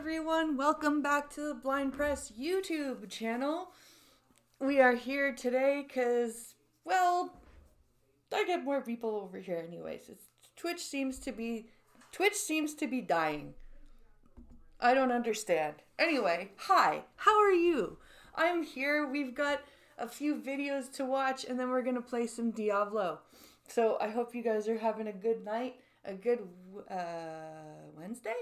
everyone, welcome back to the Blind Press YouTube channel. We are here today because, well, I get more people over here anyways. Twitch seems to be dying. I don't understand. Anyway, hi, how are you? I'm here, we've got a few videos to watch, and then we're gonna play some Diablo. So I hope you guys are having a good night, a good Wednesday?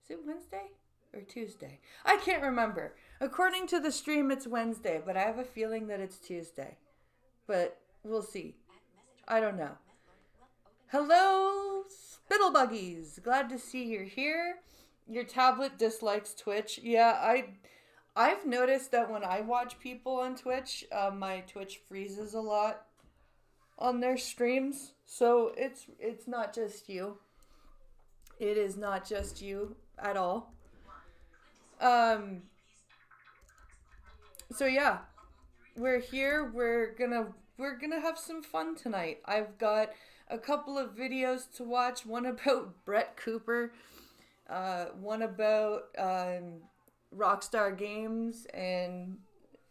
Is it Wednesday or Tuesday? I can't remember. According to the stream, it's Wednesday, but I have a feeling that it's Tuesday. But we'll see. I don't know. Hello, Spittlebuggies. Glad to see you're here. Your tablet dislikes Twitch. Yeah, I've noticed that when I watch people on Twitch, my Twitch freezes a lot on their streams. So it's not just you. It is not just you at all. So yeah, we're here. We're gonna have some fun tonight. I've got a couple of videos to watch. One about Brett Cooper, one about Rockstar Games, and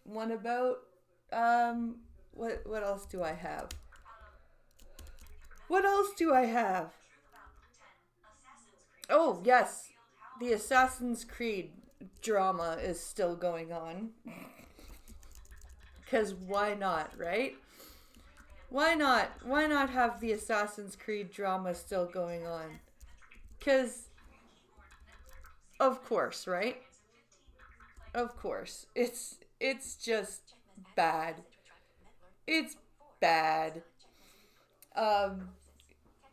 one about what else do I have? What else do I have? Oh, yes. The Assassin's Creed drama is still going on. Because why not, right? Why not? Why not have the Assassin's Creed drama still going on? Because, of course, right? Of course. It's just bad. It's bad.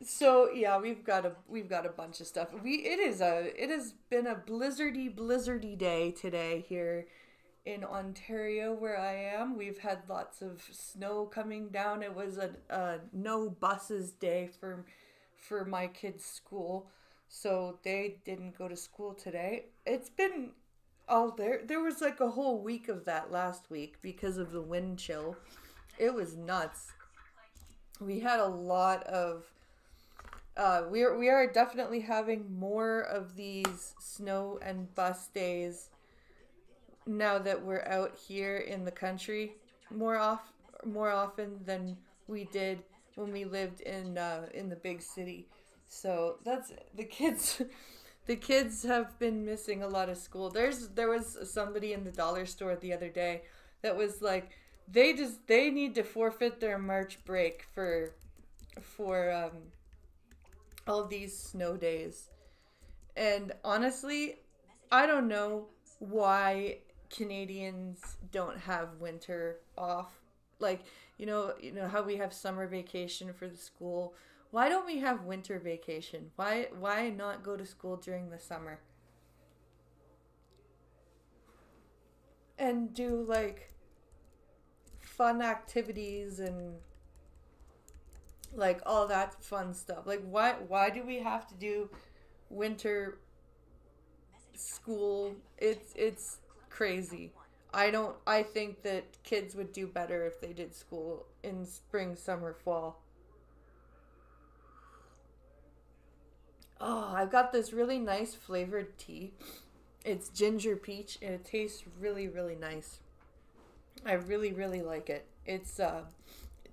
So yeah, we've got a bunch of stuff. It has been a blizzardy day today here in Ontario where I am. We've had lots of snow coming down. It was a no buses day for my kids' school, so they didn't go to school today. It's been there was like a whole week of that last week because of the wind chill. It was nuts. We had a lot of we are definitely having more of these snow and bus days now that we're out here in the country more often than we did when we lived in the big city. So that's the kids. The kids have been missing a lot of school. There was somebody in the dollar store the other day that was like, they need to forfeit their March break for all these snow days. And honestly, I don't know why Canadians don't have winter off. Like, you know how we have summer vacation for the school. Why don't we have winter vacation? Why not go to school during the summer? And do like fun activities and like all that fun stuff. Like why do we have to do winter school? It's crazy. I think that kids would do better if they did school in spring, summer, fall. Oh, I've got this really nice flavored tea. It's ginger peach and it tastes really, really nice. I really, really like it. It's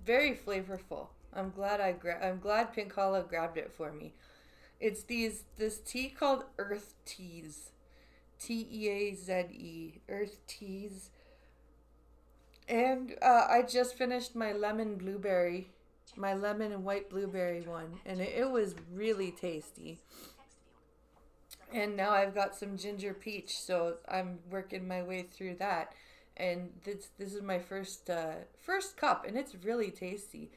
very flavorful. I'm glad Pink Hollow grabbed it for me. It's this tea called Earth Teas. Teaze. Earth Teas. And I just finished my my lemon and white blueberry one, and it was really tasty. And now I've got some ginger peach, so I'm working my way through that. And this is my first cup, and it's really tasty.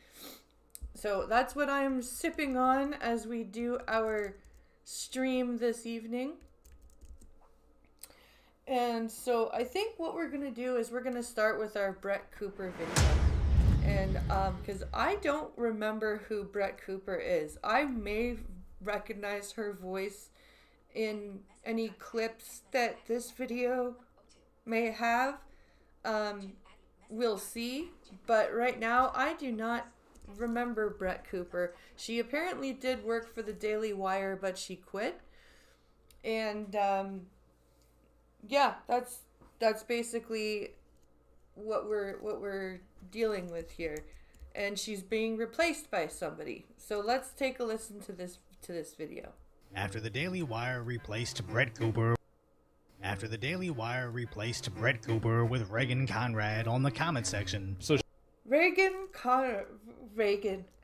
So that's what I'm sipping on as we do our stream this evening. And so I think what we're going to do is we're going to start with our Brett Cooper video. And because I don't remember who Brett Cooper is. I may recognize her voice in any clips that this video may have. We'll see. But right now, I do not remember Brett Cooper. She apparently did work for the Daily Wire, but she quit. And Yeah, that's basically what we're dealing with here, and she's being replaced by somebody. So let's take a listen to this video. After the Daily Wire replaced Brett Cooper with Reagan Conrad on the comment section. So Reagan.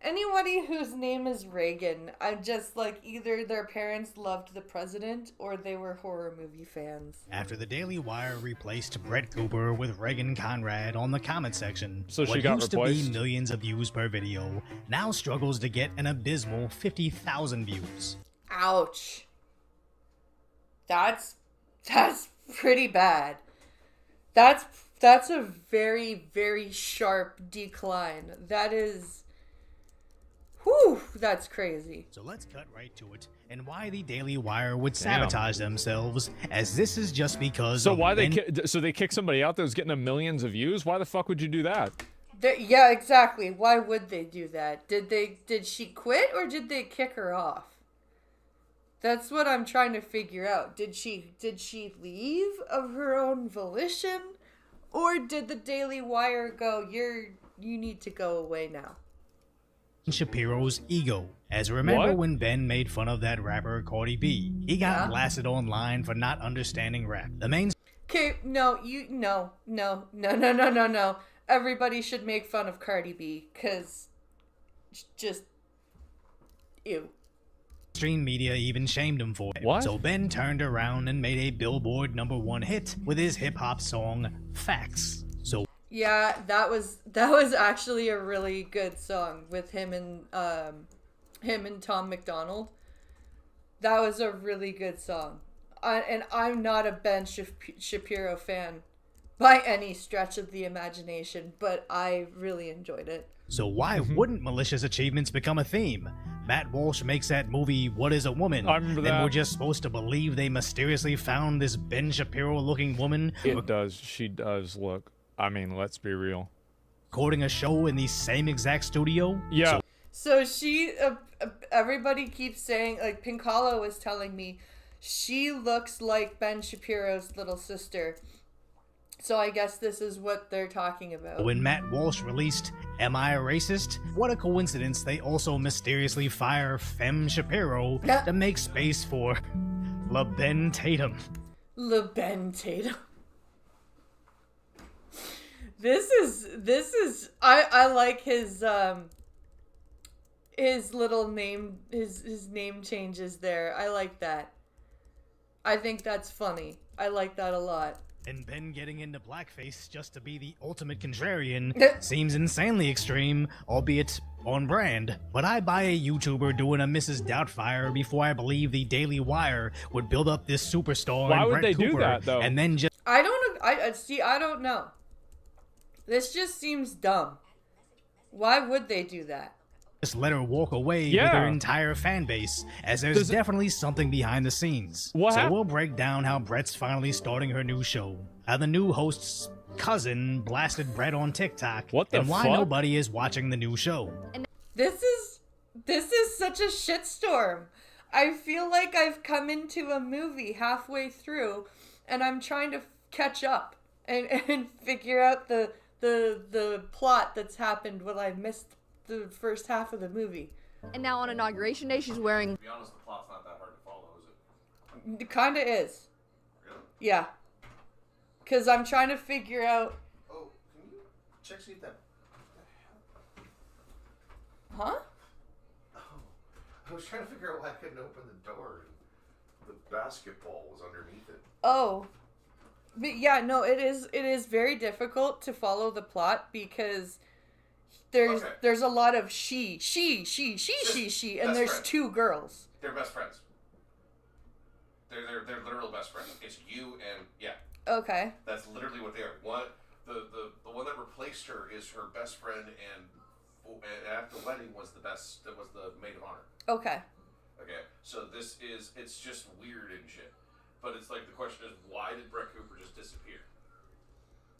Anybody whose name is Reagan, I'm just like, either their parents loved the president or they were horror movie fans. After the Daily Wire replaced Brett Cooper with Reagan Conrad on the comment section, so what she got used replaced? to be millions of views per video now struggles to get an abysmal 50,000 views. Ouch. That's pretty bad. That's a very, very sharp decline. That is... Whew, that's crazy. So let's cut right to it, and why the Daily Wire would sabotage themselves, as this is just because... So why they kick somebody out that was getting millions of views? Why the fuck would you do that? Yeah, exactly. Why would they do that? Did she quit, or did they kick her off? That's what I'm trying to figure out. Did she leave of her own volition? Or did the Daily Wire go, you need to go away now? Shapiro's ego. As remember when Ben made fun of that rapper Cardi B? He got blasted online for not understanding rap. The main... Okay, no. Everybody should make fun of Cardi B, because just... ew. Mainstream media even shamed him for it. What? So Ben turned around and made a Billboard #1 hit with his hip-hop song, Facts. So yeah, that was actually a really good song with him and Tom McDonald. That was a really good song. And I'm not a Ben Shapiro fan by any stretch of the imagination, but I really enjoyed it. So why wouldn't malicious achievements become a theme? Matt Walsh makes that movie, What is a Woman? I remember that. Then we're just supposed to believe they mysteriously found this Ben Shapiro-looking woman. It does. She does look. I mean, let's be real. Recording a show in the same exact studio? Yeah. So she, everybody keeps saying, like, Pinkala was telling me, she looks like Ben Shapiro's little sister. So I guess this is what they're talking about. When Matt Walsh released Am I a Racist? What a coincidence they also mysteriously fire Fem Shapiro to make space for LeBen Tatum. LeBen Tatum. This is I like his little name, his name changes there. I like that. I think that's funny. I like that a lot. And Ben getting into blackface just to be the ultimate contrarian seems insanely extreme, albeit on brand. But I buy a YouTuber doing a Mrs. Doubtfire before I believe the Daily Wire would build up this superstar. Why in would Brett they Cooper, do that, though? And then just... I don't know. This just seems dumb. Why would they do that? Just let her walk away with her entire fan base, as there's definitely something behind the scenes. So we'll break down how Brett's finally starting her new show, how the new host's cousin blasted Brett on TikTok, and why nobody is watching the new show. This is such a shitstorm. I feel like I've come into a movie halfway through, and I'm trying to catch up and figure out the plot that's happened when I missed the first half of the movie. And now on Inauguration Day, she's wearing... To be honest, the plot's not that hard to follow, is it? It kinda is. Really? Yeah. Because I'm trying to figure out... Oh, can you check see if that... Huh? Oh, I was trying to figure out why I couldn't open the door. The basketball was underneath it. Oh. But yeah, no, it is very difficult to follow the plot because... There's a lot of she, and there's friends. two girls. They're best friends. They're literal best friends. It's you and Okay. That's literally what they are. The one that replaced her is her best friend, and at the wedding was the maid of honor. Okay. Okay. So it's just weird and shit. But it's like the question is, why did Brett Cooper just disappear?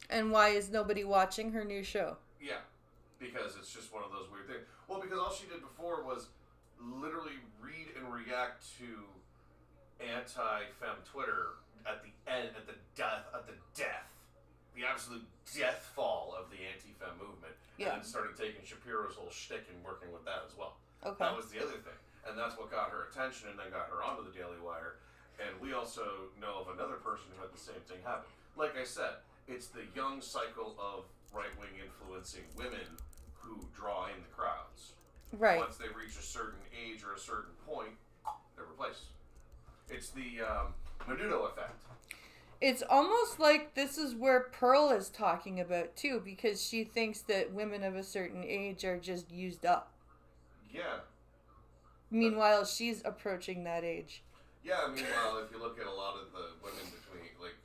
And why is nobody watching her new show? Yeah. Because it's just one of those weird things. Well, because all she did before was literally read and react to anti-fem Twitter at the end, at the absolute death fall of the anti-fem movement, and then started taking Shapiro's whole shtick and working with that as well. Okay. That was the other thing, and that's what got her attention, and then got her onto the Daily Wire. And we also know of another person who had the same thing happen. Like I said, it's the young cycle of right-wing influencing women who draw in the crowds. Right. Once they reach a certain age or a certain point, they're replaced. It's the Menudo effect. It's almost like this is where Pearl is talking about, too, because she thinks that women of a certain age are just used up. Yeah. Meanwhile, she's approaching that age. Yeah, meanwhile, if you look at a lot of the women between, like,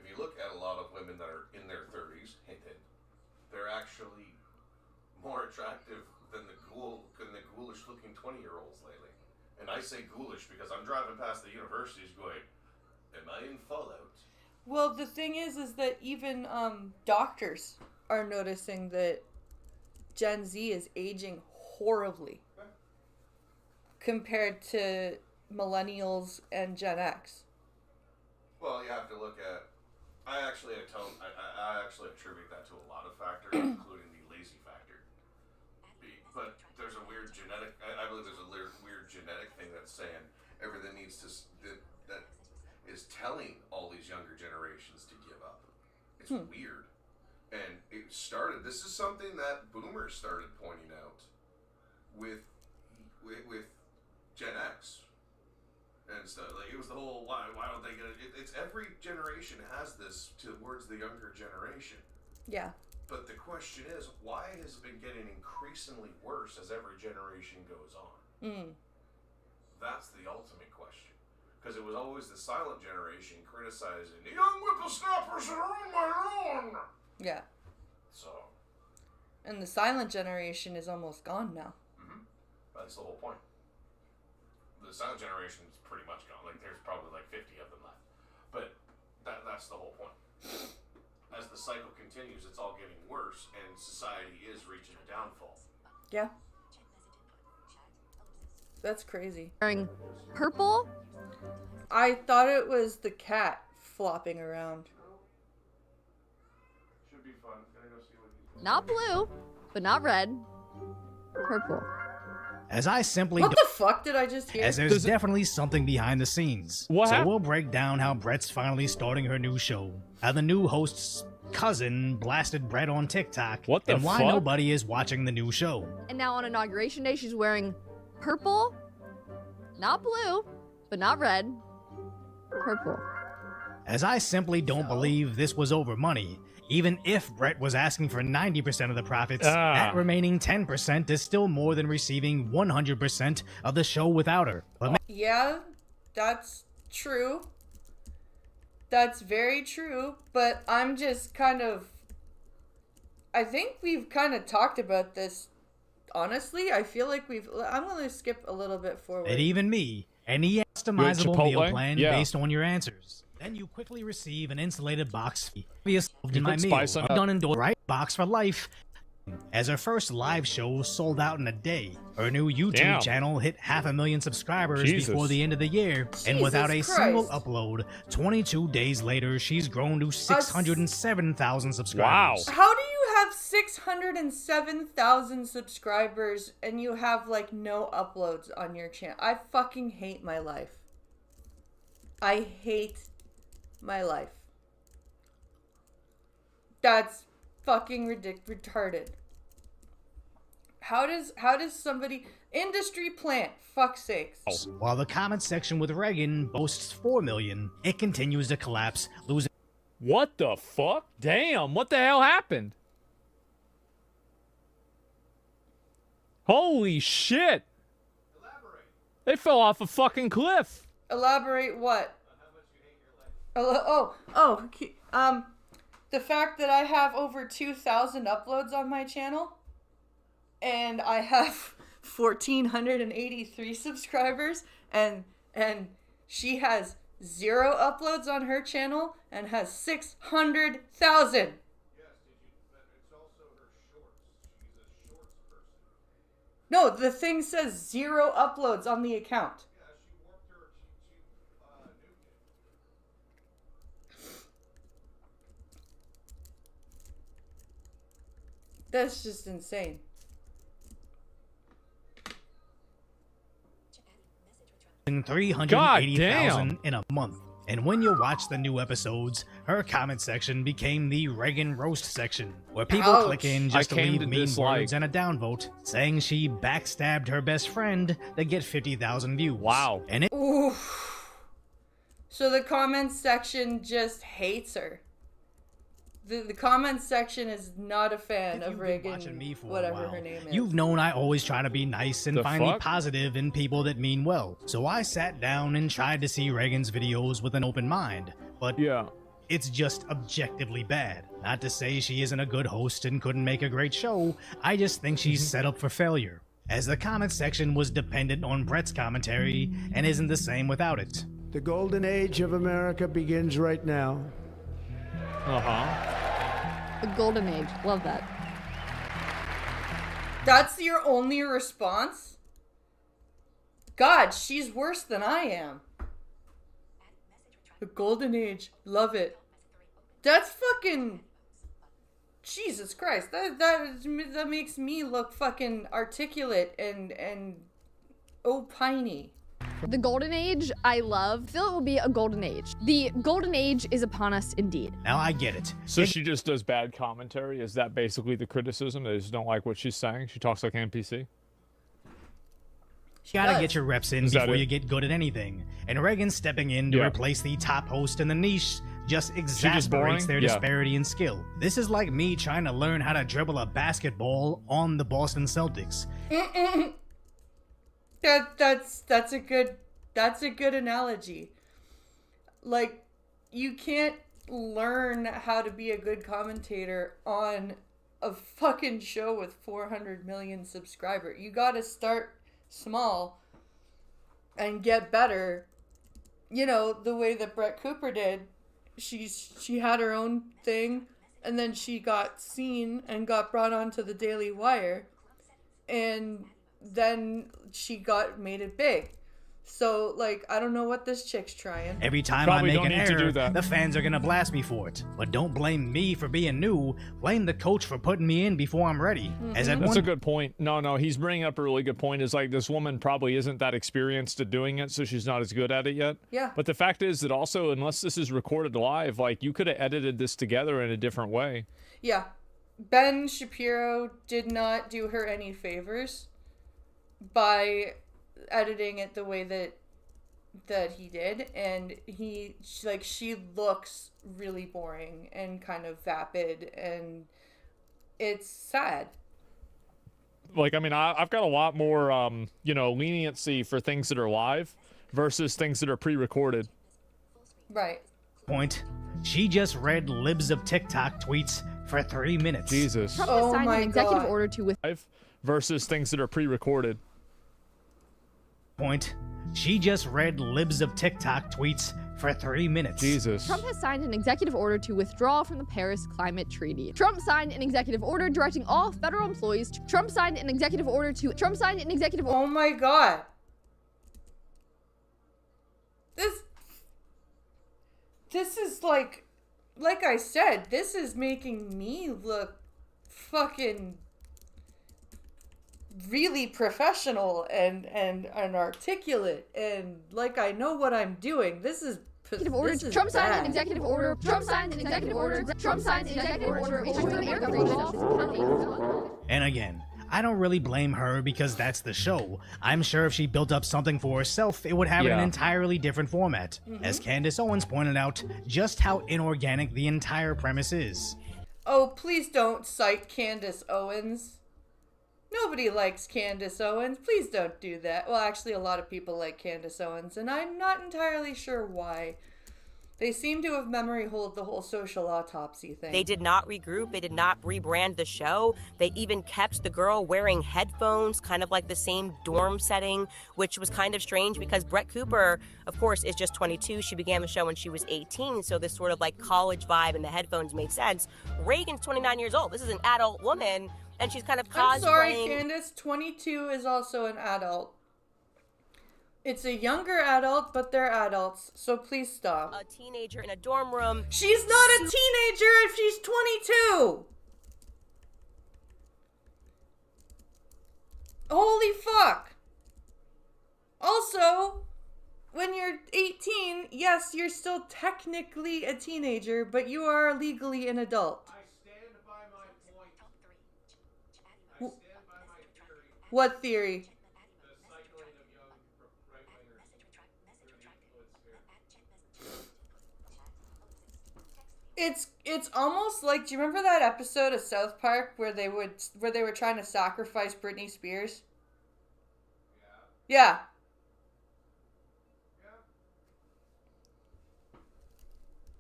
if you look at a lot of women that are in their 30s, they're actually more attractive than the ghoulish-looking 20-year-olds lately. And I say ghoulish because I'm driving past the universities going, am I in Fallout? Well, the thing is that even doctors are noticing that Gen Z is aging horribly compared to millennials and Gen X. Well, you have to look at. I actually attribute that to a lot of factors, including the lazy factor. But there's a weird genetic. I believe there's a weird genetic thing that's saying everything needs to that is telling all these younger generations to give up. It's weird, and it started. This is something that boomers started pointing out with Gen X. And stuff. Like, it was the whole, why don't they get it? It's every generation has this towards the younger generation. Yeah. But the question is, why has it been getting increasingly worse as every generation goes on? That's the ultimate question. Because it was always the silent generation criticizing the young whippersnappers that are on my own. Yeah. So. And the silent generation is almost gone now. That's the whole point. The silent generation is pretty much gone. Like, there's probably like 50 of them left. But that's the whole point. As the cycle continues, it's all getting worse, and society is reaching a downfall. Yeah. That's crazy. Wearing purple? I thought it was the cat flopping around. Should be fun. Gonna go see what he's doing. Not blue, but not red. Purple. As I simply What the fuck did I just hear? As there's definitely something behind the scenes. What so happened? We'll break down how Brett's finally starting her new show, how the new host's cousin blasted Brett on TikTok, what the and why fuck? nobody is watching the new show. And now on Inauguration Day, she's wearing purple, not blue, but not red. Purple. As I simply don't believe this was over money. Even if Brett was asking for 90% of the profits, that remaining 10% is still more than receiving 100% of the show without her. But yeah, that's true. That's very true, but I'm just kind of... I think we've kind of talked about this. Honestly, I feel like I'm going to skip a little bit forward. And even me, any customizable meal plan based on your answers. Then you quickly receive an insulated box in my meal. Done and right box for life. As her first live show sold out in a day, her new YouTube channel hit 500,000 subscribers before the end of the year, and without a single upload, 22 days later, she's grown to 607,000 subscribers. Wow. How do you have 607,000 subscribers and you have, like, no uploads on your channel? I fucking hate my life. I hate my life. That's fucking retarded. How does somebody industry plant, fuck's sakes. While the comment section with Reagan boasts 4 million, it continues to collapse, losing. What the fuck? Damn, what the hell happened? Holy shit. Elaborate. They fell off a fucking cliff. Elaborate what? The fact that I have over 2,000 uploads on my channel, and I have 1,483 subscribers, and she has 0 uploads on her channel and has 600,000. Yes, but it's also her shorts. She's a shorts person. No, the thing says 0 uploads on the account. That's just insane. And 380,000 in a month. And when you watch the new episodes, her comment section became the Reagan roast section, where people click in just to leave mean words and a downvote, saying she backstabbed her best friend to get 50,000 views. Wow. And Oof. So the comments section just hates her. The comments section is not a fan of Reagan, whatever her name is. You've known I always try to be nice and find the positive in people that mean well. So I sat down and tried to see Reagan's videos with an open mind. But it's just objectively bad. Not to say she isn't a good host and couldn't make a great show. I just think she's set up for failure, as the comment section was dependent on Brett's commentary and isn't the same without it. The golden age of America begins right now. The golden age. Love that. That's your only response? God, she's worse than I am. The golden age. Love it. That's fucking... Jesus Christ. That makes me look fucking articulate and opiny. The golden age, I love. I feel it will be a golden age. The golden age is upon us indeed. Now I get it. So she just does bad commentary? Is that basically the criticism? They just don't like what she's saying? She talks like an NPC? You gotta get your reps in before you get good at anything. And Reagan stepping in to replace the top host in the niche just exasperates their disparity in skill. This is like me trying to learn how to dribble a basketball on the Boston Celtics. That's a good analogy. Like, you can't learn how to be a good commentator on a fucking show with 400 million subscribers. You gotta start small and get better. You know, the way that Brett Cooper did. She had her own thing, and then she got seen and got brought onto the Daily Wire, and then she made it big. So, like, I don't know what this chick's trying. Every time I make an error, the fans are gonna blast me for it. But don't blame me for being new. Blame the coach for putting me in before I'm ready. That's a good point. No, he's bringing up a really good point. Is like, this woman probably isn't that experienced at doing it, so she's not as good at it yet. Yeah. But the fact is that also, unless this is recorded live, like, you could have edited this together in a different way. Yeah. Ben Shapiro did not do her any favors by editing it the way that he did, and she looks really boring and kind of vapid, and it's sad. Like, I mean, I've got a lot more leniency for things that are live versus things that are pre-recorded. Right. Point. She just read libs of TikTok tweets for 3 minutes. Jesus. Trump has signed an executive order to with versus things that are pre-recorded. Point. She just read libs of TikTok tweets for 3 minutes. Jesus. Trump has signed an executive order to withdraw from the Paris Climate Treaty. Trump signed an executive order directing all federal employees to... Trump signed an executive order to... Oh my God. This is like I said, this is making me look fucking really professional and articulate and like I know what I'm doing. This is Trump signed an executive order. Trump signed an executive order. Trump signed an executive order. And again, I don't really blame her because that's the show. I'm sure if she built up something for herself, it would have an entirely different format. As Candace Owens pointed out, just how inorganic the entire premise is. Oh, please don't cite Candace Owens. Nobody likes Candace Owens. Please don't do that. Well, actually, a lot of people like Candace Owens, and I'm not entirely sure why. They seem to have memory hold the whole social autopsy thing. They did not regroup. They did not rebrand the show. They even kept the girl wearing headphones, kind of like the same dorm setting, which was kind of strange because Brett Cooper, of course, is just 22. She began the show when she was 18, so this sort of like college vibe and the headphones made sense. Reagan's 29 years old. This is an adult woman, and she's kind of cosplaying. I'm sorry, Candace. 22 is also an adult. It's a younger adult, but they're adults, so please stop. A teenager in a dorm room. She's not a teenager if she's 22! Holy fuck! Also, when you're 18, yes, you're still technically a teenager, but you are legally an adult. I stand by my point. I stand by my theory. What theory? The cycling of young right-wingers through the influence sphere. It's almost like, do you remember that episode of South Park where they were trying to sacrifice Britney Spears? Yeah.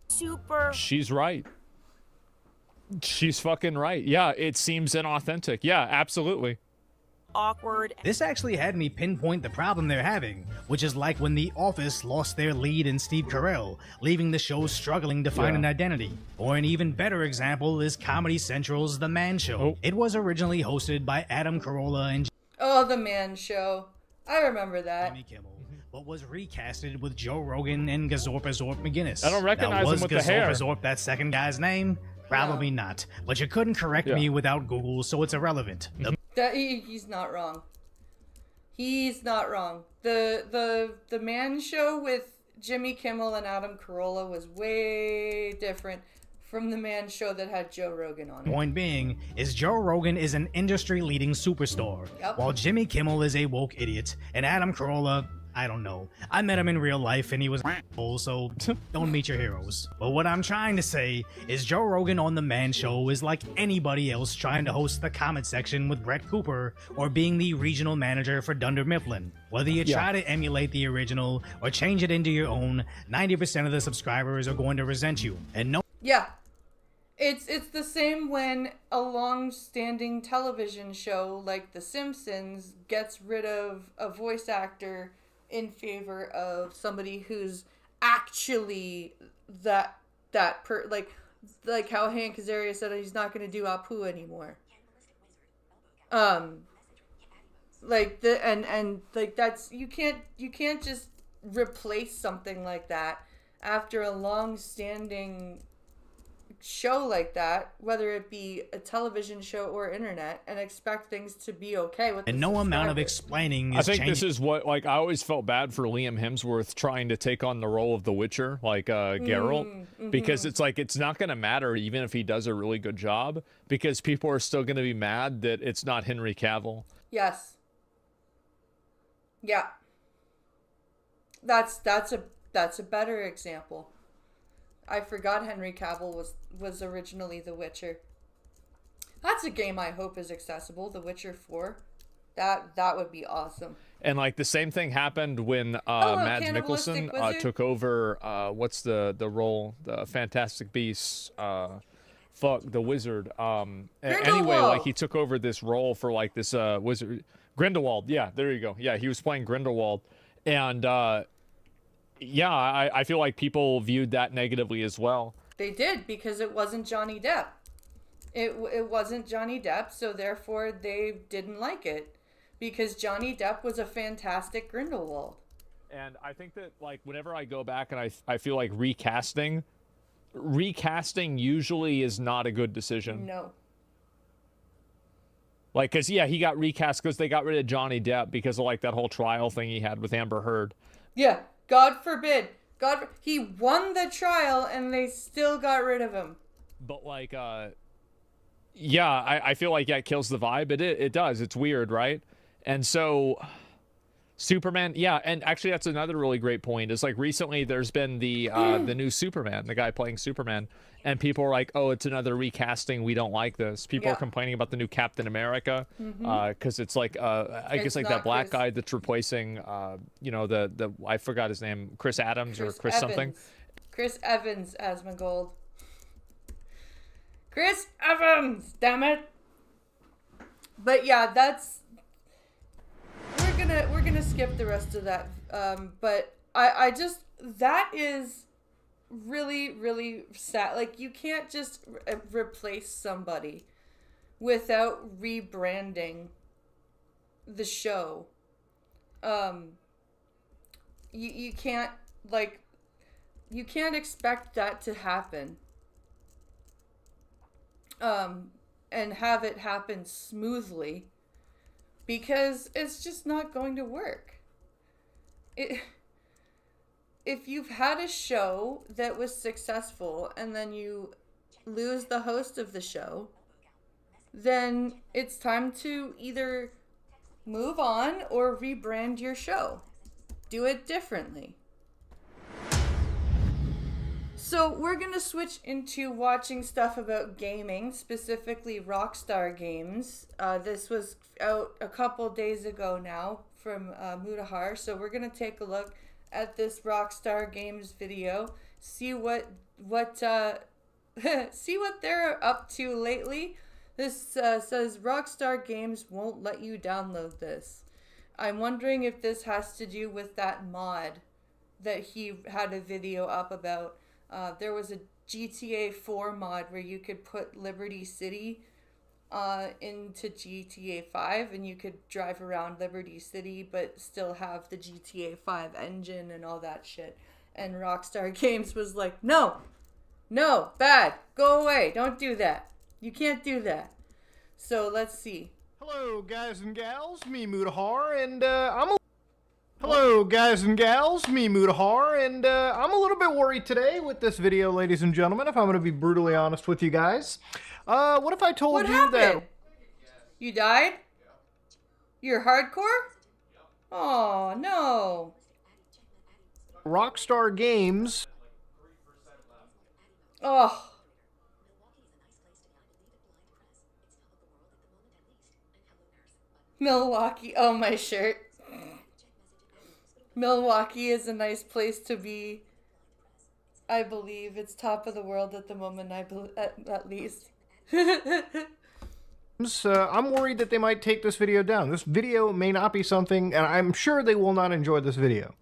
Super. She's right. She's fucking right. Yeah, it seems inauthentic. Yeah, absolutely. Awkward. This actually had me pinpoint the problem they're having, which is like when The Office lost their lead in Steve Carell, leaving the show struggling to find an identity. Or an even better example is Comedy Central's The Man Show. Oh. It was originally hosted by Adam Carolla and Oh, The Man Show. I remember that. Jimmy Kimmel, but was recasted with Joe Rogan and Gazorp McGinnis. I don't recognize him with the hair. Was Gazorp that second guy's name? Probably not. But you couldn't correct me without Google, so it's irrelevant. He's not wrong. He's not wrong. The Man Show with Jimmy Kimmel and Adam Carolla was way different from the Man Show that had Joe Rogan on it. Point being is Joe Rogan is an industry-leading superstar, while Jimmy Kimmel is a woke idiot, and Adam Carolla, I don't know. I met him in real life and he was so don't meet your heroes. But what I'm trying to say is Joe Rogan on The Man Show is like anybody else trying to host the comment section with Brett Cooper or being the regional manager for Dunder Mifflin. Whether you try to emulate the original or change it into your own, 90% of the subscribers are going to resent you. And no. Yeah. It's the same when a long-standing television show like The Simpsons gets rid of a voice actor in favor of somebody who's actually like how Hank Azaria said he's not going to do Apu anymore. That's you can't just replace something like that after a long-standing show like that, whether it be a television show or internet, and expect things to be okay with. And no amount of explaining is I think changing. this is what, like, I always felt bad for Liam Hemsworth trying to take on the role of The Witcher, like Geralt, because it's like it's not going to matter even if he does a really good job, because people are still going to be mad that it's not Henry Cavill. Yes. Yeah. That's a better example. I forgot Henry Cavill was originally The Witcher. That's a game I hope is accessible, The Witcher 4. That would be awesome. And like the same thing happened when Mads Mikkelsen took over what's the role, the Fantastic Beasts, the Wizard. Anyway, like he took over this role for like this wizard, Grindelwald. Yeah, there you go. Yeah, he was playing Grindelwald, and yeah, I feel like people viewed that negatively as well. They did, because it wasn't Johnny Depp. It wasn't Johnny Depp, so therefore they didn't like it, because Johnny Depp was a fantastic Grindelwald. And I think that, like, whenever I go back and I feel like recasting usually is not a good decision. No. Like, because, yeah, he got recast because they got rid of Johnny Depp because of, like, that whole trial thing he had with Amber Heard. Yeah. God forbid. He won the trial and they still got rid of him. But like, yeah, I feel like that kills the vibe. It does. It's weird, right? And so Superman, yeah, and actually that's another really great point. Is like recently there's been the new Superman, the guy playing Superman, and people are like, oh, it's another recasting. We don't like this. People are complaining about the new Captain America because it's like I guess like that black guy that's replacing you know, the I forgot his name, Chris Adams or Chris Evans. something. Chris Evans, Asmongold. Chris Evans, damn it. But yeah, we're gonna skip the rest of that. But I just, that is really, really sad. Like, you can't just replace somebody without rebranding the show. You can't, like, you can't expect that to happen. And have it happen smoothly because it's just not going to work. If you've had a show that was successful and then you lose the host of the show, then it's time to either move on or rebrand your show. Do it differently. So we're going to switch into watching stuff about gaming, specifically Rockstar Games. This was out a couple days ago now from Mutahar. So we're going to take a look at this Rockstar Games video, see what see what they're up to lately. This says Rockstar Games won't let you download this. I'm wondering if this has to do with that mod that he had a video up about. There was a GTA 4 mod where you could put Liberty City into GTA 5 and you could drive around Liberty City but still have the GTA 5 engine and all that shit. And Rockstar Games was like, no, bad, go away, don't do that. You can't do that. So let's see. Hello, guys and gals, me Mutahar, and Hello, guys and gals, me Mutahar, and I'm a little bit worried today with this video, ladies and gentlemen, if I'm going to be brutally honest with you guys. What if I told you that... You died? You're hardcore? Oh, no. Rockstar Games... Oh. Milwaukee. Oh, my shirt. Milwaukee is a nice place to be. I believe it's top of the world at the moment, at least. I'm worried that they might take this video down. This video may not be something, and I'm sure they will not enjoy this video.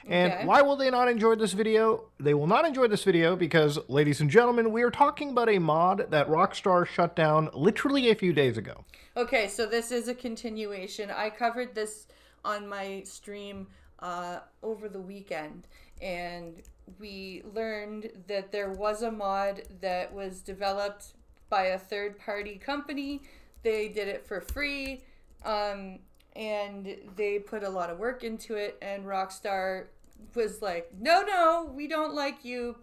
And why will they not enjoy this video? They will not enjoy this video because, ladies and gentlemen, we are talking about a mod that Rockstar shut down literally a few days ago. Okay, so this is a continuation. I covered this on my stream over the weekend, and we learned that there was a mod that was developed by a third-party company. They did it for free, and they put a lot of work into it, and Rockstar was like, no, we don't like you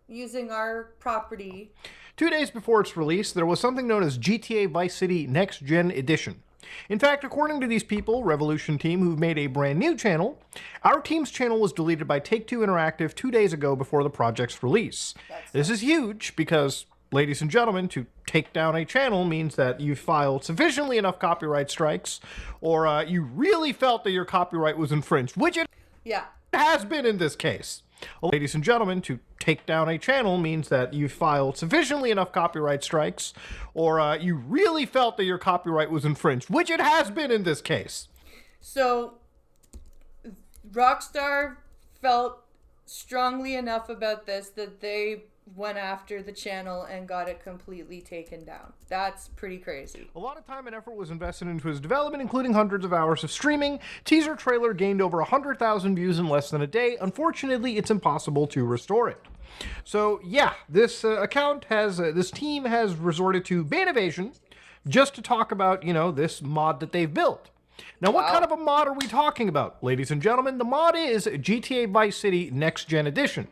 using our property. 2 days before its release, there was something known as GTA Vice City Next Gen Edition. In fact, according to these people, Revolution Team, who've made a brand new channel, our team's channel was deleted by Take-Two Interactive 2 days ago before the project's release. This is huge because, ladies and gentlemen, to take down a channel means that you filed sufficiently enough copyright strikes, or you really felt that your copyright was infringed, which it has been in this case. Ladies and gentlemen, to take down a channel means that you filed sufficiently enough copyright strikes, or you really felt that your copyright was infringed, which it has been in this case. So, Rockstar felt strongly enough about this that they went after the channel and got it completely taken down. That's pretty crazy. A lot of time and effort was invested into his development, including hundreds of hours of streaming. Teaser trailer gained over 100,000 views in less than a day. Unfortunately, it's impossible to restore it. So yeah, this this team has resorted to ban evasion just to talk about, this mod that they've built. Now, what kind of a mod are we talking about? Ladies and gentlemen, the mod is GTA Vice City Next Gen Edition.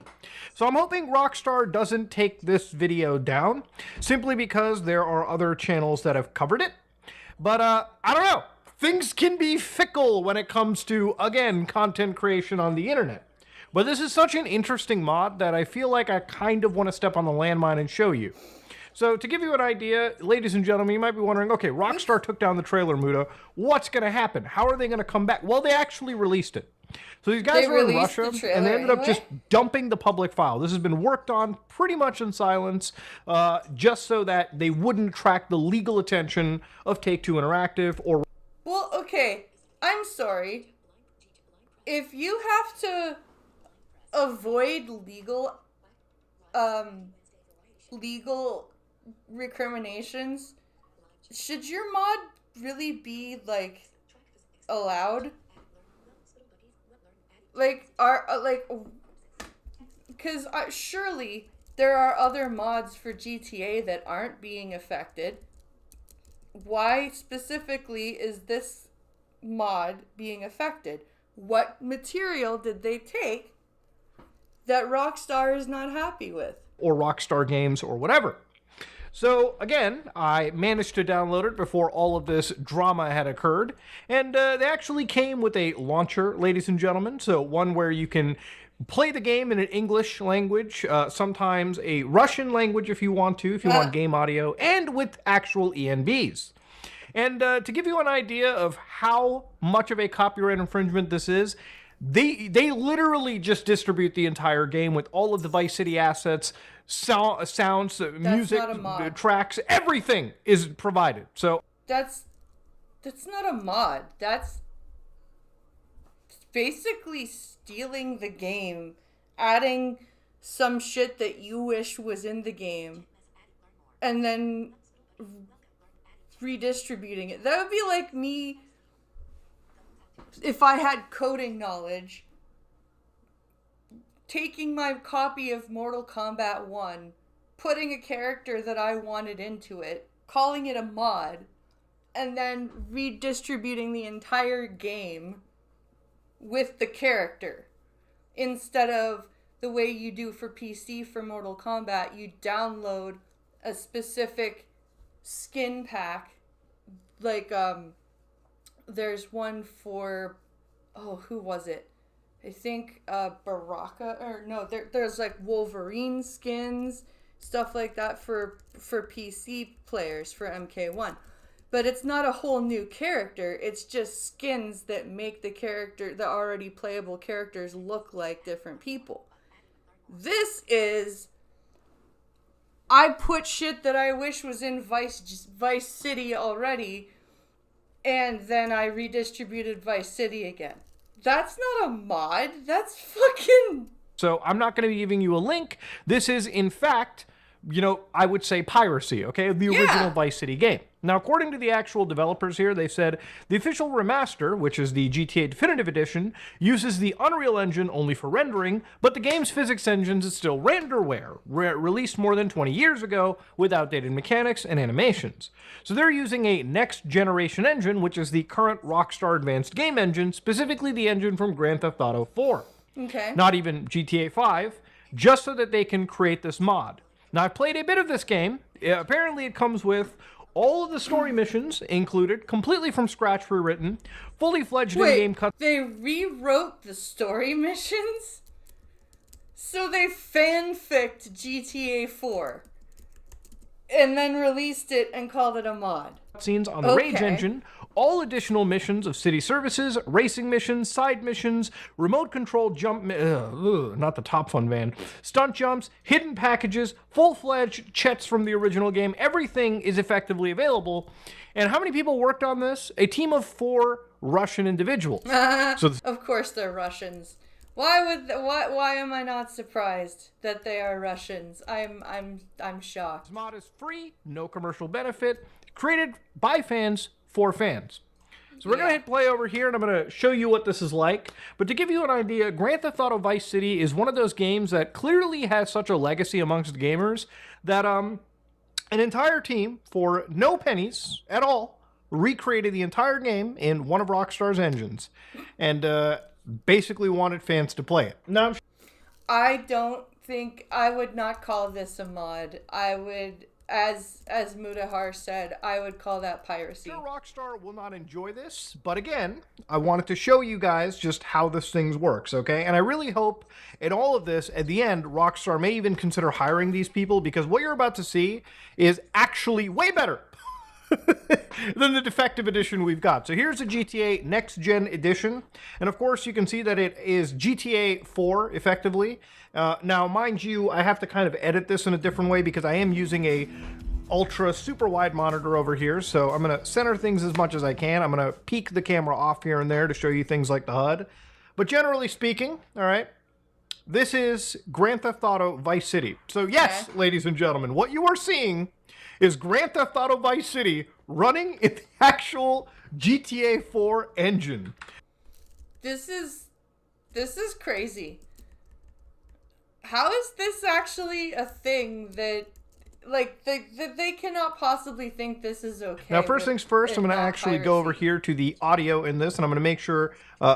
So I'm hoping Rockstar doesn't take this video down, simply because there are other channels that have covered it. But, I don't know. Things can be fickle when it comes to, again, content creation on the internet. But this is such an interesting mod that I feel like I kind of want to step on the landmine and show you. So to give you an idea, ladies and gentlemen, you might be wondering, okay, Rockstar took down the trailer, Muda. What's going to happen? How are they going to come back? Well, they actually released it. So these guys were in Russia, and they ended up just dumping the public file. This has been worked on pretty much in silence, just so that they wouldn't attract the legal attention of Take-Two Interactive or... Well, okay, I'm sorry. If you have to avoid legal recriminations, should your mod really be, like, allowed? Because surely there are other mods for GTA that aren't being affected. why specifically is this mod being affected? What material did they take that Rockstar is not happy with? Or Rockstar Games or whatever. So, again, I managed to download it before all of this drama had occurred, and they actually came with a launcher, ladies and gentlemen, so one where you can play the game in an English language, sometimes a Russian language if you want game audio, and with actual ENBs. And to give you an idea of how much of a copyright infringement this is, they literally just distribute the entire game with all of the Vice City assets, sounds, music, tracks, everything is provided. So that's not a mod. That's basically stealing the game, adding some shit that you wish was in the game, and then redistributing it. That would be like me, if I had coding knowledge, taking my copy of Mortal Kombat 1, putting a character that I wanted into it, calling it a mod, and then redistributing the entire game with the character. Instead of the way you do for PC for Mortal Kombat, you download a specific skin pack. Like, there's one for, who was it? I think Baraka, or no, there's like Wolverine skins, stuff like that for PC players for MK1. But it's not a whole new character, it's just skins that make the already playable characters look like different people. This is, I put shit that I wish was in Vice City already, and then I redistributed Vice City again. That's not a mod. That's fucking... So I'm not going to be giving you a link. This is, in fact, I would say piracy, okay? The original Vice City game. Now, according to the actual developers here, they said the official remaster, which is the GTA Definitive Edition, uses the Unreal Engine only for rendering, but the game's physics engines is still renderware, released more than 20 years ago with outdated mechanics and animations. So they're using a next-generation engine, which is the current Rockstar Advanced Game Engine, specifically the engine from Grand Theft Auto 4. Okay. Not even GTA 5, just so that they can create this mod. Now, I've played a bit of this game. Apparently, it comes with all of the story missions included, completely from scratch rewritten, fully fledged in-game cutscenes. They rewrote the story missions? So they fanficked GTA 4 and then released it and called it a mod. Scenes on the Rage engine, all additional missions of city services, racing missions, side missions, remote control jump, not the Top Fun van, stunt jumps, hidden packages, full-fledged chets from the original game. Everything is effectively available. And how many people worked on this? A team of 4 Russian individuals. Of course they're Russians. Why am I not surprised that they are Russians? I'm shocked. This mod is free, no commercial benefit, created by fans for fans. So we're going to hit play over here, and I'm going to show you what this is like. But to give you an idea, Grand Theft Auto Vice City is one of those games that clearly has such a legacy amongst gamers that an entire team, for no pennies at all, recreated the entire game in one of Rockstar's engines. And basically wanted fans to play it. Now, I don't think, I would not call this a mod. I would, as Mudahar said, I would call that piracy. Sure, Rockstar will not enjoy this, but again, I wanted to show you guys just how this thing works, okay? And I really hope in all of this, at the end, Rockstar may even consider hiring these people, because what you're about to see is actually way better than the defective edition we've got. So here's the GTA Next Gen Edition, and of course you can see that it is GTA 4 effectively. Now, mind you, I have to kind of edit this in a different way because I am using a ultra super wide monitor over here, so I'm going to center things as much as I can. I'm going to peek the camera off here and there to show you things like the HUD. But generally speaking, all right, this is Grand Theft Auto Vice City. So yes, ladies and gentlemen, what you are seeing is Grand Theft Auto Vice City running in the actual GTA 4 engine. This is crazy. How is this actually a thing that, like they cannot possibly think this is okay. Now, first things first, I'm going to actually go over here to the audio in this, and I'm going to make sure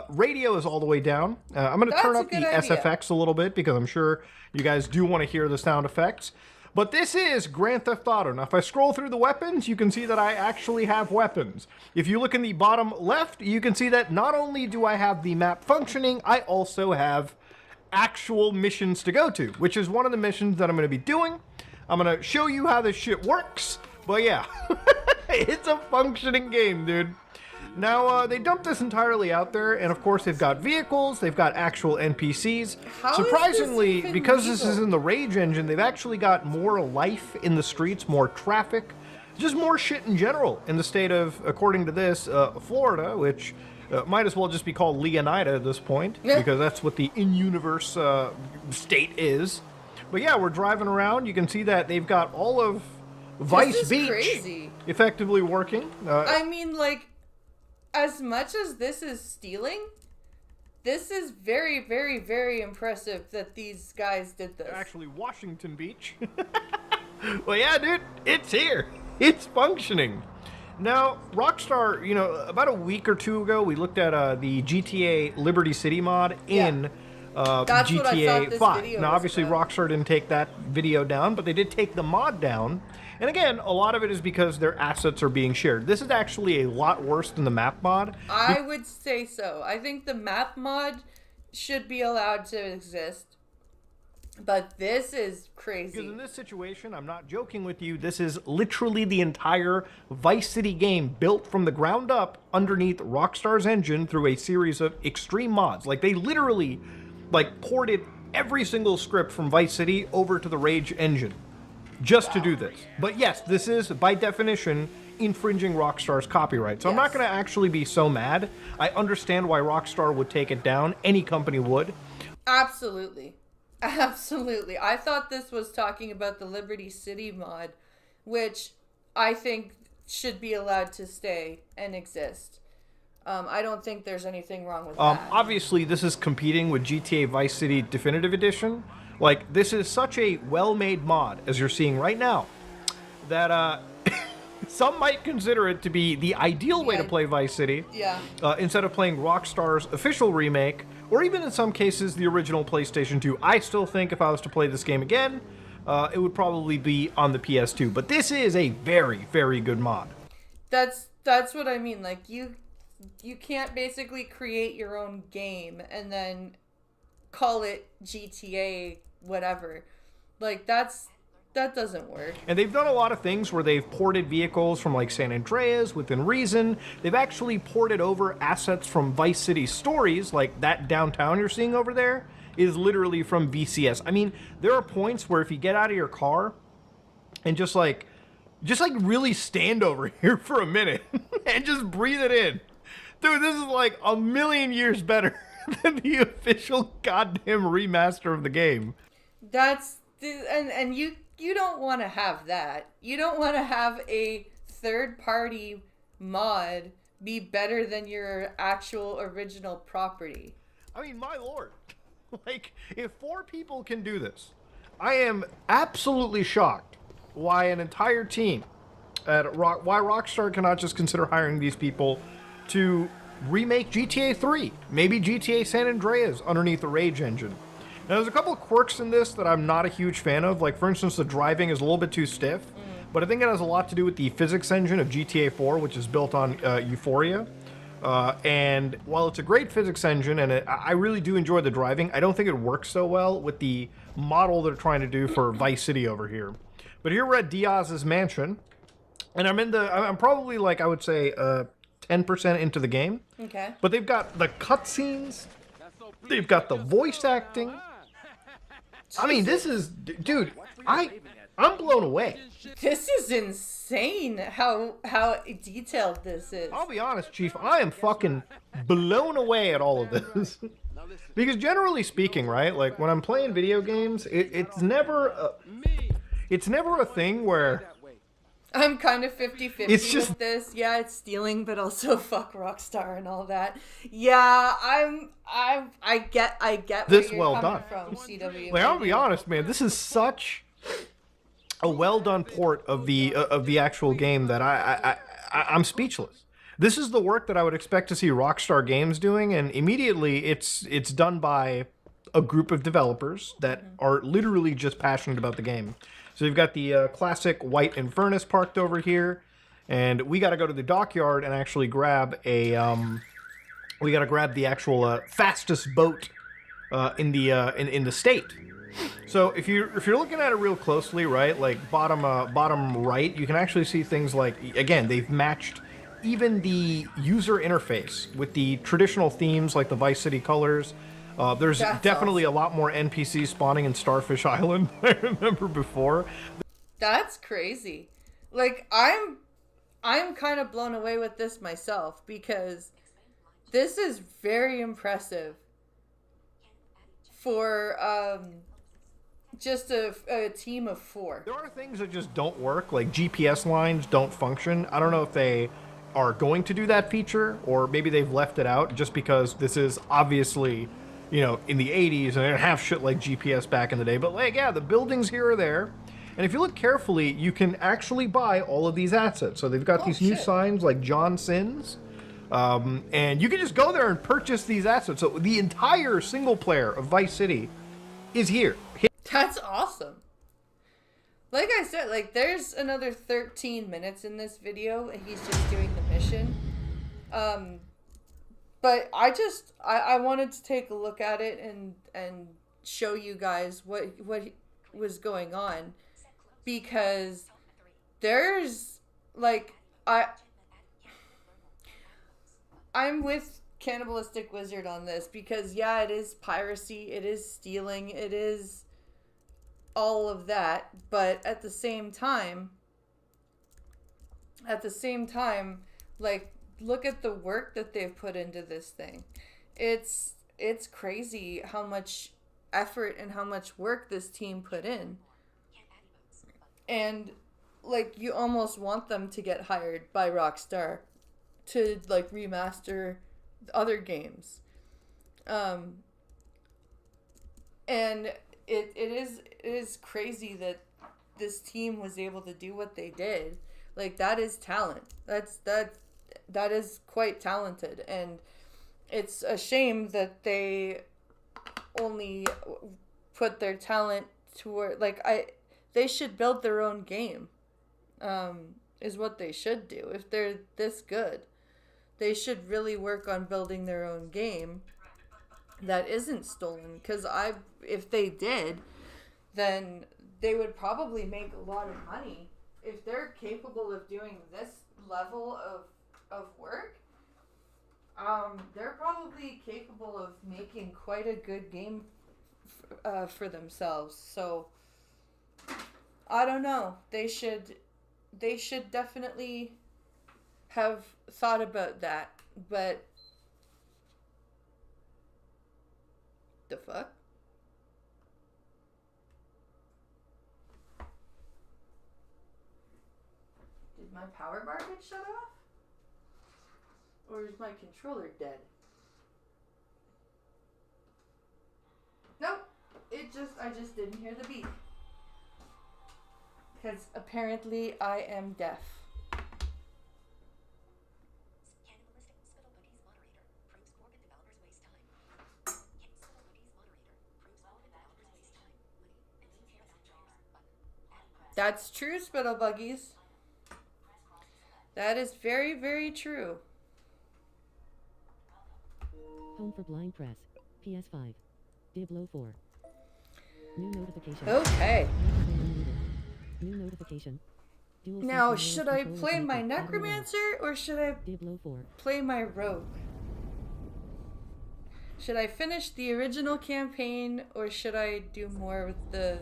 radio is all the way down. I'm going to turn up the SFX a little bit because I'm sure you guys do want to hear the sound effects. But this is Grand Theft Auto. Now, if I scroll through the weapons, you can see that I actually have weapons. If you look in the bottom left, you can see that not only do I have the map functioning, I also have actual missions to go to, which is one of the missions that I'm going to be doing. I'm going to show you how this shit works. But yeah, it's a functioning game, dude. Now, they dumped this entirely out there, and of course they've got vehicles, they've got actual NPCs. Surprisingly, because this is in the Rage engine, they've actually got more life in the streets, more traffic, just more shit in general in the state of, according to this, Florida, which might as well just be called Leonida at this point, because that's what the in-universe state is. But yeah, we're driving around, you can see that they've got all of Vice Beach effectively working. I mean, like, as much as this is stealing, this is very, very, very impressive that these guys did this. Actually, Washington Beach. Well, yeah, dude, it's here. It's functioning. Now, Rockstar, you know, about a week or two ago, we looked at the GTA Liberty City mod in GTA 5. Now, obviously, Rockstar didn't take that video down, but they did take the mod down. And again, a lot of it is because their assets are being shared. This is actually a lot worse than the map mod. I would say so. I think the map mod should be allowed to exist. But this is crazy. Because in this situation, I'm not joking with you, this is literally the entire Vice City game built from the ground up underneath Rockstar's engine through a series of extreme mods. Like, they literally, like, ported every single script from Vice City over to the Rage engine. Just to do this. But yes, this is, by definition, infringing Rockstar's copyright. So I'm not going to actually be so mad. I understand why Rockstar would take it down. Any company would. Absolutely. Absolutely. I thought this was talking about the Liberty City mod, which I think should be allowed to stay and exist. I don't think there's anything wrong with that. Obviously, this is competing with GTA Vice City Definitive Edition. Like, this is such a well-made mod, as you're seeing right now, that some might consider it to be the ideal way to play Vice City. Yeah. Instead of playing Rockstar's official remake, or even in some cases the original PlayStation 2. I still think if I was to play this game again, it would probably be on the PS2. But this is a very, very good mod. That's what I mean. Like, you can't basically create your own game and then call it GTA whatever. Like, that doesn't work. And they've done a lot of things where they've ported vehicles from, like, San Andreas within reason. They've actually ported over assets from Vice City stories, like that downtown you're seeing over there is literally from VCS. I mean, there are points where if you get out of your car and just really stand over here for a minute and just breathe it in. Dude, this is like a million years better than the official goddamn remaster of the game. And you don't want to have that. You don't want to have a third-party mod be better than your actual original property. I mean, my lord. Like, if 4 people can do this, I am absolutely shocked why an entire team why Rockstar cannot just consider hiring these people to remake GTA 3, maybe GTA San Andreas underneath the Rage engine. Now, there's a couple of quirks in this that I'm not a huge fan of. Like, for instance, the driving is a little bit too stiff. But I think it has a lot to do with the physics engine of GTA 4, which is built on Euphoria. And while it's a great physics engine, and I really do enjoy the driving, I don't think it works so well with the model they're trying to do for Vice City over here. But here we're at Diaz's mansion. And I'm probably, like, I would say, 10% into the game. Okay. But they've got the cutscenes. They've got the voice acting. I mean, this is, dude, I'm blown away. This is insane how detailed this is. I'll be honest, Chief, I am fucking blown away at all of this. Because generally speaking, right, like when I'm playing video games, it's never a thing where I'm kind of 50-50 with this. Yeah, it's stealing, but also fuck Rockstar and all that. Yeah, I get this where well you're coming done from, CW. Like, I'll be honest, man, this is such a well done port of the actual game that I'm speechless. This is the work that I would expect to see Rockstar Games doing, and immediately it's done by a group of developers that are literally just passionate about the game. So you've got the classic White Infernus parked over here, and we got to go to the dockyard and actually grab a we got to grab the actual fastest boat in the state. So if you're looking at it real closely, right, like bottom right, you can actually see things like, again, they've matched even the user interface with the traditional themes like the Vice City colors. There's definitely awesome. A lot more NPCs spawning in Starfish Island than I remember before. That's crazy. Like, I'm kind of blown away with this myself, because this is very impressive for just a team of 4. There are things that just don't work, like GPS lines don't function. I don't know if they are going to do that feature, or maybe they've left it out just because this is obviously, you know, in the 80s and they didn't have shit like GPS back in the day. But like, yeah, the buildings here are there. And if you look carefully, you can actually buy all of these assets. So they've got these new signs like John Sins. And you can just go there and purchase these assets. So the entire single player of Vice City is here. That's awesome. Like I said, like, there's another 13 minutes in this video and he's just doing the mission. But I wanted to take a look at it and show you guys what was going on, because there's, like, I'm with Cannibalistic Wizard on this, because yeah, it is piracy, it is stealing, it is all of that, but at the same time, like, look at the work that they've put into this thing. It's crazy how much effort and how much work this team put in. And, like, you almost want them to get hired by Rockstar to, like, remaster other games. And it is crazy that this team was able to do what they did. Like, that is talent. That is quite talented, and it's a shame that they only put their talent toward, like, they should build their own game, is what they should do. If they're this good, they should really work on building their own game that isn't stolen, because if they did, then they would probably make a lot of money. If they're capable of doing this level of work, they're probably capable of making quite a good game for themselves. So I don't know. They should definitely have thought about that. But the fuck? Did my power bar get shut off? Or is my controller dead? Nope. I just didn't hear the beep. Because apparently I am deaf. That's true, Spittle Buggies. That is very, very true. Home for Blind Press. PS5. Diablo 4. New notification. Okay. New notification. Now, should I play my Necromancer or should I Diablo 4. play my Rogue? Should I finish the original campaign or should I do more with the...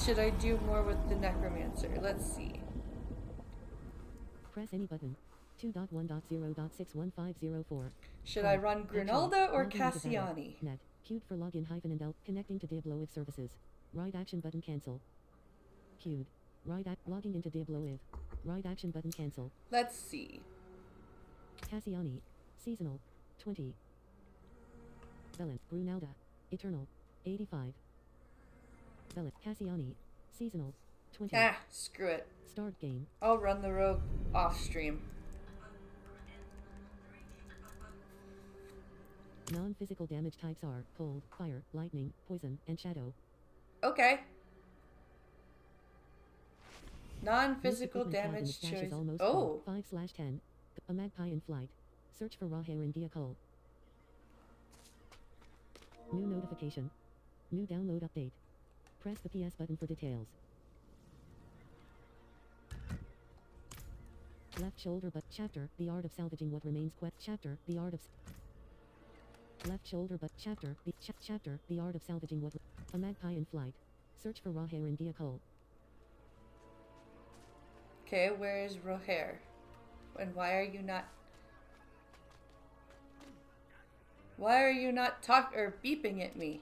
Should I do more with the Necromancer? Let's see. Press any button. 2.1.0.61504. Should I run Grinalda or Cassiani? Net. Queued for login -and connecting to Diablo if services. Right action button cancel. Queued. Logging into Diablo if. Right action button cancel. Let's see. Cassiani. Seasonal. 20. Velen. Grunalda. Eternal. 85. Velen. Cassiani. Seasonal. 20. Ah, screw it. Start game. I'll run the rogue off stream. Non-physical damage types are cold, fire, lightning, poison, and shadow. Okay. Non-physical Equipment tab in damage the stash choice. is almost Oh. full. 5/10. A magpie in flight. Search for raw hair in vehicle. New notification. New download update. Press the PS button for details. Left shoulder but chapter, the art of salvaging what remains chapter, the art of left shoulder but chapter, chapter, the art of salvaging what a magpie in flight. Search for raw hair in vehicle. Okay, where is Roher? And why are you not... Why are you not beeping at me?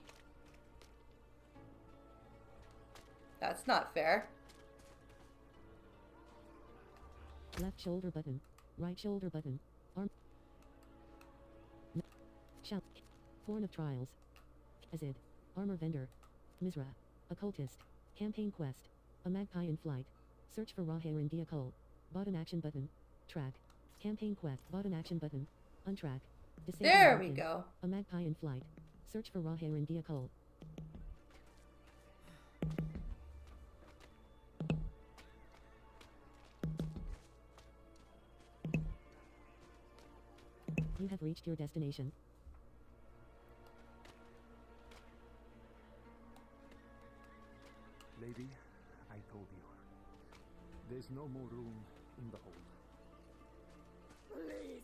That's not fair. Left shoulder button. Right shoulder button. Arm. Shout. Horn of Trials. Azid. Armor Vendor. Mizra. Occultist. Campaign Quest. A magpie in flight. Search for raw hair in vehicle. Bottom action button. Track. Campaign Quest. Bottom action button. Untrack. Disable There we weapon. go. A magpie in flight. Search for raw hair in vehicle. You have reached your destination. Lady, I told you. There's no more room in the hold. Please,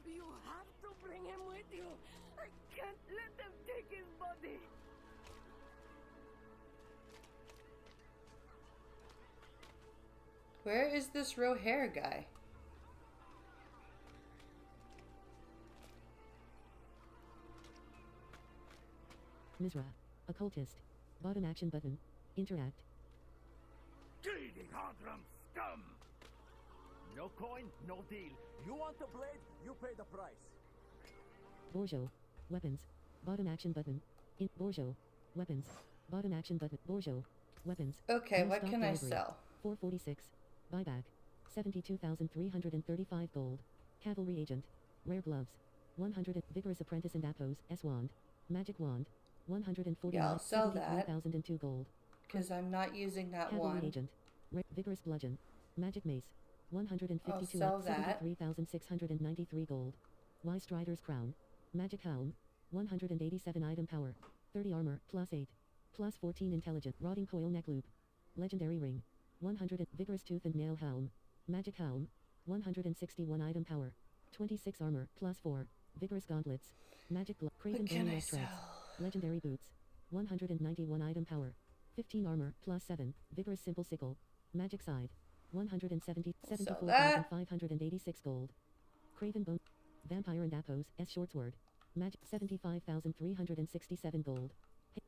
you have to bring him with you. I can't let them take his body. Where is this Roher guy? Mizra. Occultist. Bottom action button. Interact. Greedy Hardrum scum! No coin, no deal. You want the blade, you pay the price. Borjo. Weapons. Bottom action button. In Borjo. Weapons. Bottom action button. Borjo. Weapons. Okay, No what stock can I delivery. sell? 446. Buyback. 72,335 gold. Cavalry agent. Rare gloves. 100. Vigorous apprentice and Appos. S-wand. Magic wand. 149. Yeah, I'll sell that. 73,002 gold. Because I'm not using that Cavalry one. agent. Vigorous bludgeon. Magic mace. 152. I'll sell that. 73,693 gold. Y Strider's crown. Magic helm. 187 item power. 30 armor. Plus 8. Plus 14 intelligent. Rotting coil neck loop. Legendary ring. 100. Vigorous tooth and nail helm. Magic helm. 161 item power. 26 armor. Plus 4. Vigorous gauntlets. Magic glove. Craven What can bone I extracts. sell? Legendary boots. 191 item power. 15 armor. Plus 7. Vigorous simple sickle. Magic side. 74,586 gold. Craven bone. Vampire and Appos. S short sword. Magic 75,367 gold.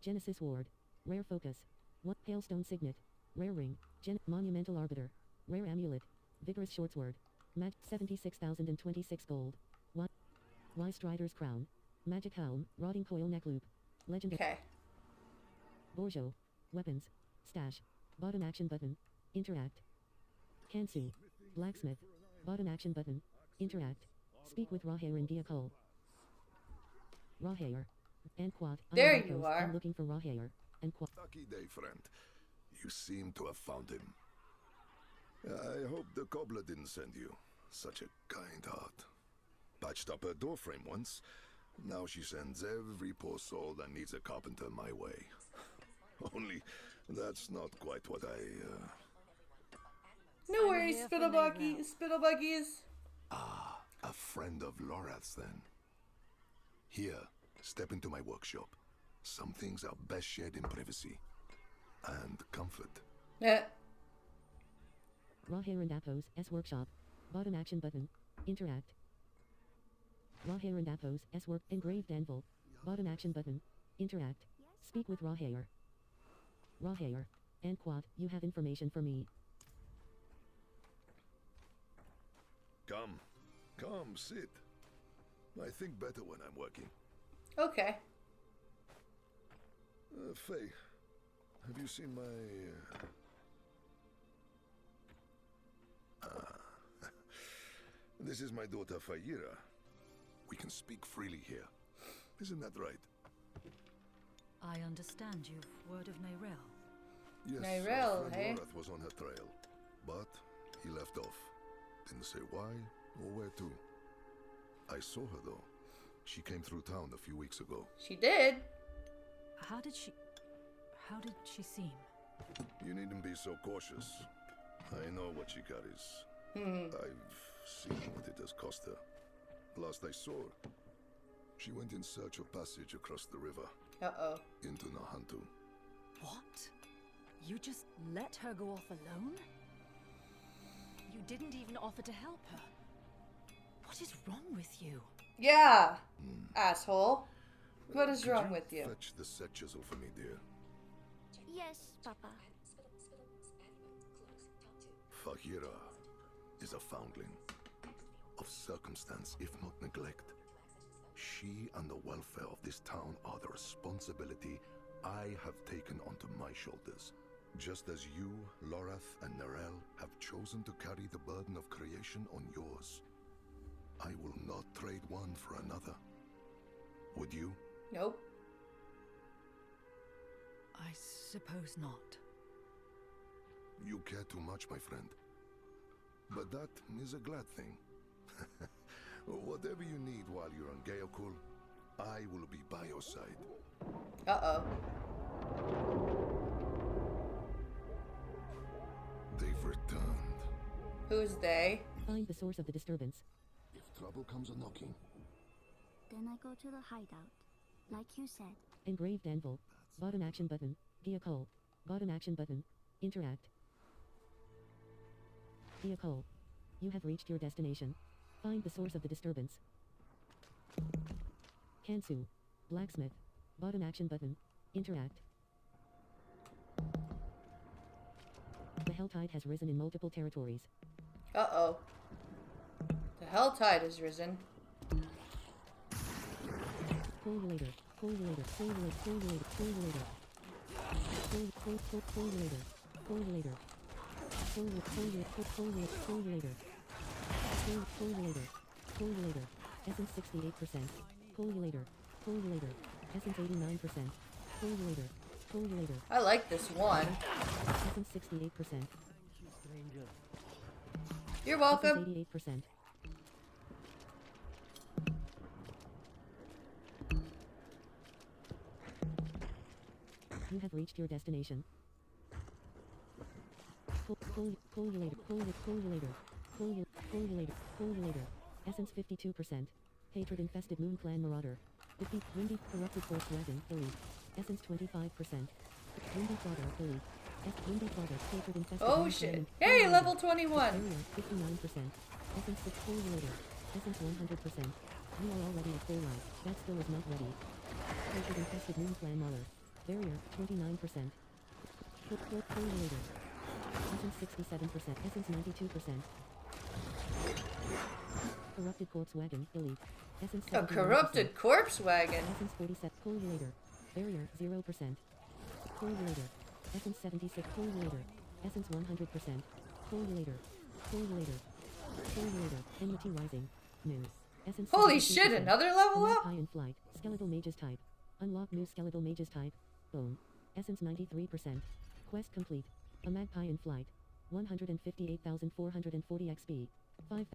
Genesis ward. Rare focus. 1 hailstone signet. Rare ring. Monumental arbiter. Rare amulet. Vigorous short sword. Mag 76,026 gold. Y Strider's crown. Magic helm. Rotting coil neck loop. Legendary. Okay. Borjo. Weapons. Stash. Bottom action button. Interact. Kansu. Blacksmith. Bottom action button. Interact. Speak with Rahair in vehicle. Rahair. And quad. There you are. I'm looking for Rahair. And quad. Lucky day, friend. You seem to have found him. I hope the cobbler didn't send you. Such a kind heart. Patched up her doorframe once. Now she sends every poor soul that needs a carpenter my way. Only, that's not quite what No worries, Spittlebuggies. Ah, a friend of Laura's then. Here, step into my workshop. Some things are best shared in privacy. And comfort. Yeah. Rahair and Appos. S workshop. Bottom action button. Interact. Rahair and Appos. S work. Engraved anvil. Bottom action button. Interact. Speak with Rahair. Rahair. And quad. You have information for me. Come. Come, sit. I think better when I'm working. Okay. Faye, Have you seen my... This is my daughter, Fayira. We can speak freely here. Isn't that right? I understand you've word of Nayrel. Yes, Nayrel, our friend hey? Lorath was on her trail, but he left off. Didn't say why or where to. I saw her though. She came through town a few weeks ago. She did. How did she seem? You needn't be so cautious. I know what she carries. I've seen what it has cost her. Last I saw her, she went in search of passage across the river. Uh-oh. Into Nahantu. What? You just let her go off alone? You didn't even offer to help her. What is wrong with you? Yeah, asshole. What is wrong with you? Fetch the set chisel for me, dear. Yes, Papa. Fahira is a foundling of circumstance, if not neglect. She and the welfare of this town are the responsibility I have taken onto my shoulders. Just as you, Lorath, and Narelle have chosen to carry the burden of creation on yours. I will not trade one for another. Would you? Nope. I suppose not. You care too much, my friend. But that is a glad thing. Whatever you need while you're on Gaokul, I will be by your side. Uh-oh. They've returned. Who's they? Find the source of the disturbance. If trouble comes a-knocking. Then I go to the hideout, like you said. Engraved anvil. Bottom action button. Gaokul. Bottom action button. Interact. Gaokul. You have reached your destination. Find the source of the disturbance. Kansu. Blacksmith. Bottom action button. Interact. The hell tide has risen in multiple territories. Uh-oh. The hell tide has risen. Coagulator. Coagulator. Coagulator. Coagulator. Coagulator. Coagulator. Coagulator. Coagulator. Coagulator. Coagulator. Essence 68%. Coagulator. Coagulator. Essence 89%. Coagulator. Coagulator. I like this one. Essence 68%. You're welcome. Essence 88%. You have reached your destination. Coagulator. Coagulator. Coagulator. Essence 52%. Hatred infested Moon Clan Marauder. Defeat Windy corrupted Force Wagon. Elite. Essence 25%. Windy Fodder. Elite. Windy Fodder. Hatred infested Oh Moon shit. Clan. Hey, Coagulator. level 21. 59%. Essence 6. Coagulator. Essence 100%. You are already at full life. That still is not ready. Hatred infested Moon Clan Mauler. Barrier 29%. Coagulator. Essence 67%. Essence 92%. Corrupted Corpse Wagon. Elite. Essence A 79%. corrupted corpse wagon. Essence 47. Coagulator. Barrier 0%. Coagulator. Essence 76. Coagulator. Essence 100%. Coagulator. Coagulator. Coagulator. Enmity Rising. News. Essence Holy 72%. shit, another level up? High in flight. Skeletal Mage's type. Unlock new Skeletal Mage's type. Bone. Essence 93%. Quest complete. A magpie in flight. 158,440 XP. 5.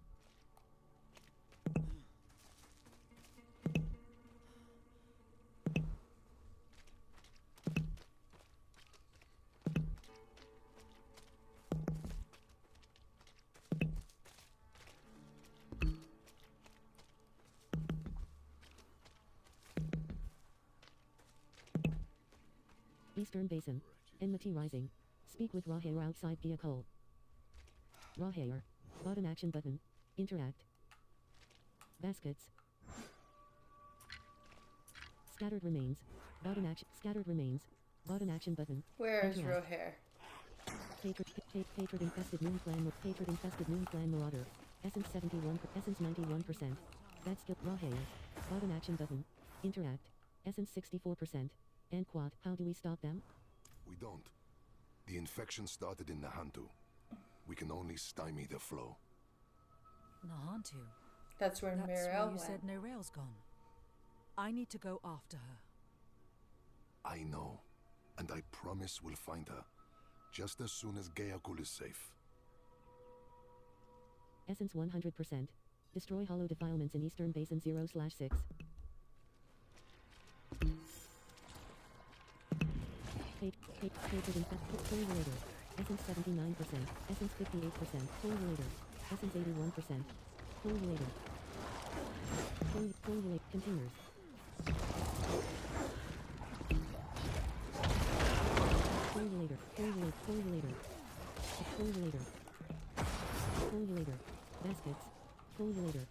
Eastern Basin. Enmity Rising. Speak with Rahair outside Gaokul. Rahair. Bottom action button. Interact. Baskets. Scattered remains. Bottom action. Scattered remains. Bottom action button. Where's Interact. Rohair? Hatred infested Moon Clan. Hatred infested Moon Clan Marauder. Essence 71. Essence 91%. Bad skill. Rahair. Bottom action button. Interact. Essence 64%. And quad. How do we stop them? We don't. The infection started in Nahantu. We can only stymie the flow. Nahantu. That's where That's Mirel where you went. said Narel's gone. I need to go after her. I know, and I promise we'll find her, just as soon as Gayakul is safe. Essence 100%. Destroy hollow defilements in Eastern Basin 0/6. Hatred infect. Full relator. Essence 79%. Essence 58%. Full relator. Essence 81%. Full relator. Full relate containers. Full relator. Full relate. Full relator. Full relator. Full relator. Baskets. Full relator.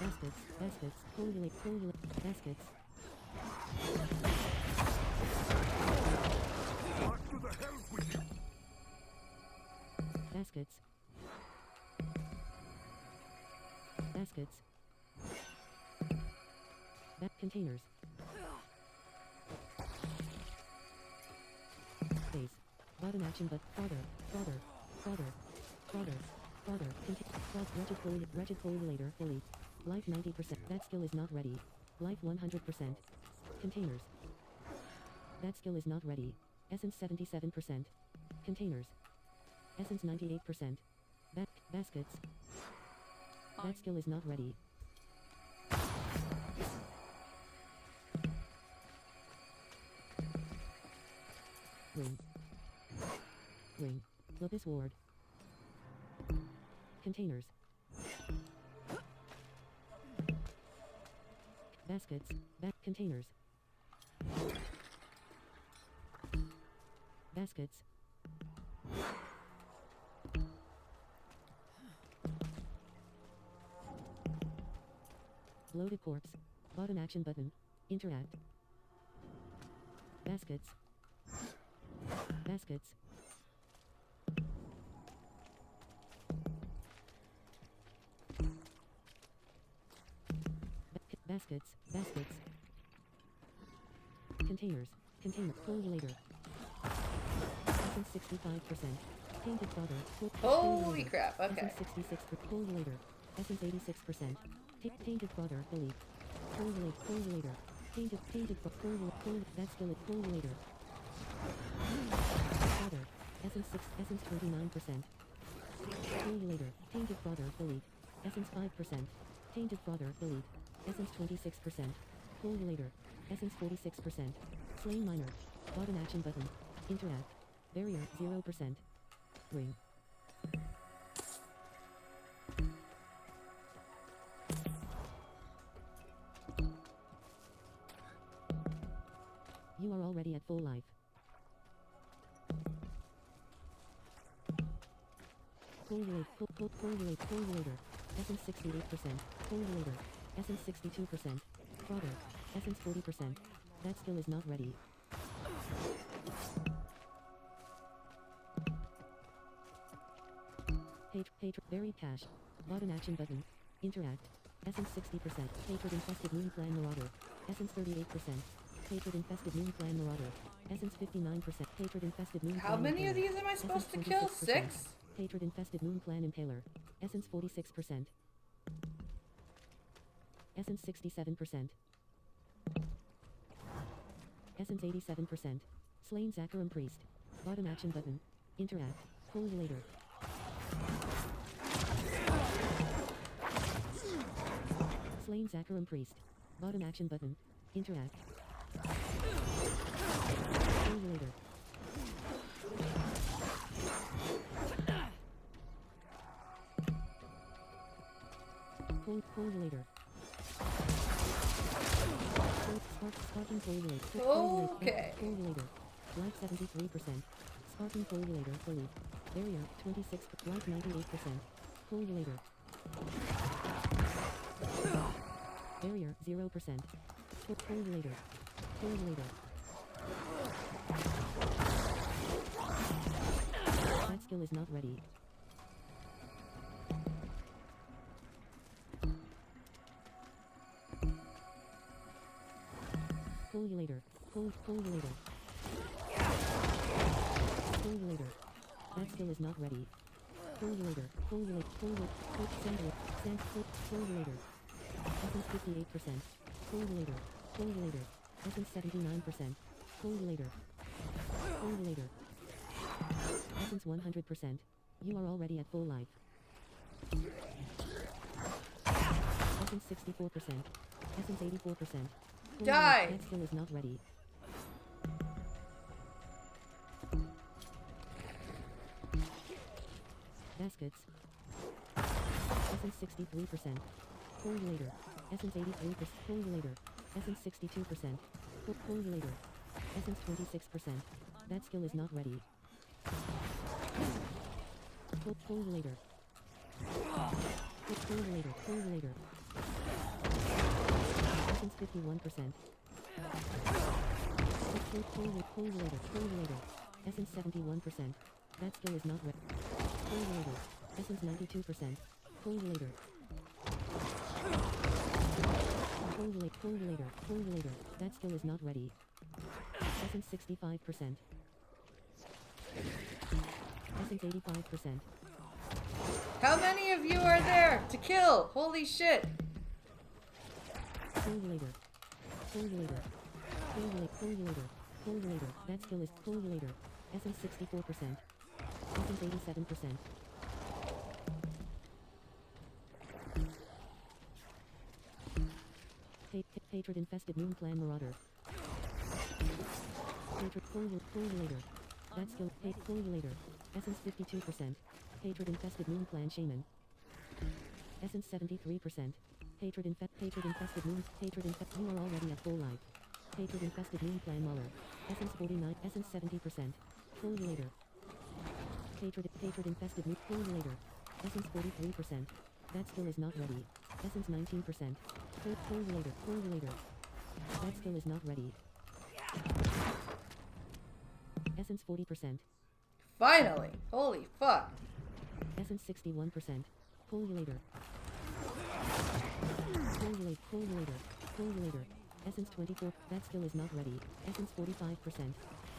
Baskets. Baskets. Full relate. Full relate. Baskets. What to the hell with you? Baskets. Baskets. Containers. Base. Bottom action but farther. Wretched later fully. Life 90%. That skill is not ready. Life 100%. Containers. That skill is not ready. Essence 77%. Containers. Essence 98%. Baskets. That skill is not ready. Ring. Lupus ward. Containers. Baskets. Containers. Baskets. Bloated corpse. Bottom action button. Interact. Baskets. Baskets. Baskets. Containers. Full later. Essence 65%. Tainted fodder. Holy crap, okay. Essence 66%. Full later. Essence 86%. Tainted fodder. Fully. Full later. Tainted full. That skill at full later. Fodder. Essence 29%. Full later. Tainted fodder. Fully. Essence 5%. Tainted fodder. Fully. Essence 26%. Full later. Essence 46%. Slain miner. Bottom action button. Interact. Barrier 0%. Ring. You are already at full life. Full relator. Essence 68%. Full relator. Essence 62%. Fodder. Essence 40%. That skill is not ready. Hatred. Buried cache. Bottom action button. Interact. Essence 60%. Hatred infested moon clan marauder. Essence 38%. Hatred infested moon clan marauder. Essence 59%. Hatred infested moon clan. How many of impaler. these am I supposed to kill? 6? Hatred infested moon clan impaler. Essence 46%. Essence 67%. Essence 87%. Slain Zakarum priest. Bottom action button. Interact. Full later. Slain Zakarum priest. Bottom action button. Interact. Full later. Full later. Sparking foliator. Okay. Foliator. Life 73%. Sparking foliator fully. Barrier 26. Life 98%. Foliator. Barrier 0%. Foliator. Foliator. That skill is not ready. Foliator. Foliator. Formulator. That skill is not ready. Formulator. Formulator. Formulator. Essence 58%. Formulator. Formulator. Essence 79%. Formulator. Formulator. Essence 100%. You are already at full life. Essence 64%. Essence 84%. Die! That skill is not ready. Baskets. Essence 63%. Formulator. Essence 83%. Formulator. Essence 62%. Formulator. Essence 26%. That skill is not ready. Formulator. Formulator. Formulator. Essence 51%. Formulator. Formulator. Essence 71%. That skill is not ready. Formulator. Essence 92%. Formulator. Formulator. Formulator. That skill is not ready. Essence 65%. Essence 85%. How many of you are there to kill? Holy shit! Formulator. Formulator. Formulator. Formulator. That skill is formulator. Essence 64%. Essence 87%. Hatred infested moon clan marauder. Hatred formulator. That skill formulator. Essence 52%. Hatred infested moon clan shaman. Essence 73%. Hatred infested moon. You are already at full life. Hatred infested moon clan mauler. Essence 49. Essence 70%. Formulator. Hatred infested moon formulator. Essence 43%. That skill is not ready. Essence 19%. Formulator. That skill is not ready. Essence 40%. Finally! Holy fuck! Essence 61%. Formulator. Formulator. Essence 24. That skill is not ready. Essence 45%.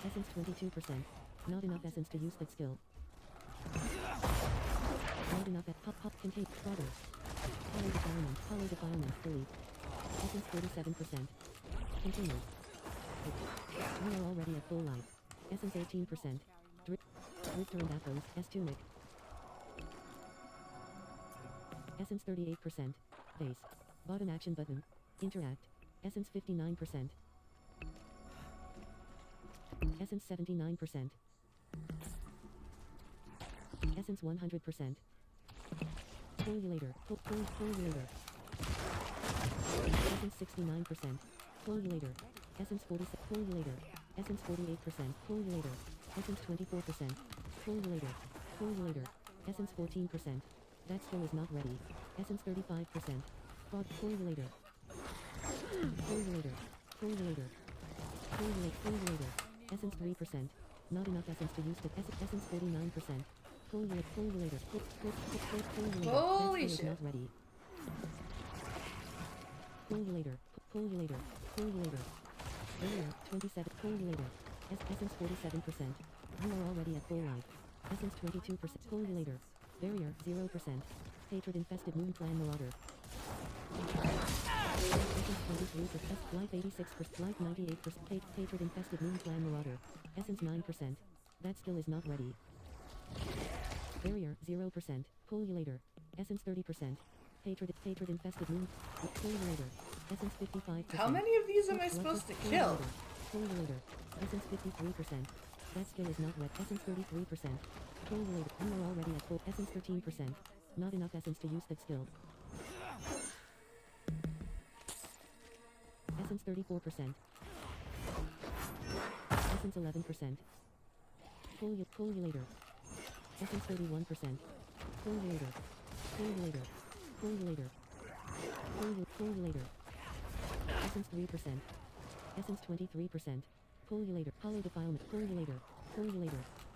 Essence 22%. Not enough essence to use that skill. Not enough at pop contain fodder. Hollow defilement, delete. Essence 47%. Continue. We are already at full life. Essence 18%. Drifter and Apples, S tunic. Essence 38%. Base. Bottom action button. Interact. Essence 59%. Essence 79%. Essence 100%. Formulator. Formulator. Essence 69%. Formulator. Essence 46. Formulator. Essence 48%. Formulator. Essence 24%. Formulator. Formulator. Essence 14%. That skill is not ready. Essence 35%. Formulator. Formulator. Formulator. Formulator. Essence 3%. Not enough essence to use the essence 49%. Formulator. Holy shit. shit. Not ready. Formulator. Barrier 27. Formulator. Essence 47%. You are already at full life. Essence 22%. Formulator. Barrier 0%. Hatred infested moon clan marauder. Essence 23%. Life 86%. Life 98%. Hatred infested moon clan marauder. Essence 9%. That skill is not ready. Barrier 0%. Formulator. Essence 30%. Hatred infested moon. Formulator. Essence 55%. How many of these am I supposed to kill? Formulator. Essence 53%. That skill is not wet. Essence 33%. Formulator. You are already at full. Essence 13%. Not enough essence to use that skill. Essence 34%. Essence 11%. Formulator. Essence 31%. Formulator. Essence 3%. Essence 23%. Formulator. Hollow defilement. Formulator.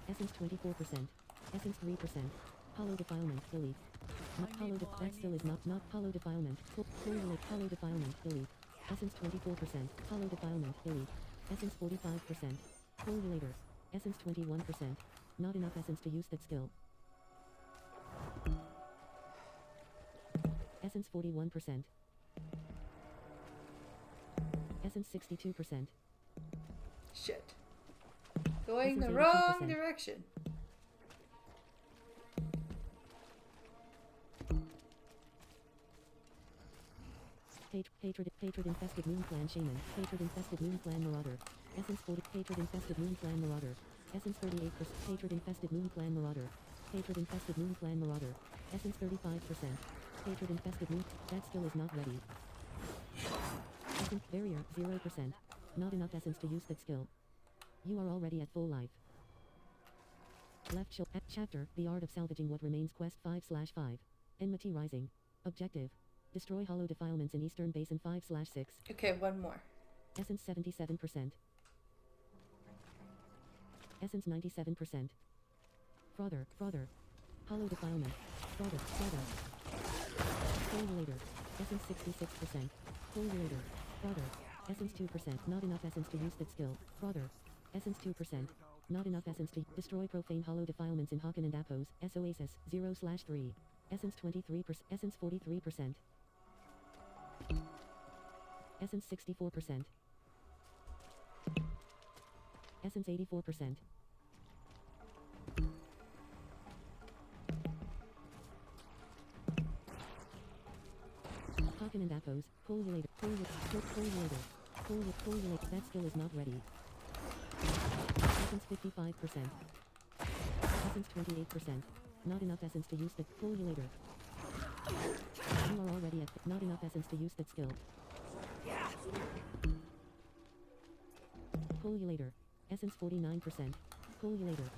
Essence 24%. Essence 3%. Hollow defilement. Delete. Not hollow. That skill is not hollow defilement. Formulate. Hollow defilement. Delete. Essence 24%. Hollow defilement. Delete. Essence 45%. Formulator. Essence 21%. Not enough essence to use that skill. Essence 41%. Essence 62%. Shit. Going the Essence wrong 82%. direction. Hatred infested moon clan shaman. Hatred infested moon clan marauder. Essence 40. Hatred infested moon clan marauder. Essence 38%. Hatred infested moon clan marauder. Hatred infested moon clan marauder. Essence 35%. Hatred infested moon. That skill is not ready. Essence barrier 0%. Not enough essence to use that skill. You are already at full life. Left chapter, The Art of Salvaging What Remains, Quest 5/5. Enmity Rising. Objective. Destroy hollow defilements in Eastern Basin 5/6. Okay, one more. Essence 77%. Essence 97%. Frother. Hollow defilement. Frother. Later. Essence 66%. Later. Frother. Essence 2%. Not enough essence to use that skill. Frother. Essence 2%. Not enough essence to destroy profane hollow defilements in Haken and Apos. S-Oasis 0/3. Essence 23%. Essence 43%. Essence 64%. Essence 84%. Haken and Apos. Pull you later. That skill is not ready. Essence 55%. Essence 28%. Not enough essence to use that. Pull you later. You are already at. Not enough essence to use that skill. Pull you later. Essence 49%. Pull you later.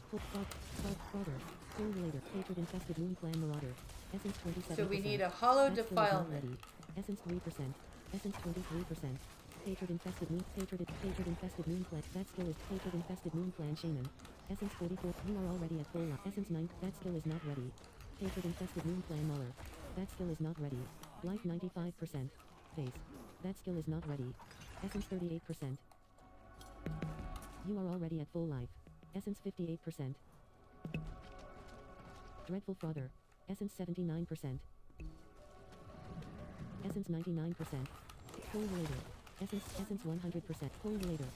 Frother. Pull you later. Hatred infested moon clan marauder. Essence 27%. So we need a hollow defilement. Essence 3%. Essence 23%. Hatred infested moon. Hatred infested moon clan. That skill is hatred infested moon clan shaman. Essence 44. You are already at full life. Essence 9. That skill is not ready. Hatred infested moon clan mauler. That skill is not ready. Life 95%. Base. That skill is not ready. Essence 38%. You are already at full life. Essence 58%. Dreadful Frother. Essence 79%. Essence 99%. Pull you later. Essence 100%. Pull you later.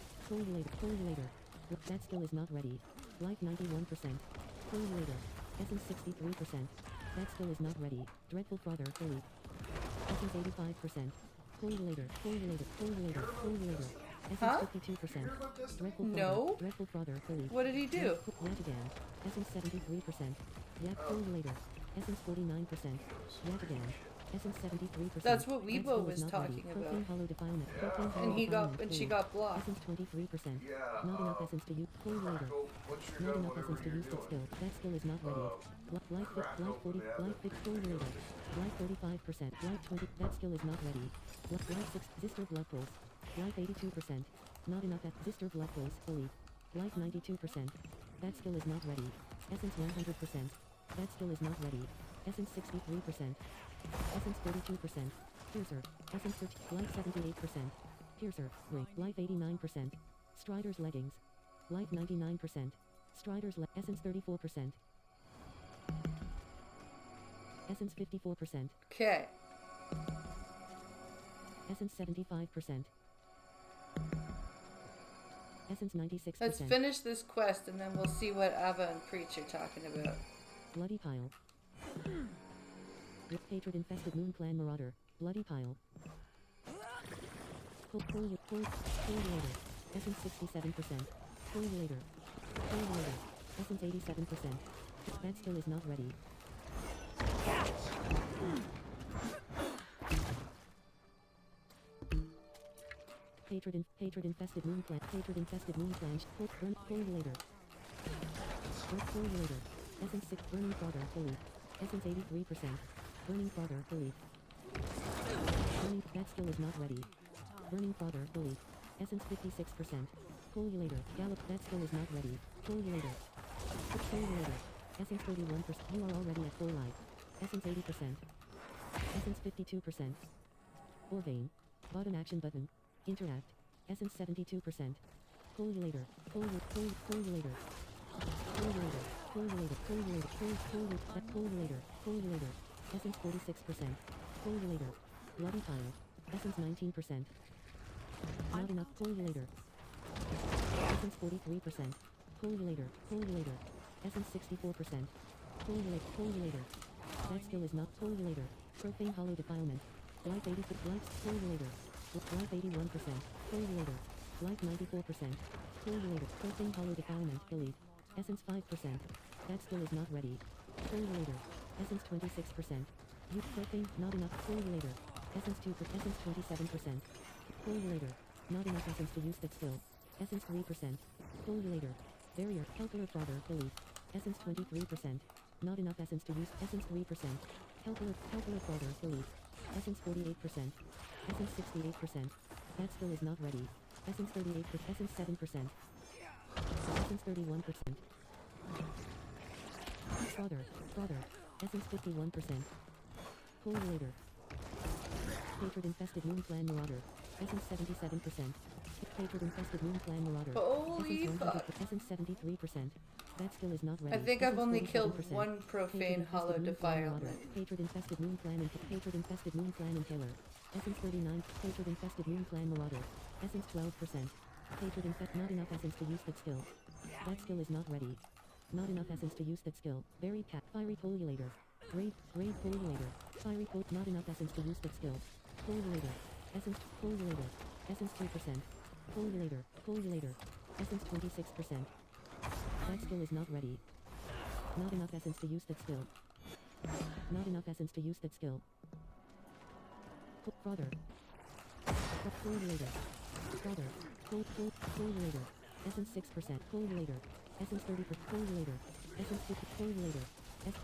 That skill is not ready. Life 91%. Pull you later. Essence 63%. That skill is not ready. Dreadful Frother. Fully. Essence 85%. Pull you later. Essence 52%. Dreadful Frother. Fully. What did he do? Yet again. Essence 73%. Yet pull you later. Essence 49%. Yet again. Essence 73%. That's what Weibo was talking about. Hollow defilement. And she got blocked. Essence 23%. Not enough essence to use. Pull you later. Not enough essence to use that skill. That skill is not ready. Life 40. Life 50. Pull you later. Life 35%. Life 20. That skill is not ready. Life 6. Zister blood pulse. Life 82%. Not enough at Zister blood pulse. Fully. Life 92%. That skill is not ready. Essence 100%. That skill is not ready. Essence 63%. Essence 42%. Piercer. Essence 30. Life 78%. Piercer. Ring. Life 89%. Strider's leggings. Life 99%. Strider's Essence 34%. Essence 54%. Okay. Essence 75%. Essence 96%. Let's finish this quest and then we'll see what Ava and Preach are talking about. Bloody Pile. With hatred infested moon clan marauder. Bloody Pile. Pull you later. Essence 67%. Pull you later. Essence 87%. That skill is not ready. Hatred infested moon clan. Pull you later. Pull you later. Essence 6. Burning Frother. Fully. Essence 83%. Burning Frother. Fully. That skill is not ready. Burning Frother. Fully. Essence 56%. Pull you later. Gallop. That skill is not ready. Pull you later. Essence 31%. You are already at full life. Essence 80%. Essence 52%. Orvane. Bottom action button. Interact. Essence 72%. Pull you later. Pull you later. Foliolator. Essence 46%. Foliolator. Bloody pile. Essence 19%. Not enough. Foliolator. Essence 43%. Foliolator. Essence 64%. Foliolator. That skill is not. Foliolator. Profane hollow defilement. Life 80. Life. Foliolator. Life 81%. Foliolator. Life 94%. Foliolator. Profane hollow defilement. Delete. Essence 5%. That skill is not ready. Foliolator. Essence 26%. Use profane. Not enough. Foliolator. Essence 2%. Essence 27%. Foliolator. Not enough essence to use that skill. Essence 3%. Foliolator. Barrier. Calcular fodder. Delete. Essence 23%. Not enough essence to use. Essence 3%. Calcular fodder. Delete. Essence 48%. Essence 68%. That skill is not ready. Essence 38%. Essence 7%. Essence 31%. Fodder. Essence 51%. Foliolator. Hatred infested moon clan marauder. Essence 77%. Hatred infested moon clan marauder. Holy fuck. Essence 73%. That skill is not ready. I think I've only killed 47%. one profane hollow defilement. Hatred infested moon clan and Taylor. Essence 39. Hatred infested moon clan marauder. Essence 12%. Hatred infest. Not enough essence to use that skill. That skill is not ready. Not enough essence to use that skill. Buried cat. Fiery foliolator. Grave foliolator. Fiery fol. Not enough essence to use that skill. Foliolator. Essence. Foliolator. Essence 2%. Foliolator. Essence 26%. That skill is not ready. Not enough essence to use that skill. Not enough essence to use that skill. Fodder. Foliolator. Fodder. Foliolator. Essence 6%. Foliolator. Essence 30%. Foliolator. Essence 50. Foliolator.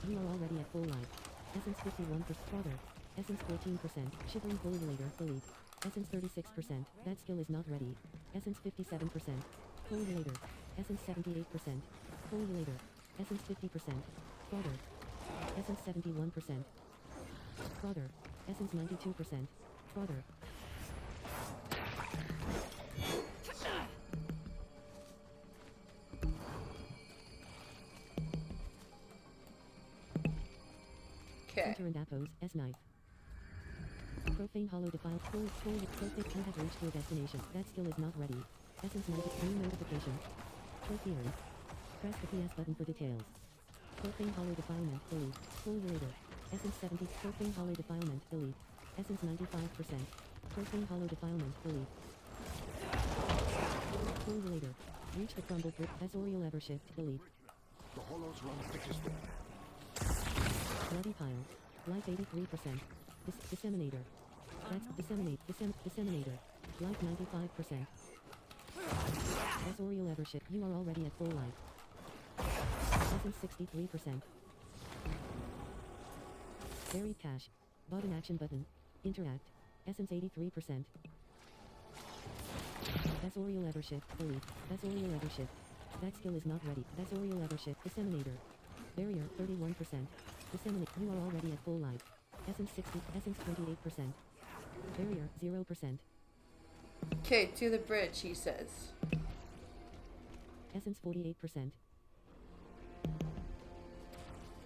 You are already at full life. Essence 51%. Fodder. Essence 14%. Shivering foliolator. Delete. Essence 36%. That skill is not ready. Essence 57%. Foliolator. Essence 78%. Foliolator. Essence 50%. Fodder. Essence 71%. Fodder. Essence 92%. Fodder. Center and Appos, S-Knife. Profane hollow defile. Profane. You have reached your destination. That skill is not ready. Essence new notification. Trophy earned. Press the PS button for details. Profane hollow defilement. Delete. Foliolator. Essence 70. Profane hollow defilement. Delete. Essence 95%. Profane hollow defilement. Delete. Foliolator. Reach the crumbled brick. Azorial ever shift. Delete. The hollows run thickest. Bloody pile. Life 83%. Disseminator. That's disseminator. Life 95%. Azorial Evership. You are already at full life. Essence 63%. Buried cache. Button action button. Interact. Essence 83%. Azorial Evership. Delete. Azorial Evership. That skill is not ready. Azorial Evership. Disseminator. Barrier 31%. Disseminate. You are already at full life. Essence 60. Essence 28%. Barrier 0%. Okay, to the bridge, he says. Essence 48%.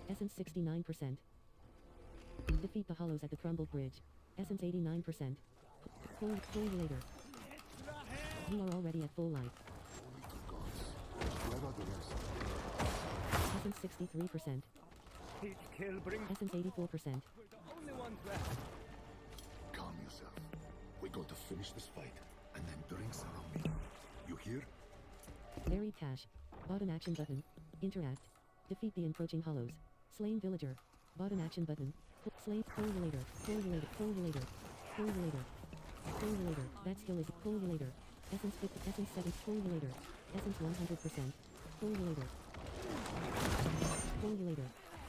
Essence 69%. Defeat the hollows at the crumbled bridge. Essence 89%. Foliolator. You are already at full life. Essence 63%. Essence 84%. Calm yourself. We're going to finish this fight and then drink some on me. You hear? Buried cache. Button action button. Interact. Defeat the encroaching hollows. Slain villager. Button action button. Slain foliolator. Foliolator. That skill is foliolator. Essence 50. Essence 7. Foliolator. Essence 100%. Foliolator.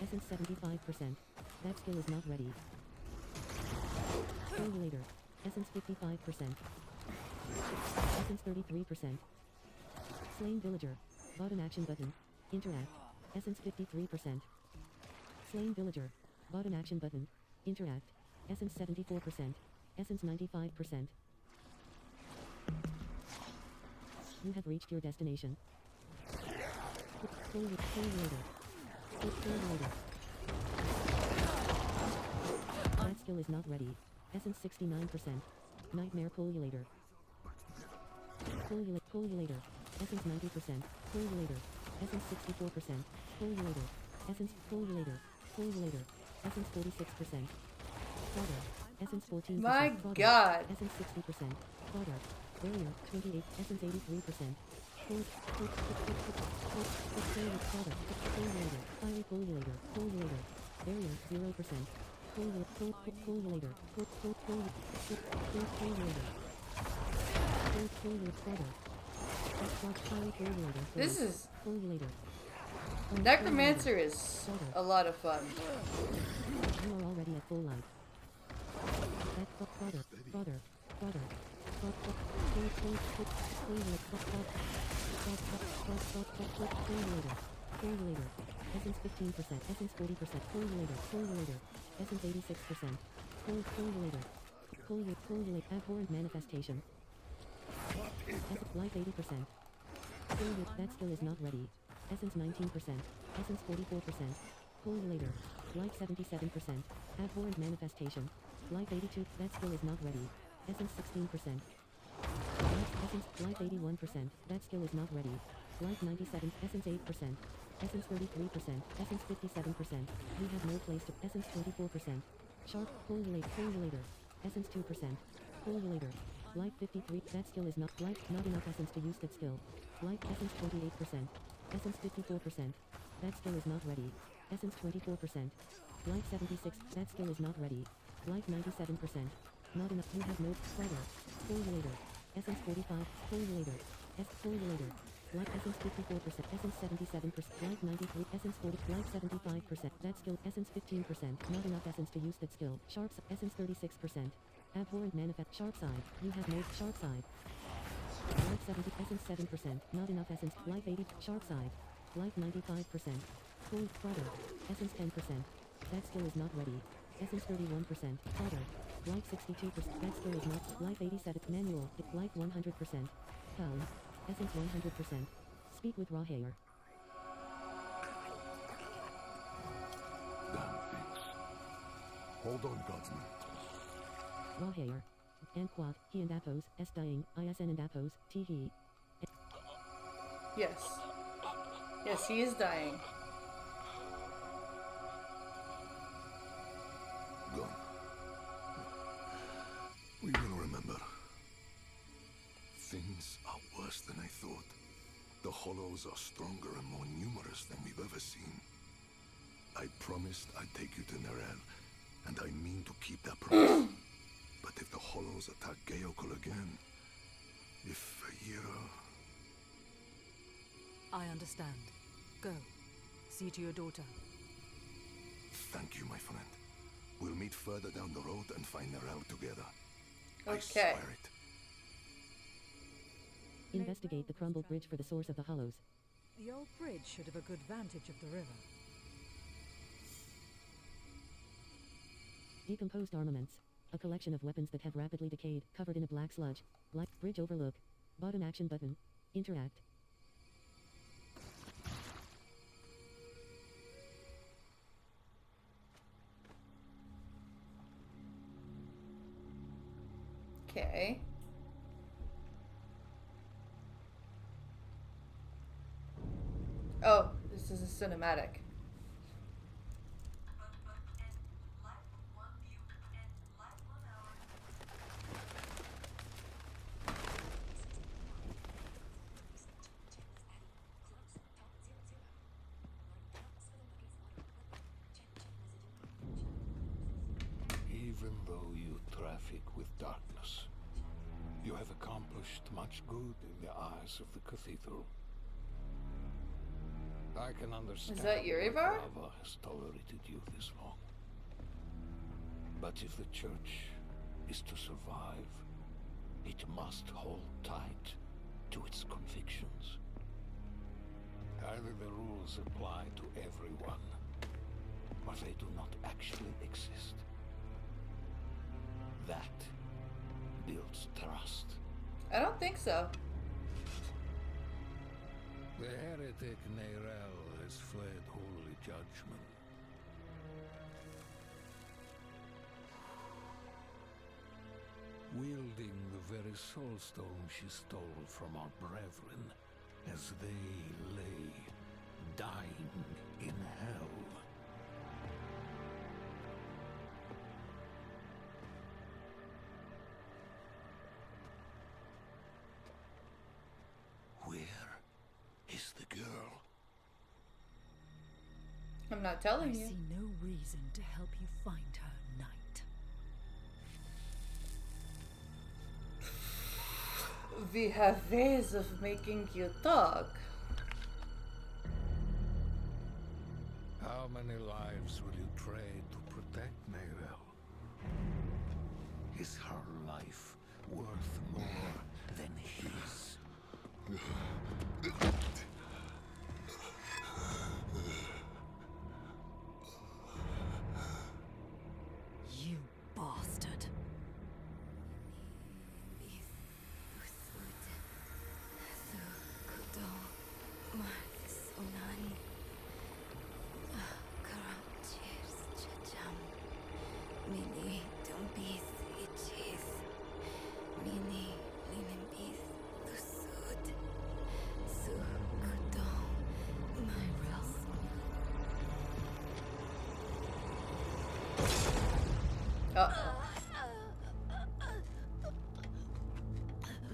Essence 75%. That skill is not ready. Foliolator. Essence 55%. Essence 33%. Slain villager. Button action button. Interact. Essence 53%. Slain villager. Button action button. Interact. Essence 74%. Essence 95%. You have reached your destination. Foliolator. That skill is not ready. Essence 69%. Nightmare Pullulator. Pullulator. Essence 90%. Pullulator. Essence 64%. Pullulator. Essence Pullulator. Pullulator. Essence 46%. Fodder. Essence 14%. My Fodder. God. Essence 60%. Fodder. Barrier 28. Essence 83%. Fodder. Pullulator. Fiery Pullulator. Pullulator. Barrier 0%. Pullulator. This is... Necromancer is a lot of fun. You are already at full life. Fodder. Pullulator. Essence 15%. Essence 40%. Pullulator. Essence 86%. Pullulator. Abhorrent Manifestation. Life 80%. That skill is not ready. Essence 19%. Essence 44%. Pullulator. Life 77%. Abhorrent Manifestation. Life 82. That skill is not ready. Essence 16%. Life 81%. That skill is not ready. Life 97. Essence 8%. Essence 33%. Essence 57%. You have no place to. Essence 24%. Sharp. Pullulator. Essence 2%. Pullulator. Life 53. That skill is not. Life. Not enough essence to use that skill. Life. Essence 28%. Essence 54%. That skill is not ready. Essence 24%. Life 76. That skill is not ready. Life 97%. Not enough. You have no. Fighter. Pullulator. Essence 45. Pullulator. Pullulator. Life essence 54%. Essence 77%. Life 93. Essence 40. Life 75%. That skill. Essence 15%. Not enough essence to use that skill. Sharps. Essence 36%. Abhorrent Manifest. Sharp side. You have no. Sharp side. Life 70. Essence 7%. Not enough essence. Life 80. Sharp side. Life 95%. Pull. Fodder. Essence 10%. That skill is not ready. Essence 31%. Fodder. Life 62%. That skill is not. Life 87. Manual. Life 100%. Pound. Essence 100%. Speak with raw hair. Damn things. Hold on, Godsman. Raw hair. And quad. He and Apos. S dying. ISN and Apos. T he. Yes. Yes, he is dying. Gone. We will remember. Things are worse than I thought. The Hollows are stronger and more numerous than we've ever seen. I promised I'd take you to Nerel, and I mean to keep that promise. But if the Hollows attack Geokul again, if Yira... I understand. Go. See to your daughter. Thank you, my friend. We'll meet further down the road and find Nerel together. Okay. I swear it. Investigate the crumbled bridge for the source of the hollows. The old bridge should have a good vantage of the river. Decomposed armaments. A collection of weapons that have rapidly decayed, covered in a black sludge. Like bridge overlook. Bottom action button. Interact. Okay. Oh, this is a cinematic. Even though you traffic with darkness, you have accomplished much good in the eyes of the cathedral. I can understand Is that why Urivar? Brava has tolerated you this long. But if the church is to survive, it must hold tight to its convictions. Either the rules apply to everyone, or they do not actually exist. That builds trust. I don't think so. The heretic Neyrel has fled holy judgment. Wielding the very soulstone she stole from our brethren as they lay dying in hell. Where is the girl? I'm not telling you. I see no reason to help you find her, knight. We have ways of making you talk. How many lives will you trade to protect Neyrel? Is her life worth more than his? You bastard.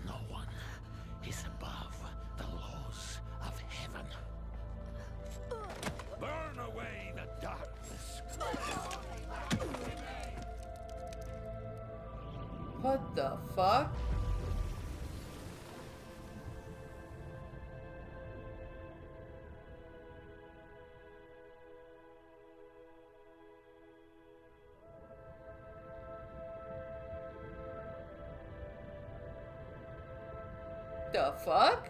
No one is above the laws of heaven. Burn away the darkness. What the fuck? The fuck?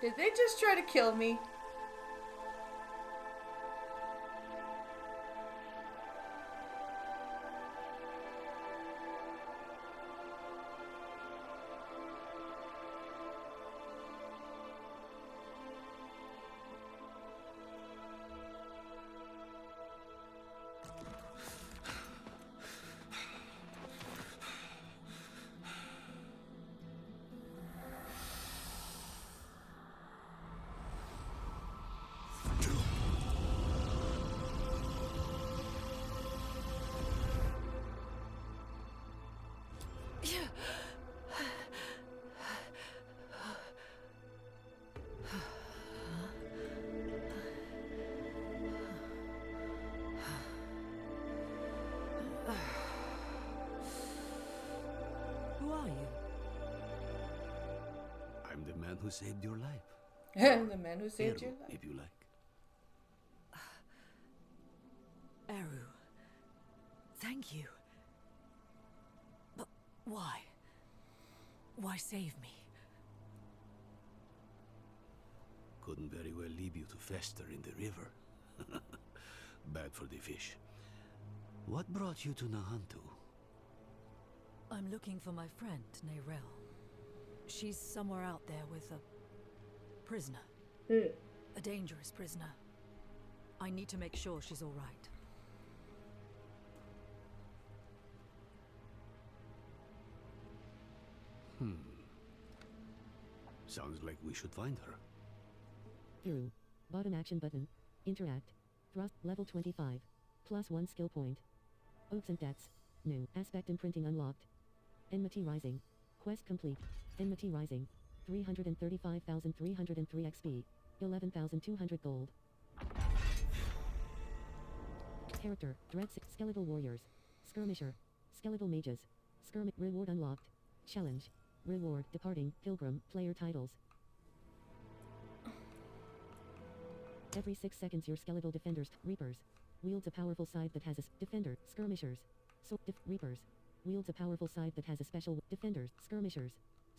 Did they just try to kill me? Who are you? I'm the man who saved your life. The man who saved your Eru, life. if you like. Eru. Thank you. But why? Why save me? Couldn't very well leave you to fester in the river. Bad for the fish. What brought you to Nahantu? I'm looking for my friend, Neyrel. She's somewhere out there with a prisoner. A dangerous prisoner. I need to make sure she's all right. Sounds like we should find her. Through. Bottom action button. Interact. Thrust level 25. +1 skill point. Oaks and Debts. New. Aspect imprinting unlocked. Enmity rising. Quest complete. Enmity rising. 335,303 XP. 11,200 gold. Character. Skeletal warriors. Skirmisher. Skeletal mages. Reward unlocked. Challenge. Reward. Departing. Pilgrim. Player titles. Every 6 seconds your skeletal defenders, reapers, wields a powerful scythe that has a defender, skirmishers, reapers, wields a powerful scythe that has a special defenders, skirmishers,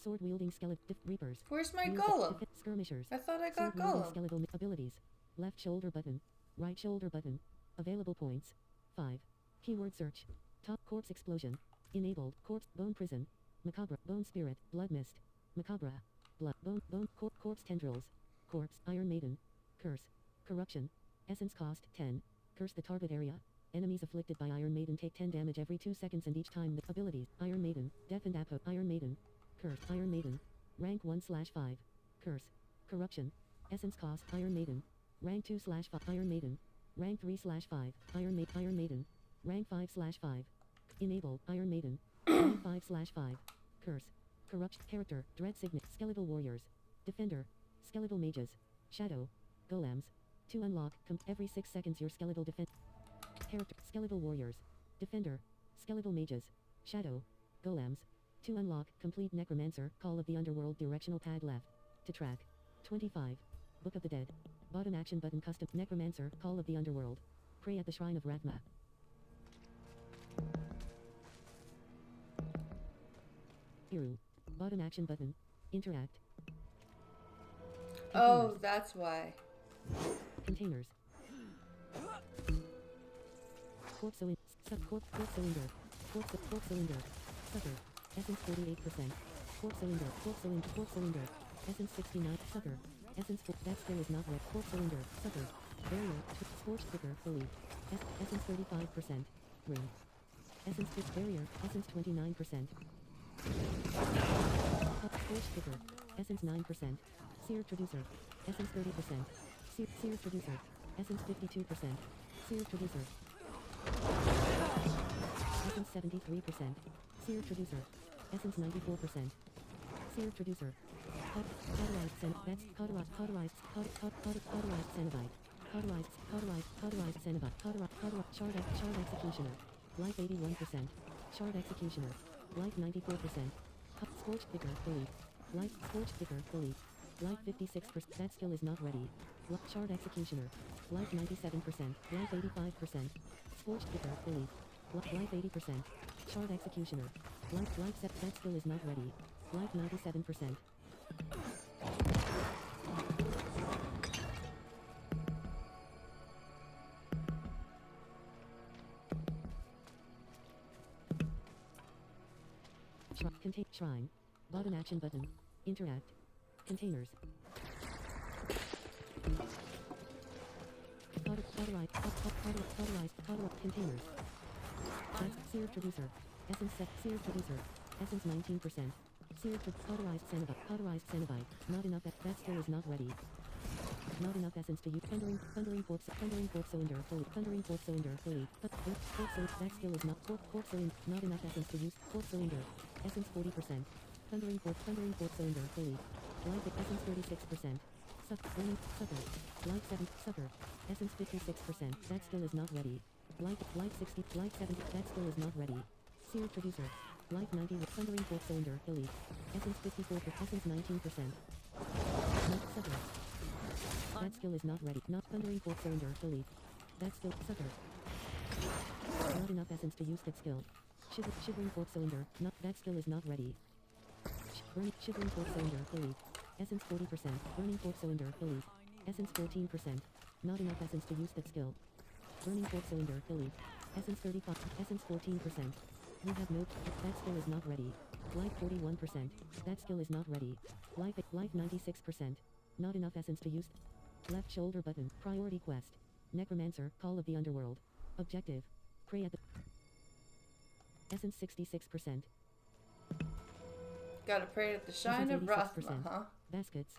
Sword-wielding skeleton reapers. Where's my golem? Skirmishers. I thought I got Sword-wielding golem. skeletal abilities. Left shoulder button. Right shoulder button. Available points. 5. Keyword search. Top corpse explosion. Enabled. Corpse. Bone prison. Macabre. Bone spirit. Blood mist. Macabre. Blood. Bone. Corpse tendrils. Corpse. Iron Maiden. Curse. Corruption. Essence cost 10. Curse the target area. Enemies afflicted by Iron Maiden take 10 damage every 2 seconds, and each time the abilities. Iron Maiden. Death and Apo. Iron Maiden. Curse. Iron Maiden. Rank 1/5. Curse. Corruption. Essence cost. Iron Maiden. Rank 2/5. Iron Maiden. Rank 3/5. Iron Maiden. Rank 5/5. Enabled. Iron Maiden. Rank 5/5. Curse. Corruption. Character. Dread Signet. Skeletal Warriors. Defender. Skeletal Mages. Shadow. Golems. To unlock, every 6 seconds your skeletal defense. Character. Skeletal Warriors. Defender. Skeletal Mages. Shadow. Golems. To unlock, complete Necromancer, Call of the Underworld directional pad left. To track. 25. Book of the Dead. Bottom action button custom. Necromancer, Call of the Underworld. Pray at the Shrine of Ratma. Iru. Bottom action button. Interact. Oh, that's why. Containers. Corpse cylinder. Corpse cylinder. Corpse cylinder. Sucker. Essence 48%. Corpse cylinder. Corpse cylinder. Essence 69. Sucker. Essence 4. That skill is not red. Corpse cylinder. Sucker. Barrier. Scorched sticker. Fully. Essence 35%. Ring. Essence 6. Barrier. Essence 29%. Scorched sticker. Essence 9%. Seared Traducer. Essence 30%. Seared Traducer. Essence 52%. Seared Traducer. Essence 73%. Seared Traducer. Essence 94%. Seared Traducer. Cauterized Cenobite. Cauterized Cenobite. Cauterized Cenobite. Cauterized Shard Executioner. Life 81%. Shard Executioner. Life 94%. Scorched Sticker. Fully. Life. Scorched Sticker. Fully. Life 56%. That skill is not ready. Shard Executioner. Life 97%. Life 85%. Scorched Sticker. Fully. Life 80%. Shard Executioner. Life set. That skill is not ready. Life 97%. Contain Shrine. Bottom action button. Interact. Containers. Cauterized containers. Seared Traducer. Essence set. Seared Traducer. Essence 19%. Seared Cauterized Cenobite. Not enough. That skill is not ready. Not enough essence to use. Thundering Fork Cylinder. Fully. Thundering Fork Cylinder. Fully. That skill is not. Fork Cylinder. Not enough essence to use. Fork Cylinder. Essence 40%. Thundering Fork Cylinder. Fully. Life Essence 36%. Sucker. Life 7. Sucker. Essence 56%. That skill is not ready. Life 60. Life 70. That skill is not ready. Seared Traducer. Life 90. Thundering Fork Cylinder. Fully. Essence 54. Essence 19%. Sucker. That skill is not ready. Not Thundering Fork Cylinder. Fully. That skill. Sucker. Not enough essence to use that skill. Shivering Fork Cylinder. Not. That skill is not ready. Shivering Fork Cylinder. Fully. Essence 40%. Burning Fork Cylinder. Fully. Essence 14%. Not enough essence to use that skill. Burning Fork Cylinder. Fully. Essence 35. Essence 14%. You have no. That skill is not ready. Life 41%. That skill is not ready. Life 96%. Not enough essence to use. Left shoulder button. Priority quest. Necromancer. Call of the Underworld. Objective. Pray at the. Essence 66%. Gotta pray at the Shrine of Rathma, huh? Baskets.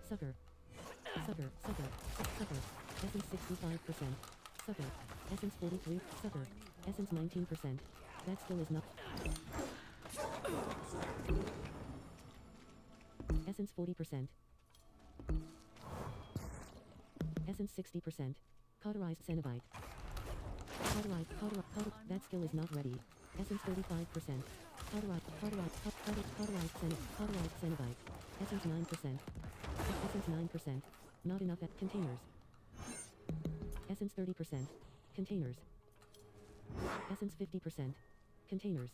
Sucker. Essence 65%. Sucker. Essence 43. Sucker. Essence 19%. That skill is not. Essence 40%. Essence 60%. Cauterized Cenobite. That skill is not ready. Essence 35%. Cauterized Cenobite. Essence 9%. Essence 9%. Not enough at containers. Essence 30%. Containers. Essence 50%. Containers.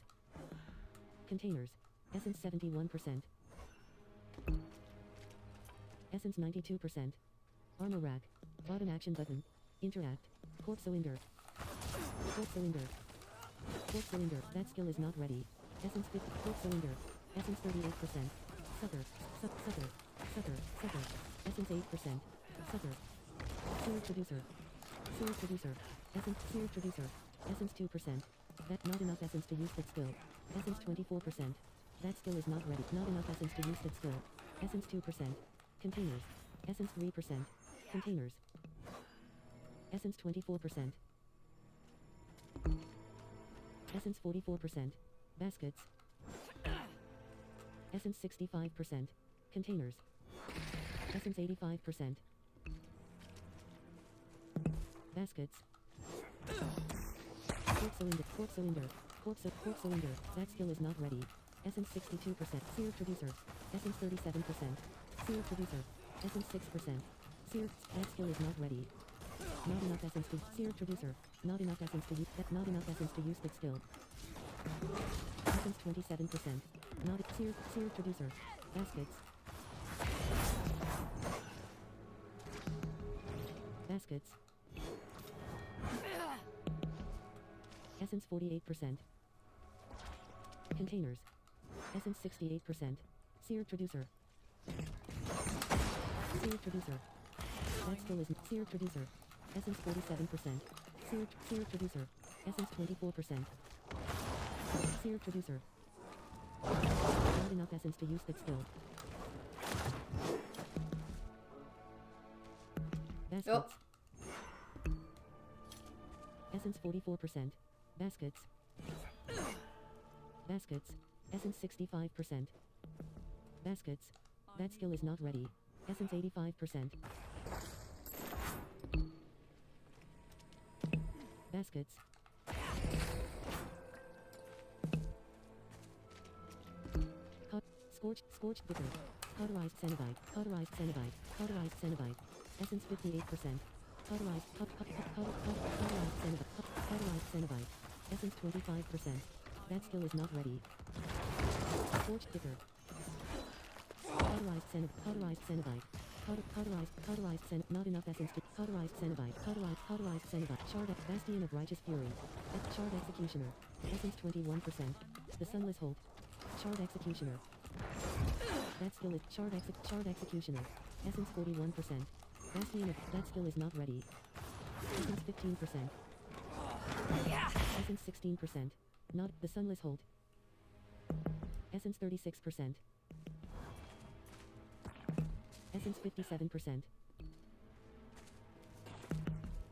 Containers. Essence 71%. Essence 92%. Armor rack. Bottom action button. Interact. Corpse cylinder. Corpse cylinder. Corpse cylinder. That skill is not ready. Essence 50. Corpse cylinder. Essence 38%. Sucker. Sucker. Sucker. Sucker. Essence 8%. Sucker. Sewer producer. Sewer producer. Essence. Sewer producer. Essence 2%. That not enough essence to use that skill. Essence 24%. That skill is not ready. Not enough essence to use that skill. Essence 2%. Containers. Essence 3%. Containers. Essence 24%. Essence 44%. Baskets. Essence 65%. Containers. Essence 85%. Baskets. Corpse cylinder. Corpse cylinder. Corpse cylinder. That skill is not ready. Essence 62%. Seer producer. Essence 37%. Seer producer. Essence 6%. Seer. That skill is not ready. Not enough essence to seer producer. Not enough essence to use that. Not enough essence to use that skill. Essence 27%. Not seer producer. Baskets. Baskets. Essence 48%. Containers. Essence 68%. Seer producer. Seer producer. That skill is seer producer. Essence 47%. Seer producer. Essence 24%. Seer producer. Not enough essence to use that skill. Baskets. Essence 44%. Baskets. Baskets. Essence 65%. Baskets. That skill is not ready. Essence 85%. Baskets. Scorched bitter. Cauterized cenobite. Cauterized cenobite. Cauterized cenobite. Essence 58%. Cauterized cenobite. Cauterized cenobite. Essence 25%. That skill is not ready. Scorched bitter. Cauterized cenobite. Not enough essence to cauterized cenobite. Cauterized cenobite. Shard Bastion of Righteous Fury. Shard Executioner. Essence 21%. The Sunless Holt. Shard Executioner. That skill is Shard Executioner. Essence 41%. Bastion of that skill is not ready. Essence 15%. Essence 16%. Not the Sunless Holt. Essence 36%. Essence 57%.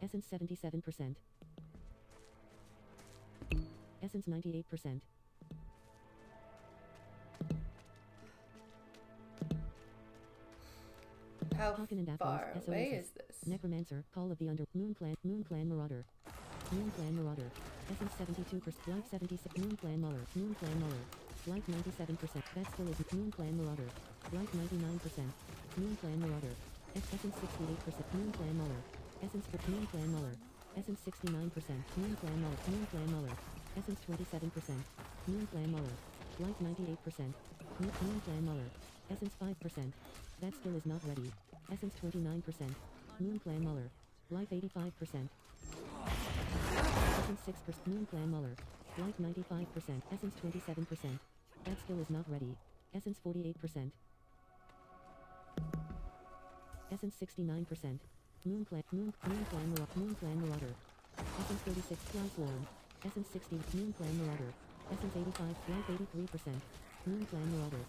Essence 77%. Essence 98%. How Hawken and far Apples, away SOS. is this? Necromancer, Call of the Under, Moon Clan Marauder. Moon Clan Marauder. Essence 72%. Life 76. Moon Clan Muller. Life 97%. That skill is Moon Clan Marauder. Life 99%. Moon Clan Marauder. Essence 68%. Moon Clan Muller. Essence for Moon Clan Muller. Essence 69%. Moon Clan Muller. Essence 27%. Moon Clan Muller. Life 98%. Moon Clan Muller. Essence 5%. That skill is not ready. Essence 29%. Moon Clan Muller. Life 85%. Essence 6%. Moon Clan Muller. Life 95%. Essence 27%. That skill is not ready. Essence 48%. Essence 69%. Moon Clan Marauder. Essence 36. Fly Swarm. Essence 60. Moon Clan Marauder. Essence 85. Life 83%. Moon Clan Marauder.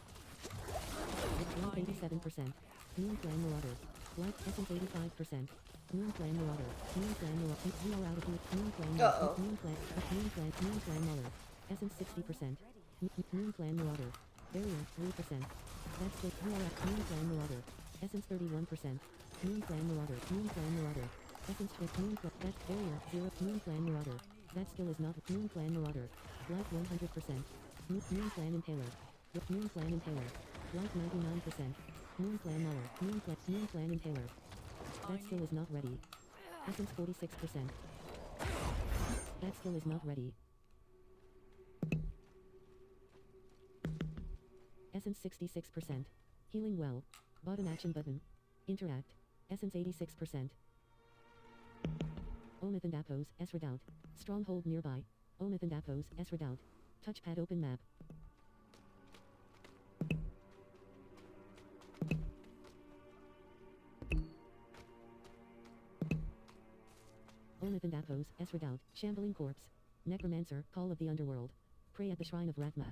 Life 87%. Moon Clan Marauder. Life Essence 85%. Moon Clan Marauder. We are out of here. Moon Clan Muller. Essence 60%. Moon Clan Marauder. Barrier 3%. That's it. We are at Moon Clan Marauder. Essence 31%. Moon Clan Marauder. Essence 20. That's barrier 0. Moon Clan Marauder. That skill is not Moon Clan Marauder. Life 100%. Moon Clan Impaler. Moon Clan Impaler. Life 99%. Moon Clan Muller. Moon Clan Impaler. That skill is not ready. Essence 46%. That skill is not ready. Essence 66%. Healing well. Bottom action button. Interact. Essence 86%. Omith and Appos, S Redoubt. Stronghold nearby. Omith and Appos, S Redoubt. Touchpad open map. Omith and Appos, S Redoubt. Shambling corpse. Necromancer, Call of the Underworld. Pray at the Shrine of Ratma.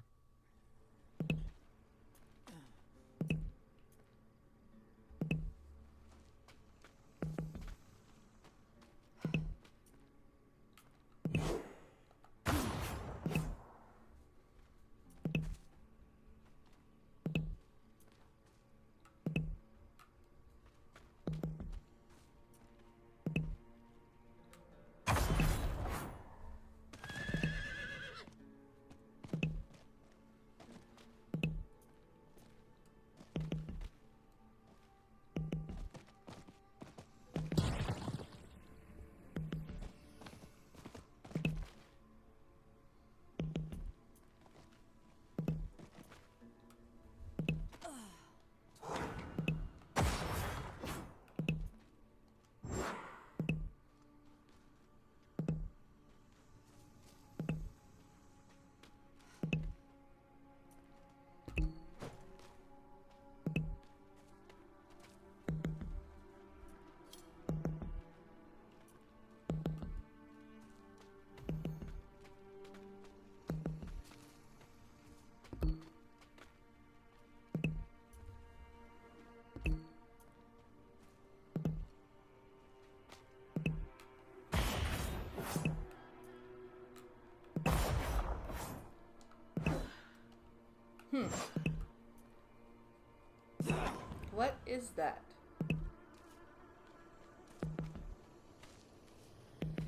What is that?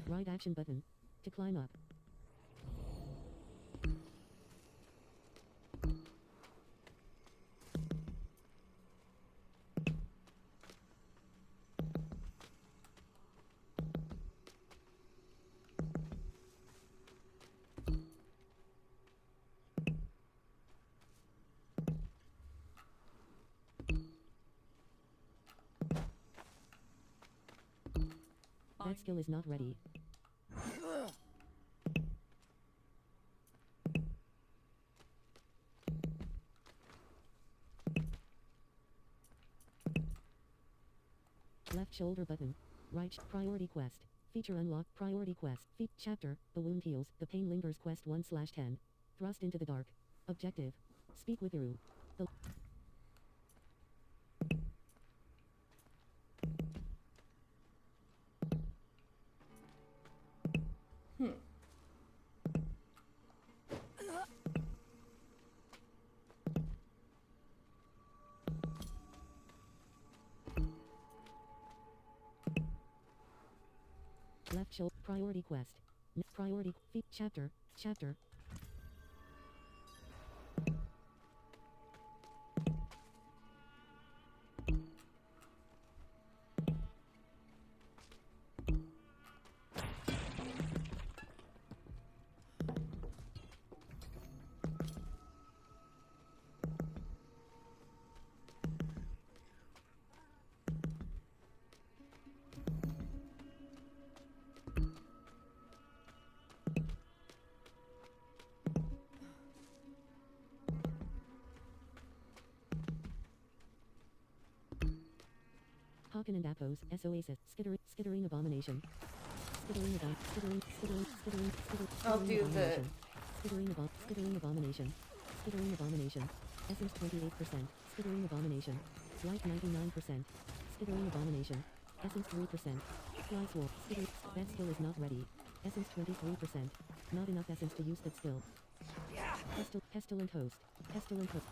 Right action button. To climb up. That skill is not ready. Left shoulder button. Right priority quest. Feature unlocked priority quest. Chapter, the wound heals, the pain lingers quest 1/10. Thrust into the dark. Objective. Speak with Iru. The left shoulder priority quest. Priority chapter. Hawken and Appos, SOASIS, skittering abomination. I'll do the Skittering abomination. Essence 28%. Skittering abomination. Light 99%. Skittering abomination. Essence 3%. Fly sword. That skill is not ready. Essence 23%. Not enough essence to use that skill. Pestilent host. Pestilent host.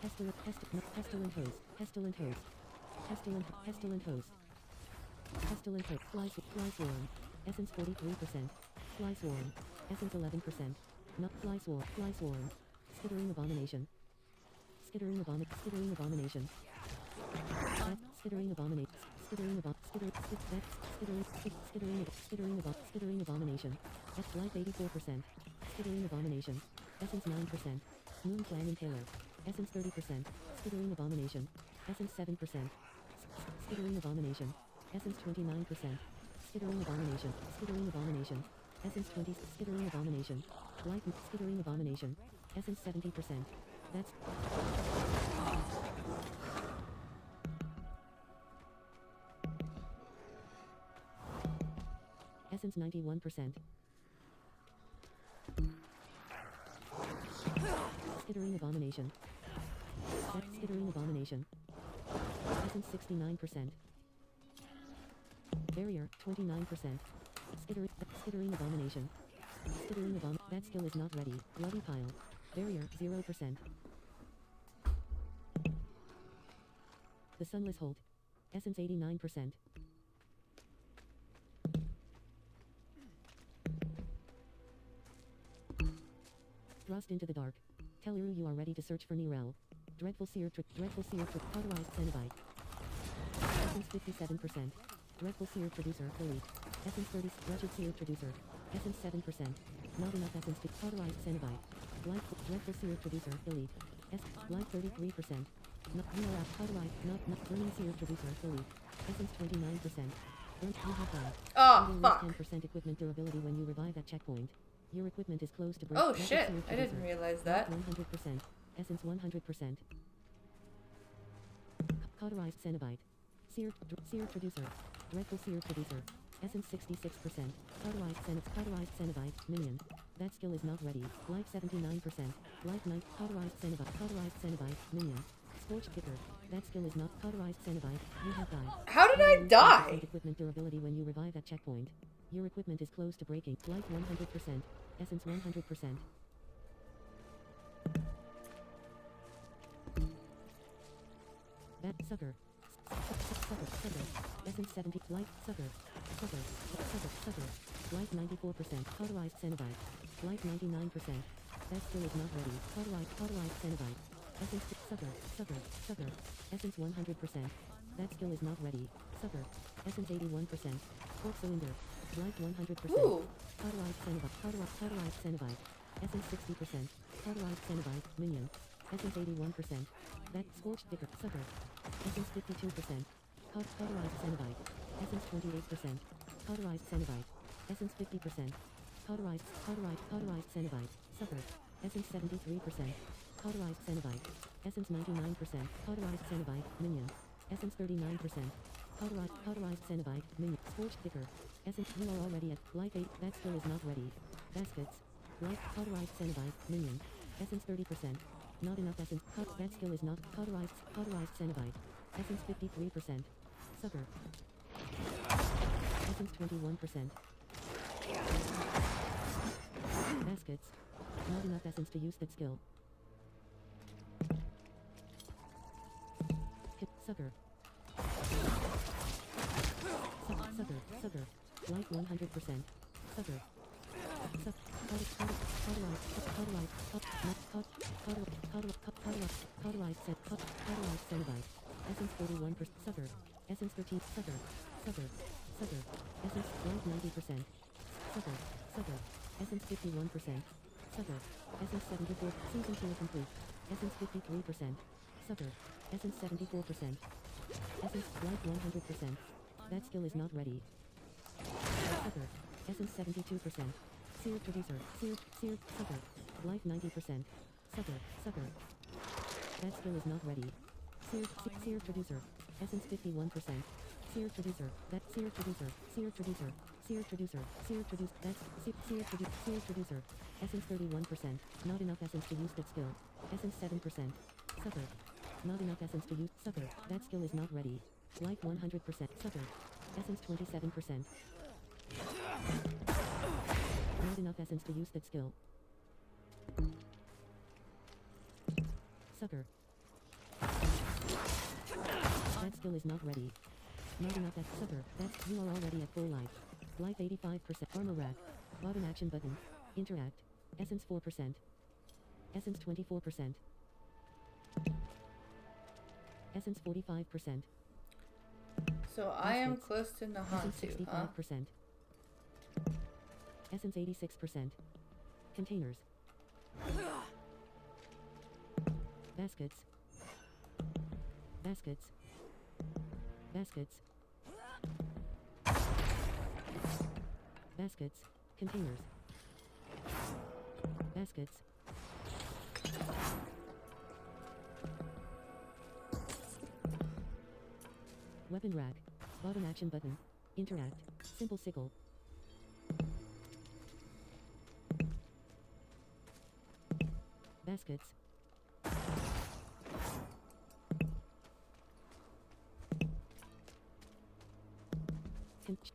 Fly swarm. Essence 43%. Fly swarm. Essence 11%. Not fly swarm. Skittering abomination. Skittering abomination. Skittering abomination. Life 84%. Skittering abomination. Essence 9%. Moon clan impaler. Essence 30%. Skittering Abomination. Essence 7%. Skittering Abomination. Essence 29%. Skittering Abomination. Skittering Abomination. Essence 20. Skittering Abomination. Light Skittering Abomination. Essence 70%. That's... Essence 91%. Skittering Abomination. That's Skittering Abomination. Essence 69%. Barrier 29%. Skittering Abomination. Skittering Abomination. That skill is not ready. Bloody Pile. Barrier 0%. The Sunless Hold. Essence 89%. Thrust into the dark. Tell Uru you are ready to search for Nirel. Dreadful Seer Trick. Cauterized Cenobite. Essence 57%. Dreadful Seer Traducer. Elite. Essence 30. Wretched Seer Traducer. Essence 7%. Not enough essence to cauterized Cenobite. Blight. Dreadful Seer Traducer. Elite. Blight 33%. Not cauterized. Not Burning Seer Traducer. Elite. Essence 29%. Burnt. You have died. Oh, you fuck. lose 10% equipment durability when you revive at checkpoint. Your equipment is close to break. Oh shit, I didn't realize that. 100%. Essence 100%. Cauterized Cenobite. Seer Traducer. Dreadful Seer Traducer. Essence 66%. Cauterized Cenobite. Minion. That skill is not ready. Life 79%. Life 9. Cauterized Cenobite. Minion. Scorched Kicker. That skill is not cauterized Cenobite. You have died. How did I die? Equipment durability when you revive at checkpoint. Your equipment is close to breaking. Life 100%. Essence 100%. Bat Sucker. Sucker. Essence 70. Life Sucker. Sucker. Life 94%. Cauterized Cenobite. Life 99%. That skill is not ready. Cauterized Cenobite. Essence Sucker. Essence 100%. That skill is not ready. Sucker. Essence 81%. Fourth Cylinder. Life 100%. Ooh. Cauterized Cenobite. Essence 60%. Cauterized Cenobite. Minion. Essence 81%. That Scorched Kicker. Sucker. Essence 52%. Cauterized Cenobite. Essence 28%. Cauterized Cenobite. Essence 50%. Cauterized Cenobite. Sucker. Essence 73%. Cauterized Cenobite. Essence 99%. Cauterized Cenobite. Minion. Essence 39%. Cauterized Cenobite. Minion. Scorched Kicker. Essence. You are already at Life 8. That skill is not ready. Baskets. Life. Cauterized Cenobite. Minion. Essence 30%. Not enough essence. That skill is not cauterized Cenobite. Essence 53%. Sucker. Essence 21%. Baskets. Not enough essence to use that skill. Sucker. Sucker. Life 100%. Sucker. Cauterized Cenobite. Essence 41%. Sucker. Essence 13. Sucker. Essence life 90%. Sucker. Essence 51%. Sucker. Essence 74. Season 2 complete. Essence 53%. Sucker. Essence 74%. Essence life 100%. That skill is not ready. Sucker. Essence 72%. Seer Traducer. Sucker. Life 90%. Sucker. That skill is not ready. Seer Traducer. Essence 51%. Seer Traducer. That's Seer Traducer. That's Seer Traducer. Essence 31%. Not enough essence to use that skill. Essence 7%. Sucker. Not enough essence to use. Sucker. That skill is not ready. Life 100%. Sucker. Essence 27%. Not enough essence to use that skill. Sucker. That skill is not ready. Not enough at Sucker. That's you are already at full life. Life 85%. Armor rack. Bottom action button. Interact. Essence 4%. Essence 24%. Essence 45%. So I am close to Nahantu, huh? 65%. Essence 86%. Containers. Baskets. Baskets. Baskets. Baskets. Containers. Baskets. Weapon rack. Bottom action button. Interact. Simple sickle. Baskets.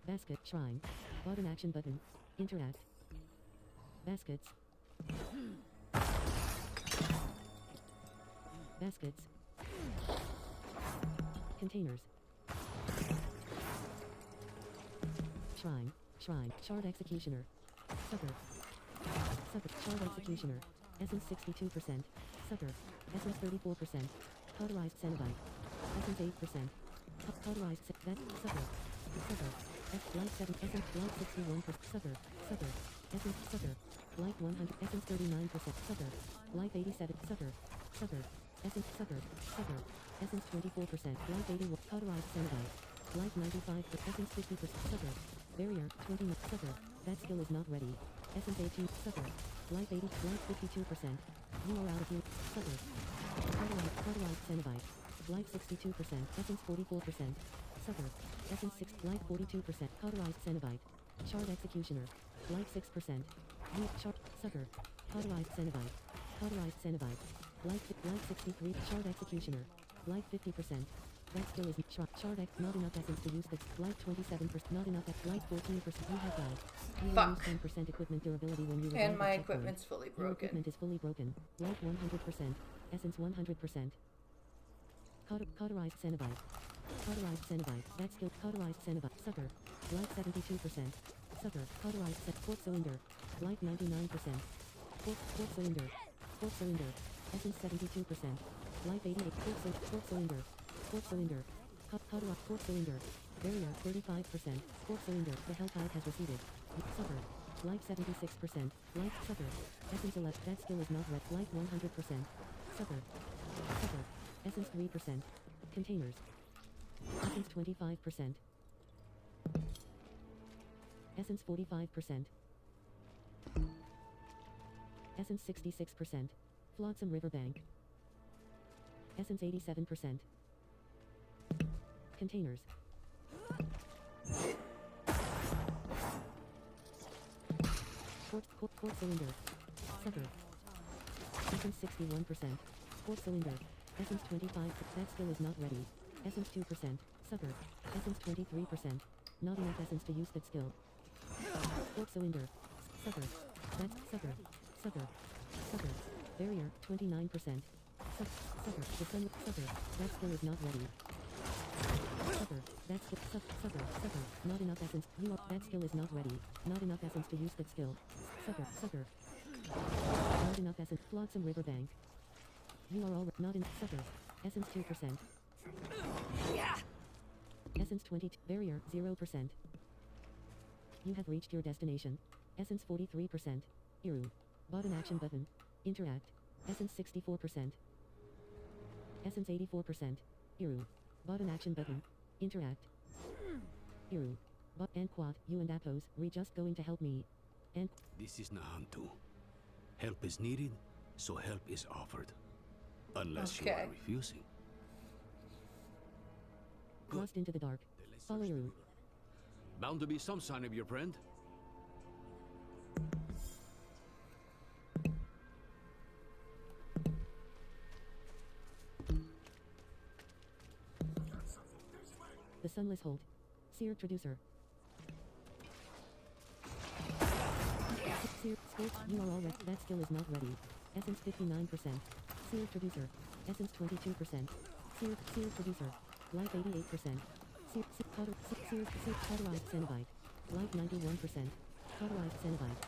Basket. Shrine. Bottom action button. Interact. Baskets. Baskets. Containers. Shrine. Shrine. Shard executioner. Sucker. Sucker. Shard executioner. Essence 62%. Sucker. Essence 34%. Cauterized Cenobite. Essence 8%. Cauterized that sucker. Sucker. Light 7. Essence light 61%. Sucker. Sucker. Essence sucker. Light 100. Essence 39%. Sucker. Light 87. Sucker. Sucker. Essence sucker. Sucker. Essence 24%. Light 81. Cauterized Cenobite. Light 95. Essence 50%. Sucker. Barrier 20. Sucker. That skill is not ready. Essence 18. Sucker. Light 80. Light 52%. You are out of here. Sucker. Cauterized Cenobite. Light 62%. Essence 44%. Sucker. Essence 6. Light 42%. Cauterized Cenobite. Shard executioner. Light 6%. You shard. Sucker. Cauterized Cenobite. Cauterized Cenobite. Light 63. Shard executioner. Light 50%. That skill is shard X. Not enough essence to use this. Light 27%. Not enough. Light 14%. You have died. You lose 10% equipment durability when you and my equipment's fully broken. Your equipment is fully broken. Light 100%. Essence 100%. Cauterized Cenobite. Cauterized Cenobite. That skill. Cauterized Cenobite. Sucker. Light 72%. Sucker. Cauterized Fourth cylinder. Light 99%. Fourth cylinder. Fourth cylinder. Essence 72%. Light 88. Fourth cylinder. Fourth cylinder. Cauterized fourth cylinder. Barrier 35%. Fourth cylinder. The hell tide has receded. Sucker. Light 76%. Light sucker. Essence 11. That skill is not red. Light 100%. Sucker. Sucker. Essence 3%. Containers. Essence 25%. Essence 45%. Essence 66%. Flotsam Riverbank. Essence 87%. Containers. Fourth cylinder. Sucker. Essence 61%. Fourth cylinder. Essence 25%. That skill is not ready. Essence 2%. Sucker. Essence 23%. Not enough essence to use that skill. Fourth cylinder. Sucker. That's sucker. Sucker. Sucker. Barrier 29%. Sucker. The sun. Sucker. That skill is not ready. Sucker. That skill. Sucker. Sucker. Not enough essence. You are. That skill is not ready. Not enough essence to use that skill. Sucker. Sucker. Not enough essence. Flotsam Riverbank. You are all. Not in. Sucker. Essence 2%. Yeah. Essence 20. Barrier 0%. You have reached your destination. Essence 43%. Iru. Bottom action button. Interact. Essence 64%. Essence 84%. Iru. Bottom action button. Interact. Iru. And Quad, you and Apos, just going to help me. And this is Nahantu. Help is needed, so help is offered. Unless you are refusing. Lost into the dark. Follow Iru. Bound to be some sign of your friend. The Sunless Holt. Seer Traducer. Seer, Scorch, you are all ready. That skill is not ready. Essence 59%. Seer Traducer. Essence 22%. Seer Traducer. Life 88%. Seer Cauterized Cenobite. Life 91%. Cauterized Cenobite.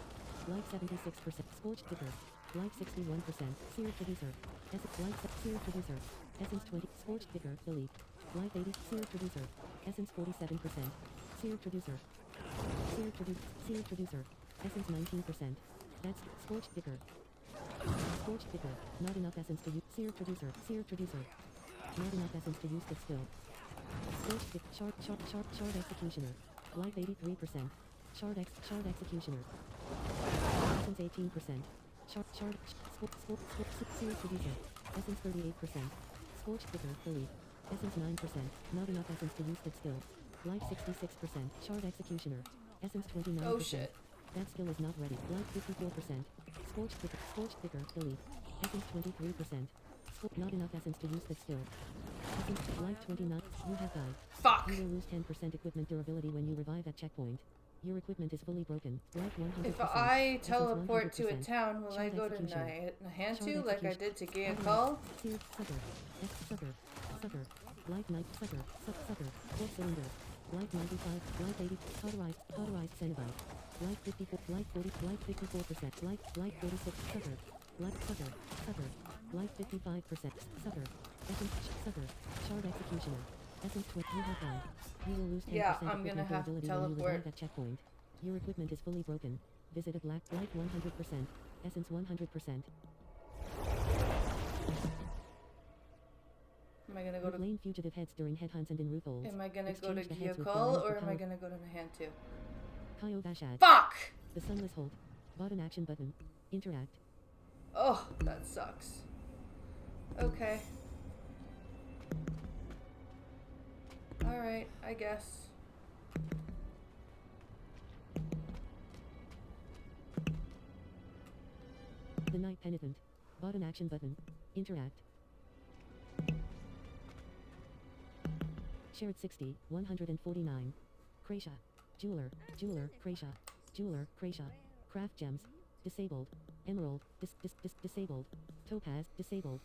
Life 76%. Scorched Ticker. Life 61%. Seer Traducer. Essence Life Seer Traducer. Essence 20. Scorched Ticker. Delete. Life 80. Seer Traducer. Essence 47%. Seer Traducer. Seer Traducer. Essence 19%. That's Scorched Ticker. Scorched Vicar. Not enough essence to use. Seared Traducer. Seared Traducer. Not enough essence to use that skill. Scorched Vicar. Shard Executioner. Life 83%. Shard Executioner. Essence 18%. Seared Traducer. Essence 38%. Scorched Vicar. Belief. Essence 9%. Not enough essence to use that skill. Life 66%. Shard Executioner. Essence 29%. Oh shit. That skill is not ready. Life 54%. Scorched Vicar. Belief. Essence 23%. Not enough essence to use that skill. Essence. Life 29. You have died. Fuck. You will lose 10% equipment durability when you revive at checkpoint. Your equipment is fully broken. Life 100%. If I teleport to a 100%. town, will I go to Nahantu like I did to Gayakal? Sucker. Life 9. Sucker. 4 cylinder. Life 95. Life 80. Cauterized Cenobite. Life 54. Life 40. Life 54%. Life 46. Sucker. Life Sucker. Life 55%. Sucker. Essence. Sucker. Shard Executioner. Essence 20. You have died. You will lose 10% Yeah, I'm gonna equipment have to durability when you teleport. revive at checkpoint. Your equipment is fully broken. Visit a black. Life 100%. Essence 100%. Am I gonna go to Lane fugitive heads during headhunts and in roof holes. Am I gonna go to Exchange the heads with Gayakal the or life am I for gonna go to Nahantu? Kaio Bashad. Fuck! The Sunless Hold. Button action button. Interact. Oh, that sucks. Okay. Alright, I guess. The Night Penitent. Button action button. Interact. Shared 60, 149. Kraysha. Jeweler, Kraysha. Craft gems. Disabled. Emerald. Disabled. Topaz. Disabled.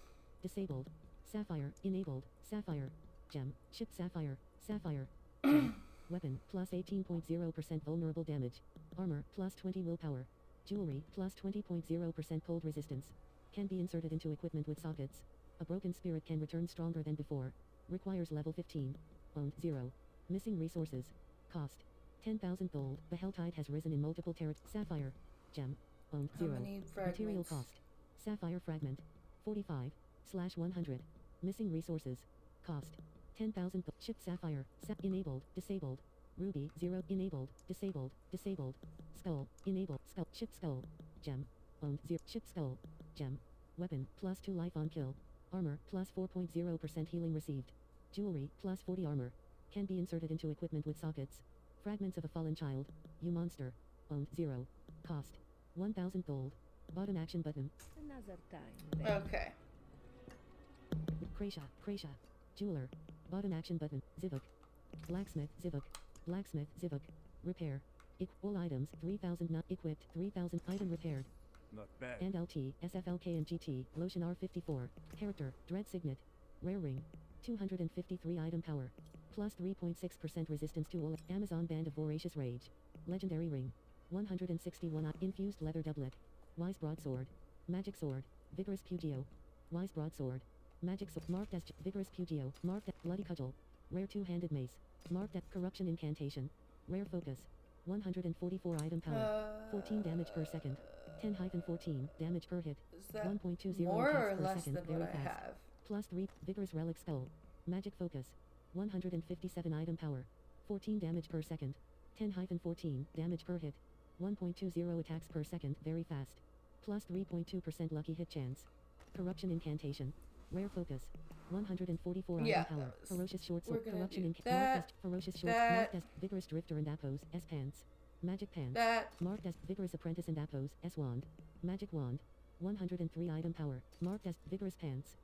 Sapphire. Enabled. Sapphire. Gem. Ship Sapphire. Gem. Weapon. Plus 18.0% vulnerable damage. Armor. Plus 20 willpower. Jewelry. Plus 20.0% cold resistance. Can be inserted into equipment with sockets. A broken spirit can return stronger than before. Requires level 15. Owned 0. Missing resources. Cost. 10,000 gold. The Helltide has risen in multiple Sapphire. Gem. Owned 0. Material cost. Sapphire fragment. 45/100. Missing resources. Cost. 10,000 Ship Sapphire. Enabled. Disabled. Ruby 0. Enabled. Disabled. Skull. Enabled. Skull. Ship Skull. Gem. Owned 0. Ship Skull. Gem. Weapon. Plus 2 life on kill. Armor. Plus 4.0% healing received. Jewelry. Plus 40 armor. Can be inserted into equipment with sockets. Fragments of a fallen child. You monster. Owned 0. Cost. 1,000 gold. Button action button. Another time. Okay. Kraysha. Jeweler. Button action button. Zivuk. Blacksmith. Zivuk. Repair. All items 3,000 not equipped. 3,000 item repaired. Not bad. And LT, SFLK and GT, Lotion R54. Character, Dread Signet. Rare Ring. 253 item power. Plus 3.6% resistance to all. Amazon Band of Voracious Rage. Legendary Ring. 161 infused leather doublet. Wise Broadsword. Magic Sword. Vigorous Pugio. Wise Broadsword. Magic Sword. Marked as Vigorous Pugio. Marked as Bloody Cudgel. Rare two-handed mace. Marked as Corruption Incantation. Rare Focus. 144 item power. 14 damage per second. 10-14 damage per hit. Is that 1.20 more attacks or per less second. than Very what I fast. have? Plus 3 Vigorous Relic Skull. Magic Focus. 157 item power. 14 damage per second. 10-14 damage per hit. 1.20 attacks per second. Very fast. Plus 3.2% lucky hit chance. Corruption Incantation. Rare Focus. 144 Yeah, item power. Ferocious Short we're Sword. gonna Corruption do Incantation. that, Marked as Ferocious Short. that. Marked as Vigorous Drifter and Appos. S Pants. Magic Pants. That. Marked as Vigorous Apprentice and Appos. S Wand. Magic Wand. 103 item power. Marked as Vigorous Pants.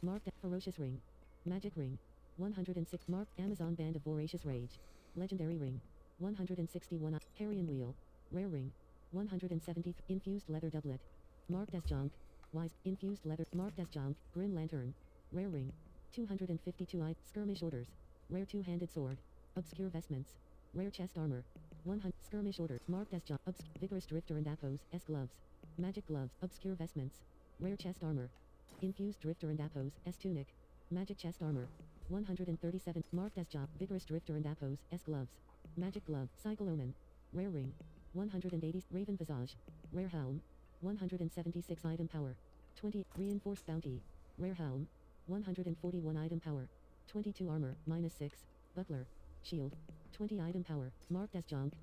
Marked as Ferocious Ring. Magic Ring. 106 marked Amazon Band of Voracious Rage. Legendary Ring. 161 Carrion Wheel. Rare Ring. 170 infused leather doublet. Marked as junk. Wise infused leather. Marked as junk. Grim Lantern. Rare Ring. 252 skirmish orders. Rare two-handed sword. Obscure vestments. Rare chest armor. 100 skirmish orders. Marked as junk. Vigorous Drifter and Appos. S gloves. Magic gloves. Obscure vestments. Rare chest armor. Infused Drifter and Appos. S tunic. Magic chest armor. 137 marked as job. Vigorous Drifter and Appos. S gloves. Magic glove. Cycle Omen. Rare ring. 180 Raven Visage. Rare helm. 176 item power. 20 reinforced bounty. Rare helm. 141 item power. 22 armor, -6. Buckler. Shield. 20 item power. Marked as junk.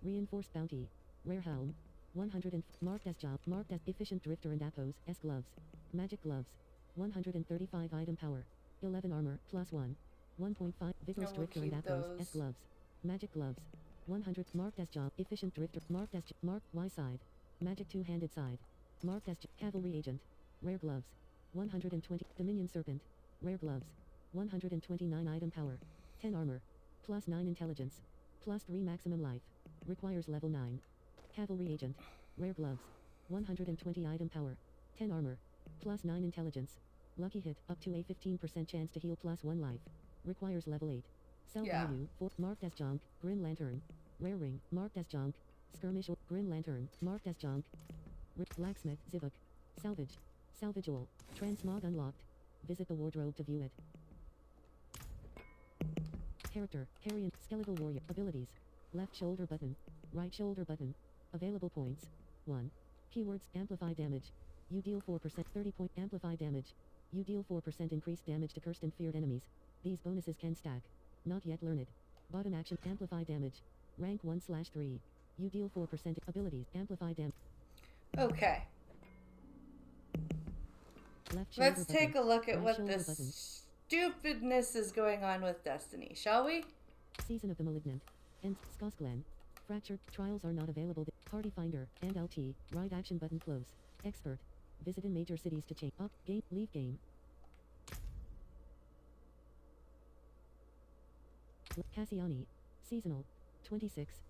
Reinforced bounty. Rare helm. 100 marked as job. Marked as efficient drifter and appos. S gloves. Magic gloves. 135 item power. 11 armor, +1. 1.5 vigorous drifter and appos. S gloves. Magic gloves. 100 marked as job. Efficient drifter. Marked as marked Y side. Magic two-handed side. Marked as cavalry agent. Rare gloves. 120 Dominion serpent. Rare gloves. 129 item power. 10 armor. +9 intelligence. +3 maximum life. Requires level 9. Cavalry agent. Rare gloves. 120 item power. 10 armor. +9 intelligence. Lucky hit up to a 15% chance to heal +1 life. Requires level 8. Sell value 4 marked as junk. Grim lantern. Rare ring marked as junk. Skirmish or Grim lantern marked as junk. Blacksmith Zivuk. Salvage. Salvage all. Transmog unlocked. Visit the wardrobe to view it. Character, Carrion, Skeletal Warrior. Abilities. Left shoulder button. Right shoulder button. Available points. 1. Keywords, amplify damage. You deal 4% 30 point amplify damage. You deal 4% increased damage to cursed and feared enemies. These bonuses can stack. Not yet learned. Bottom action, amplify damage. Rank 1/3. You deal 4% abilities, amplify damage. Okay. Let's take a look at what this stupidness is going on with Destiny, shall we? Season of the Malignant. Ends. Skosklen. Fractured. Trials are not available. Party Finder. And LT. Right action button close. Expert. Visit in major cities to change. Up. Game. Leave game. Cassiani. Seasonal. 26.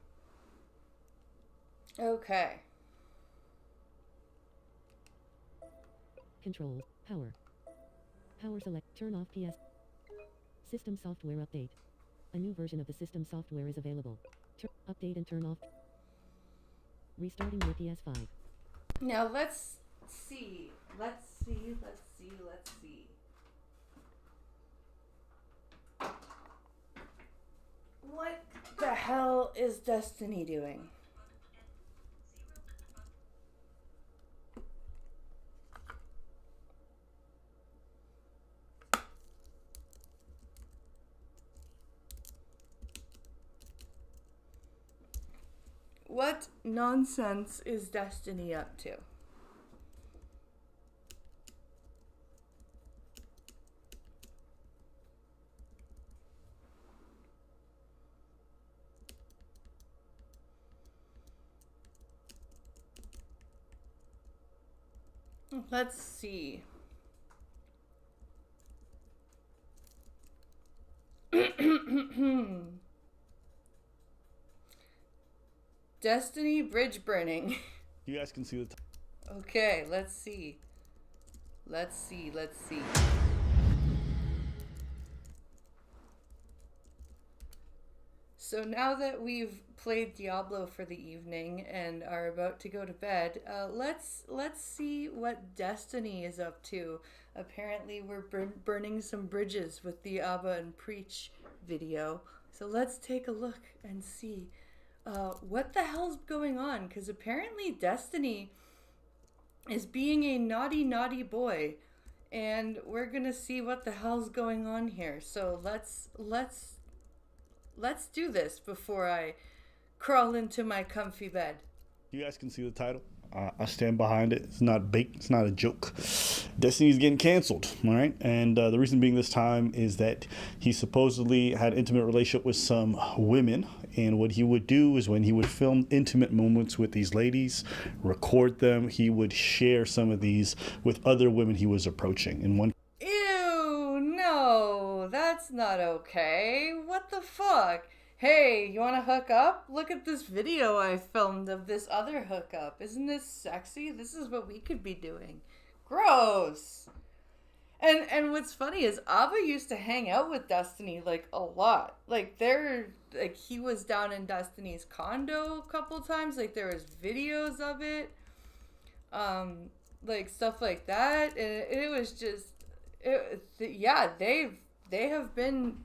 Okay. Control. Power. Power select. Turn off PS. System software update. A new version of the system software is available. Update and turn off. Restarting your PS5. Now let's see. Let's see. What the hell is Destiny doing? What nonsense is Destiny up to? Let's see. Destiny bridge burning. You guys can see the Okay, let's see. So now that we've played Diablo for the evening and are about to go to bed, let's see what Destiny is up to. Apparently we're burning some bridges with the Abba and Preach video. So let's take a look and see what the hell's going on, because apparently Destiny is being a naughty boy, and we're gonna see what the hell's going on here. So let's do this before I crawl into my comfy bed. You guys can see the title. I stand behind it. It's not baked. It's not a joke. Destiny's getting canceled, all right? And the reason being this time is that he supposedly had an intimate relationship with some women. And what he would do is when he would film intimate moments with these ladies, record them, he would share some of these with other women he was approaching. And one. Ew, no, that's not okay. What the fuck? Hey, you want to hook up? Look at this video I filmed of this other hookup. Isn't this sexy? This is what we could be doing. Gross. And what's funny is Abba used to hang out with Destiny like a lot. Like he was down in Destiny's condo a couple times. Like there was videos of it. Like stuff like that. And it was just, they have been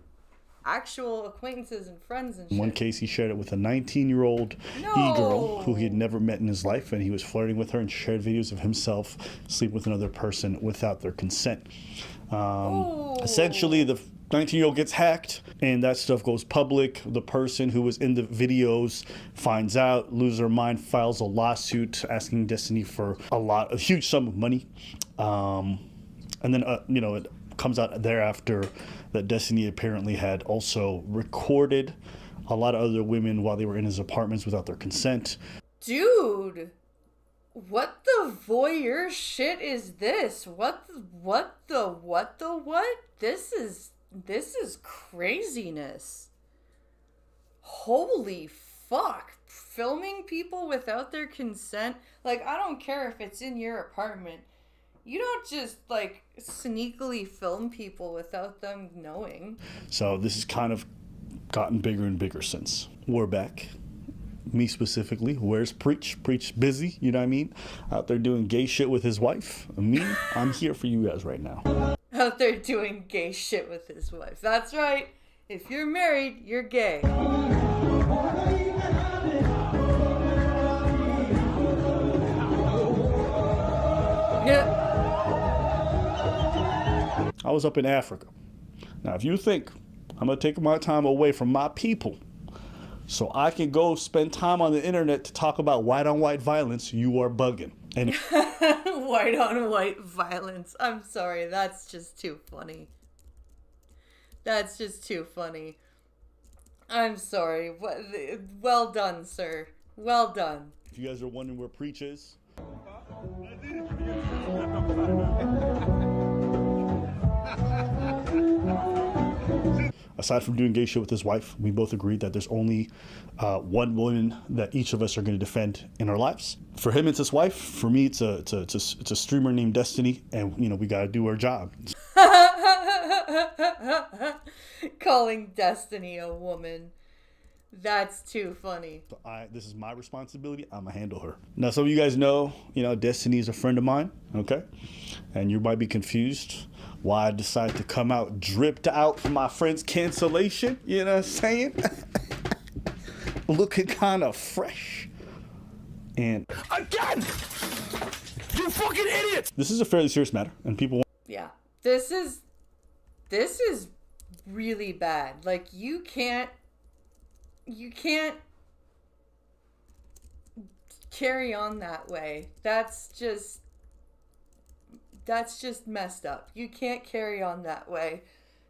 actual acquaintances and friends and shit. In one case, he shared it with a 19-year-old e-girl who he had never met in his life, and he was flirting with her and shared videos of himself sleeping with another person without their consent. Essentially, the 19-year-old gets hacked, and that stuff goes public. The person who was in the videos finds out, loses her mind, files a lawsuit asking Destiny for a huge sum of money. And then, it comes out thereafter that Destiny apparently had also recorded a lot of other women while they were in his apartments without their consent. Dude, what the voyeur shit is this? What? This is craziness. Holy fuck. Filming people without their consent? Like, I don't care if it's in your apartment. You don't just, like, sneakily film people without them knowing. So this has kind of gotten bigger and bigger since. We're back. Me specifically. Where's Preach? Preach busy, you know what I mean? Out there doing gay shit with his wife. Me, I'm here for you guys right now. Out there doing gay shit with his wife. That's right. If you're married, you're gay. Yeah. I was up in Africa. Now, if you think I'm going to take my time away from my people so I can go spend time on the internet to talk about white-on-white violence, you are bugging. And White-on-white violence. I'm sorry. That's just too funny. That's just too funny. I'm sorry. Well done, sir. Well done. If you guys are wondering where Preach is... Aside from doing gay shit with his wife, we both agreed that there's only one woman that each of us are going to defend in our lives. For him, it's his wife. For me, it's a streamer named Destiny, and we got to do our job. Calling Destiny a woman. That's too funny. So this is my responsibility. I'm going to handle her. Now, some of you guys know, Destiny is a friend of mine, okay? And you might be confused why I decided to come out dripped out from my friend's cancellation. You know what I'm saying? Looking kind of fresh. And again, you fucking idiots! This is a fairly serious matter, and people. Yeah, this is really bad. Like, you can't carry on that way. That's just messed up. You can't carry on that way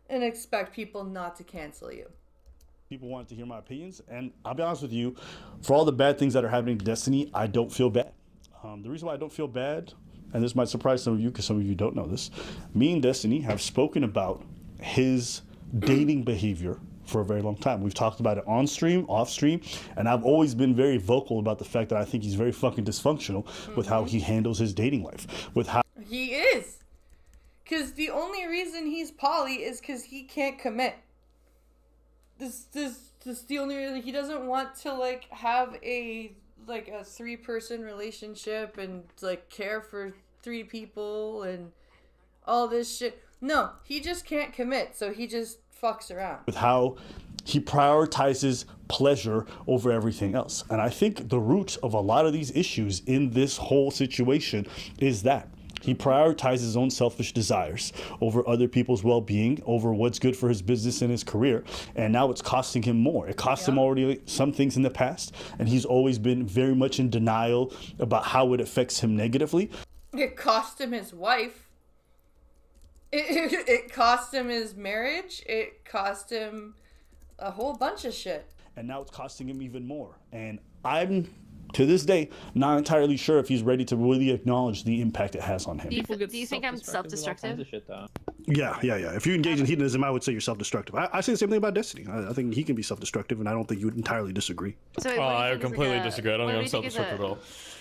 and expect people not to cancel you. People wanted to hear my opinions, and I'll be honest with you, for all the bad things that are happening to Destiny, I don't feel bad. The reason why I don't feel bad, and this might surprise some of you because some of you don't know this, me and Destiny have spoken about his dating behavior for a very long time. We've talked about it on stream, off stream, and I've always been very vocal about the fact that I think he's very fucking dysfunctional with how he handles his dating life, with how he is. Because the only reason he's poly is because he can't commit. This the only reason. He doesn't want to, like, have a 3-person relationship and, like, care for 3 people and all this shit. No, he just can't commit, so he just fucks around. With how he prioritizes pleasure over everything else. And I think the root of a lot of these issues in this whole situation is that he prioritizes his own selfish desires over other people's well-being, over what's good for his business and his career. And now it's costing him more. It cost him already some things in the past, and he's always been very much in denial about how it affects him negatively. It cost him his wife. It cost him his marriage. It cost him a whole bunch of shit. And now it's costing him even more. And I'm, to this day, not entirely sure if he's ready to really acknowledge the impact it has on him. Do you think I'm self-destructive? Yeah. If you engage in hedonism, I would say you're self-destructive. I say the same thing about Destiny. I think he can be self-destructive, and I don't think you would entirely disagree. So I completely disagree. I don't think I'm self-destructive at all.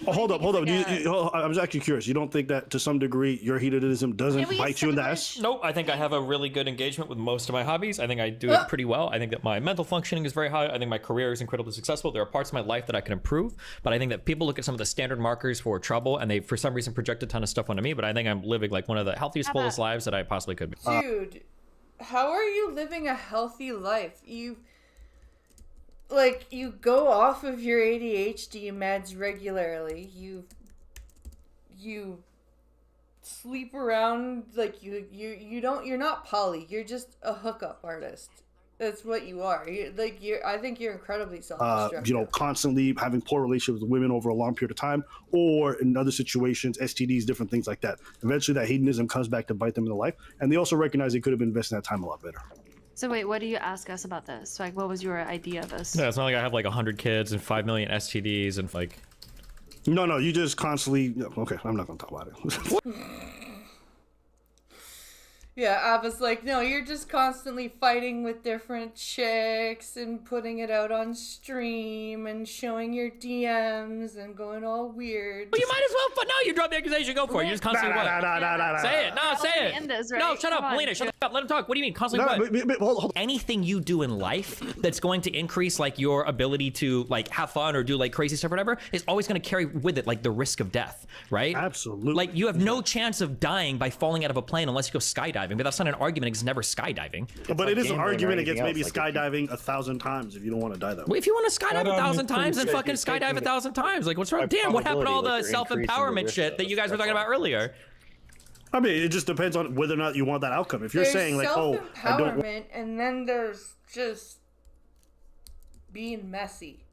Oh, hold up. I was actually curious. You don't think that, to some degree, your hedonism doesn't bite you in the ass? Nope. I think I have a really good engagement with most of my hobbies. I think I do it pretty well. I think that my mental functioning is very high. I think my career is incredibly successful. There are parts of my life that I can improve, but I think that people look at some of the standard markers for trouble, and they, for some reason, project a ton of stuff onto me, but I think I'm living like one of the healthiest, fullest lives that I possibly could be. Dude, how are you living a healthy life? You go off of your ADHD meds regularly. You sleep around like you're not poly. You're just a hookup artist. That's what you are. I think you're incredibly self-destructive. Constantly having poor relationships with women over a long period of time, or in other situations, STDs, different things like that. Eventually, that hedonism comes back to bite them in the life, and they also recognize they could have been investing that time a lot better. So wait, what do you ask us about this? Like, what was your idea of this? Yeah, it's not like I have like 100 kids and 5 million STDs and like. No, you just constantly. Okay, I'm not gonna talk about it. Yeah, Abba's like, no, you're just constantly fighting with different chicks and putting it out on stream and showing your DMs and going all weird. Well, you might as well. But no, you drop the accusation. Go for it. You just constantly what? Say it. No, say it. This, right? No, shut up, Melina. Shut up. Let him talk. What do you mean constantly what? Hold. Anything you do in life that's going to increase like your ability to like have fun or do like crazy stuff or whatever is always going to carry with it like the risk of death, right? Absolutely. Like you have no chance of dying by falling out of a plane unless you go skydiving. But that's not an argument against never skydiving. But it is an argument against maybe skydiving 1,000 times if you don't want to die that way. Well, if you want to skydive 1,000 times, then fucking skydive 1,000 times. Like, what's wrong? Damn, what happened to all the self-empowerment shit that you guys were talking about earlier? I mean, it just depends on whether or not you want that outcome. If you're saying like, oh, I don't want... and then there's just being messy.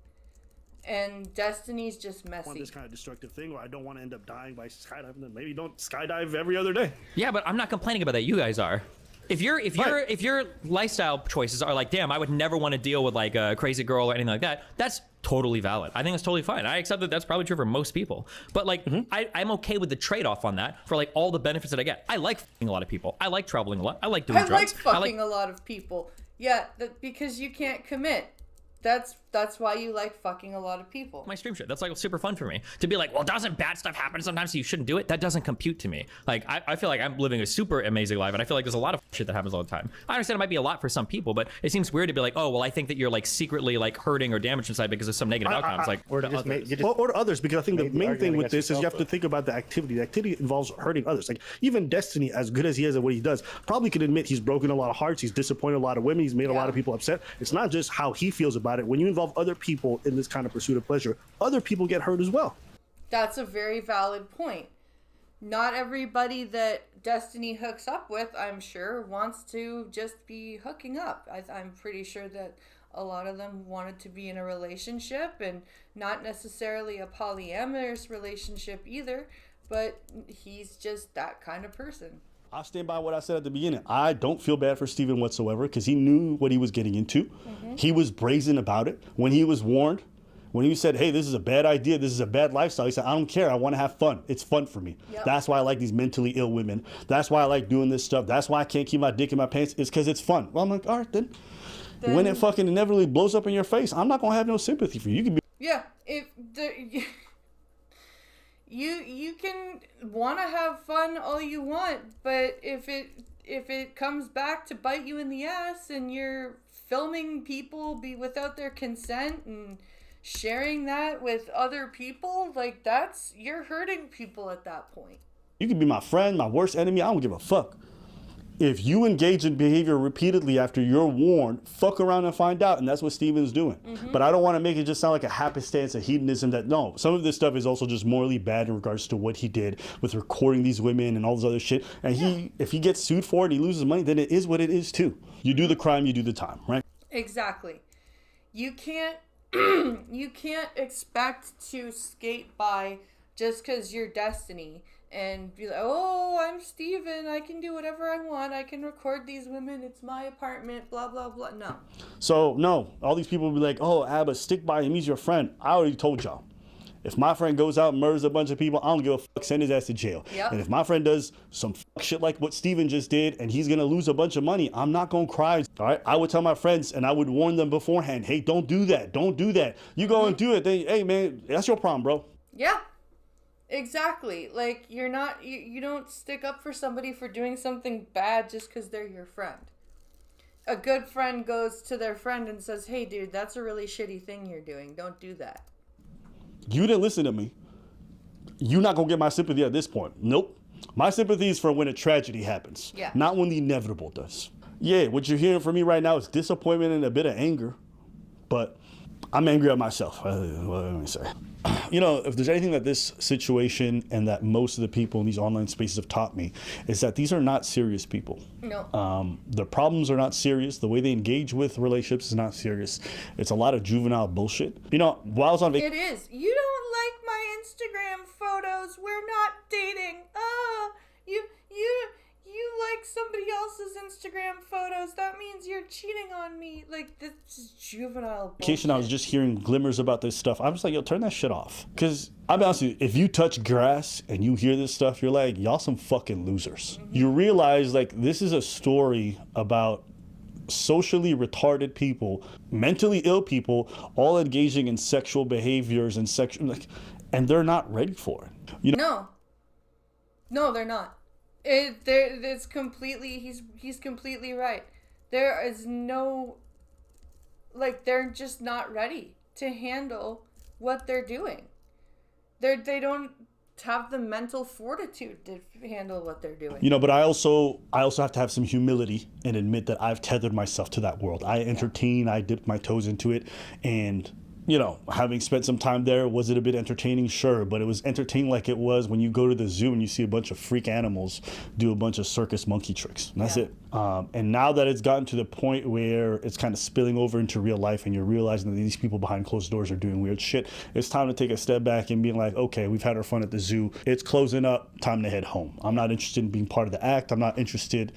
And Destiny's just messy. I want this kind of destructive thing, or I don't want to end up dying by skydiving. Then maybe don't skydive every other day. Yeah, but I'm not complaining about that. You guys are. If your lifestyle choices are like, damn, I would never want to deal with like a crazy girl or anything like that. That's totally valid. I think that's totally fine. I accept that that's probably true for most people. But like, I'm okay with the trade-off on that for like all the benefits that I get. I like fucking a lot of people. I like traveling a lot. I like doing drugs. I like fucking a lot of people. Yeah, because you can't commit. That's why you like fucking a lot of people. My stream shit. That's like super fun for me to be like, well, doesn't bad stuff happen sometimes, so you shouldn't do it? That doesn't compute to me. Like, I feel like I'm living a super amazing life, and I feel like there's a lot of shit that happens all the time. I understand it might be a lot for some people, but it seems weird to be like, oh, well, I think that you're like secretly like hurting or damaged inside because of some negative outcomes. Like, or to others, because I think the main thing with this is you have to think about the activity. The activity involves hurting others. Like, even Destiny, as good as he is at what he does, probably could admit he's broken a lot of hearts, he's disappointed a lot of women, he's made a lot of people upset. It's not just how he feels about it. When you involve other people in this kind of pursuit of pleasure, other people get hurt as well. That's a very valid point. Not everybody that Destiny hooks up with, I'm sure, wants to just be hooking up. I'm pretty sure that a lot of them wanted to be in a relationship, and not necessarily a polyamorous relationship either, but he's just that kind of person. I'll stand by what I said at the beginning. I don't feel bad for Steven whatsoever because he knew what he was getting into. He was brazen about it. When he was warned, when he said, hey, this is a bad idea, this is a bad lifestyle, he said, I don't care, I want to have fun. It's fun for me. That's why I like these mentally ill women. That's why I like doing this stuff. That's why I can't keep my dick in my pants. It's because it's fun. Well, I'm like, all right, then. When it fucking inevitably blows up in your face, I'm not going to have no sympathy for you. You can be... Yeah, You can want to have fun all you want, but if it comes back to bite you in the ass and you're filming people be without their consent and sharing that with other people, like you're hurting people at that point. You can be my friend, my worst enemy, I don't give a fuck. If you engage in behavior repeatedly after you're warned, fuck around and find out, and that's what Steven's doing. But I don't want to make it just sound like a happenstance of hedonism. That no, some of this stuff is also just morally bad in regards to what he did with recording these women and all this other shit. And if he gets sued for it, he loses money, then it is what it is too. You do the crime, you do the time, right? Exactly. You can't expect to skate by just because you're Destiny and be like, oh, I'm Steven, I can do whatever I want, I can record these women, it's my apartment, blah, blah, blah. No. So, no, all these people will be like, oh, Abba, stick by him, he's your friend. I already told y'all. If my friend goes out and murders a bunch of people, I don't give a fuck, send his ass to jail. And if my friend does some shit like what Steven just did and he's going to lose a bunch of money, I'm not going to cry. All right? I would tell my friends and I would warn them beforehand, hey, don't do that. Don't do that. You go and do it, then, hey, man, that's your problem, bro. Yeah. Exactly. Like, you don't stick up for somebody for doing something bad just because they're your friend. A good friend goes to their friend and says, hey, dude, that's a really shitty thing you're doing. Don't do that. You didn't listen to me. You're not going to get my sympathy at this point. Nope. My sympathy is for when a tragedy happens, not when the inevitable does. Yeah, what you're hearing from me right now is disappointment and a bit of anger, but I'm angry at myself. What let me say? You know, if there's anything that this situation and that most of the people in these online spaces have taught me, is that these are not serious people. No. The problems are not serious. The way they engage with relationships is not serious. It's a lot of juvenile bullshit. You know, while I was on vacation... It is. You don't like my Instagram photos. We're not dating. You like somebody else's Instagram photos. That means you're cheating on me. Like, this is juvenile bullshit. I was just hearing glimmers about this stuff. I'm just like, yo, turn that shit off. Because I'll be honest with you, if you touch grass and you hear this stuff, you're like, y'all some fucking losers. Mm-hmm. You realize, like, this is a story about socially retarded people, mentally ill people, all engaging in sexual behaviors and and they're not ready for it. You know? No, they're not. It's completely, he's completely right. There is no, like, they're just not ready to handle what they're doing. They don't have the mental fortitude to handle what they're doing. You know, but I also have to have some humility and admit that I've tethered myself to that world. I entertain, I dipped my toes into it, and you know, having spent some time there, was it a bit entertaining? Sure, but it was entertaining like it was when you go to the zoo and you see a bunch of freak animals do a bunch of circus monkey tricks. And that's it. And now that it's gotten to the point where it's kind of spilling over into real life and you're realizing that these people behind closed doors are doing weird shit, it's time to take a step back and being like, okay, we've had our fun at the zoo. It's closing up. Time to head home. I'm not interested in being part of the act. I'm not interested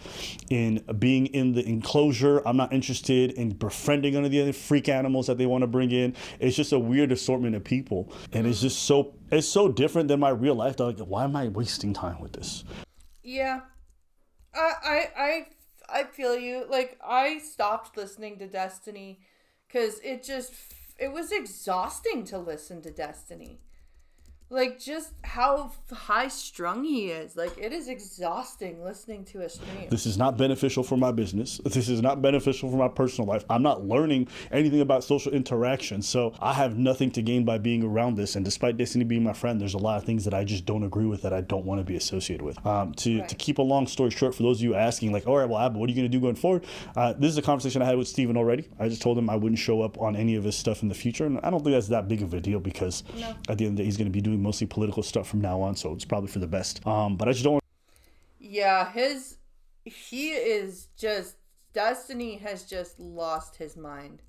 in being in the enclosure. I'm not interested in befriending any of the other freak animals that they want to bring in. It's just a weird assortment of people. And it's just it's so different than my real life. Like, why am I wasting time with this? Yeah. I feel you. Like, I stopped listening to Destiny because it was exhausting to listen to Destiny. Like, just how high-strung he is. Like, it is exhausting listening to a stream. This is not beneficial for my business. This is not beneficial for my personal life. I'm not learning anything about social interaction. So I have nothing to gain by being around this. And despite Destiny being my friend, there's a lot of things that I just don't agree with, that I don't want to be associated with. To keep a long story short, for those of you asking, like, all right, well, Abba, what are you going to do going forward? This is a conversation I had with Steven already. I just told him I wouldn't show up on any of his stuff in the future. And I don't think that's that big of a deal because at the end of the day, he's going to be doing mostly political stuff from now on, so it's probably for the best. But I just don't. Yeah, Destiny has just lost his mind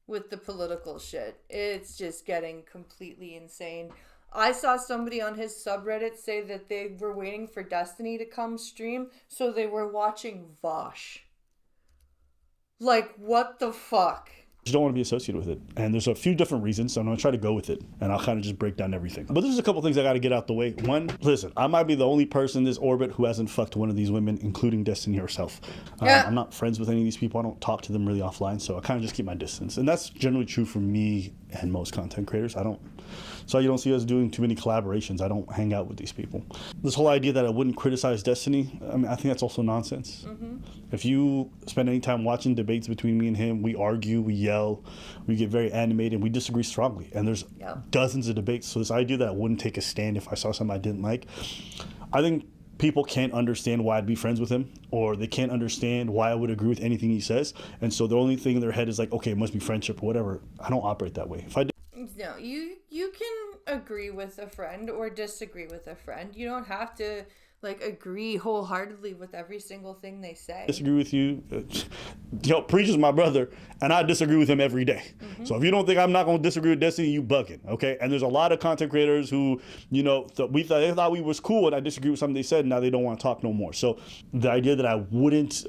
with the political shit. It's just getting completely insane. I saw somebody on his subreddit say that they were waiting for Destiny to come stream, so they were watching Vosh. Like, what the fuck? Just don't want to be associated with it. And there's a few different reasons, so I'm going to try to go with it. And I'll kind of just break down everything. But there's a couple things I got to get out the way. One, listen, I might be the only person in this orbit who hasn't fucked one of these women, including Destiny herself. I'm not friends with any of these people. I don't talk to them really offline, so I kind of just keep my distance. And that's generally true for me and most content creators. So you don't see us doing too many collaborations. I don't hang out with these people. This whole idea that I wouldn't criticize Destiny, I mean, I think that's also nonsense. Mm-hmm. If you spend any time watching debates between me and him, we argue, we yell, we get very animated, and we disagree strongly. And there's dozens of debates. So this idea that I wouldn't take a stand if I saw something I didn't like, I think people can't understand why I'd be friends with him, or they can't understand why I would agree with anything he says. And so the only thing in their head is like, okay, it must be friendship or whatever. I don't operate that way. If I did, no, you can agree with a friend or disagree with a friend. You don't have to like agree wholeheartedly with every single thing they say. Disagree with you. Preach is my brother, and I disagree with him every day. Mm-hmm. So if you don't think I'm not going to disagree with Destiny, you bugging, okay? And there's a lot of content creators who, they thought we was cool, and I disagree with something they said, and now they don't want to talk no more. So the idea that I wouldn't,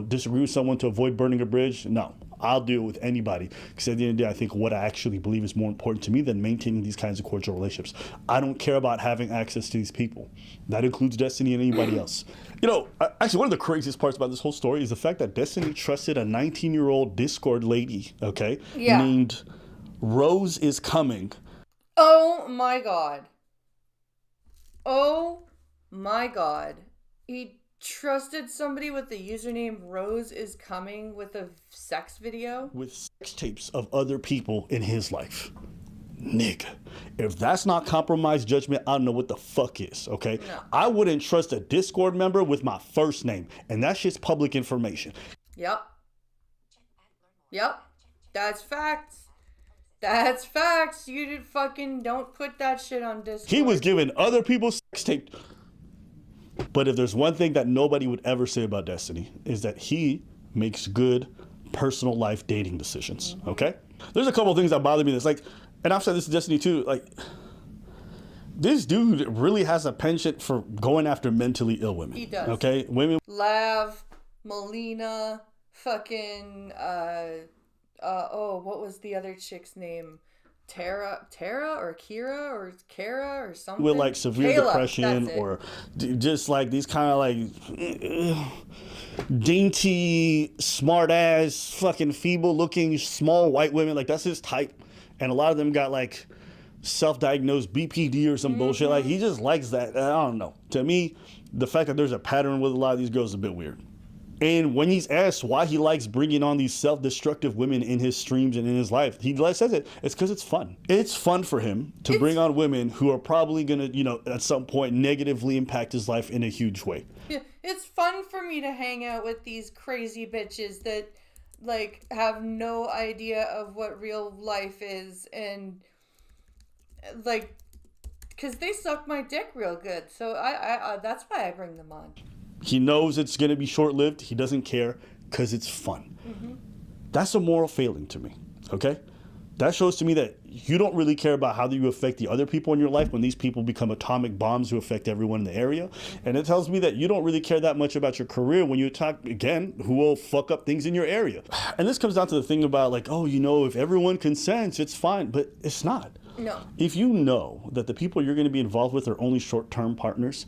disagree with someone to avoid burning a bridge, no. I'll deal with anybody, because at the end of the day, I think what I actually believe is more important to me than maintaining these kinds of cordial relationships. I don't care about having access to these people. That includes Destiny and anybody else. Actually, one of the craziest parts about this whole story is the fact that Destiny trusted a 19-year-old Discord lady, named Rose is Coming. Oh my god. Oh my god. He trusted somebody with the username Rose is Coming with a sex video? With sex tapes of other people in his life. Nigga, if that's not compromised judgment, I don't know what the fuck is, okay? No. I wouldn't trust a Discord member with my first name, and that shit's public information. Yep. Yep. That's facts. That's facts. You did fucking don't put that shit on Discord. He was giving other people sex tape. But if there's one thing that nobody would ever say about Destiny, is that he makes good personal life dating decisions. Okay? There's a couple of things that bother me. That's like, and I've said this to Destiny too, like, this dude really has a penchant for going after mentally ill women. He does. Okay? Women. Lav, Melina, fucking, what was the other chick's name? Tara or Kira or Kara or something? With like severe Kayla, depression or just like these kind of like dainty, smart ass, fucking feeble looking, small white women. Like that's his type. And a lot of them got like self-diagnosed BPD or some bullshit. Like he just likes that. I don't know. To me, the fact that there's a pattern with a lot of these girls is a bit weird. And when he's asked why he likes bringing on these self-destructive women in his streams and in his life, he says it's because it's fun. It's fun for him to bring on women who are probably going to, at some point negatively impact his life in a huge way. Yeah, it's fun for me to hang out with these crazy bitches that, like, have no idea of what real life is and, like, because they suck my dick real good. So I that's why I bring them on. He knows it's going to be short-lived. He doesn't care because it's fun. That's a moral failing to me, okay? That shows to me that you don't really care about how you affect the other people in your life when these people become atomic bombs who affect everyone in the area. And it tells me that you don't really care that much about your career when you attack, again, who will fuck up things in your area. And this comes down to the thing about like, oh, if everyone consents, it's fine. But it's not. No. If you know that the people you're going to be involved with are only short-term partners,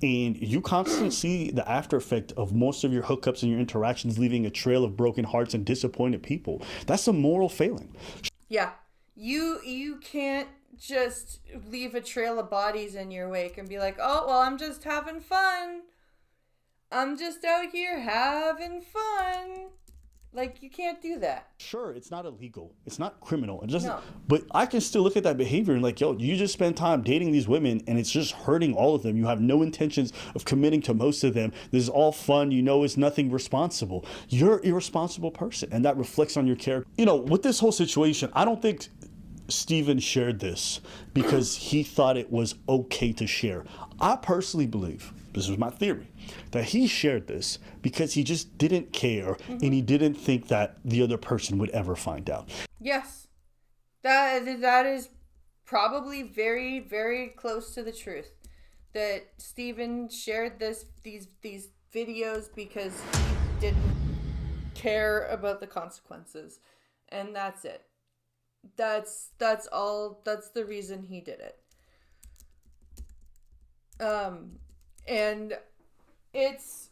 and you constantly see the after effect of most of your hookups and your interactions leaving a trail of broken hearts and disappointed people, that's a moral failing. Yeah. You can't just leave a trail of bodies in your wake and be like, oh, well, I'm just having fun. I'm just out here having fun. Like, you can't do that. Sure, it's not illegal. It's not criminal. It doesn't. No. But I can still look at that behavior and like, yo, you just spend time dating these women and it's just hurting all of them. You have no intentions of committing to most of them. This is all fun. It's nothing responsible. You're an irresponsible person, and that reflects on your character. With this whole situation, I don't think Steven shared this because he thought it was okay to share. I personally believe, this was my theory, that he shared this because he just didn't care and he didn't think that the other person would ever find out. Yes. That is probably very, very close to the truth. That Steven shared these videos because he didn't care about the consequences. And that's it. That's the reason he did it. And it's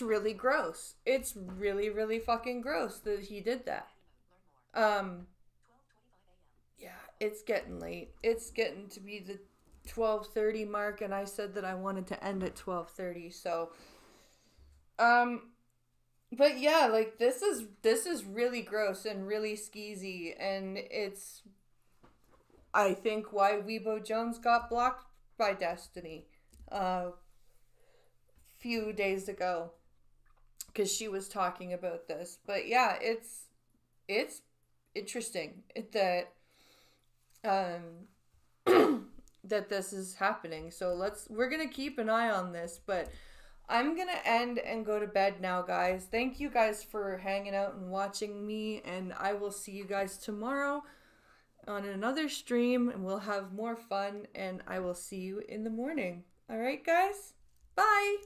really gross. It's really, really fucking gross that he did that. Yeah, it's getting late. It's getting to be the 12:30 mark, and I said that I wanted to end at 12:30. So, but yeah, like this is really gross and really skeezy, and it's, I think, why Weibo Jones got blocked by Destiny few days ago, because she was talking about this. But yeah, it's interesting that that this is happening. So we're gonna keep an eye on this, but I'm gonna end and go to bed now, guys. Thank you guys for hanging out and watching me, and I will see you guys tomorrow on another stream, and we'll have more fun, and I will see you in the morning. All right, guys? Bye!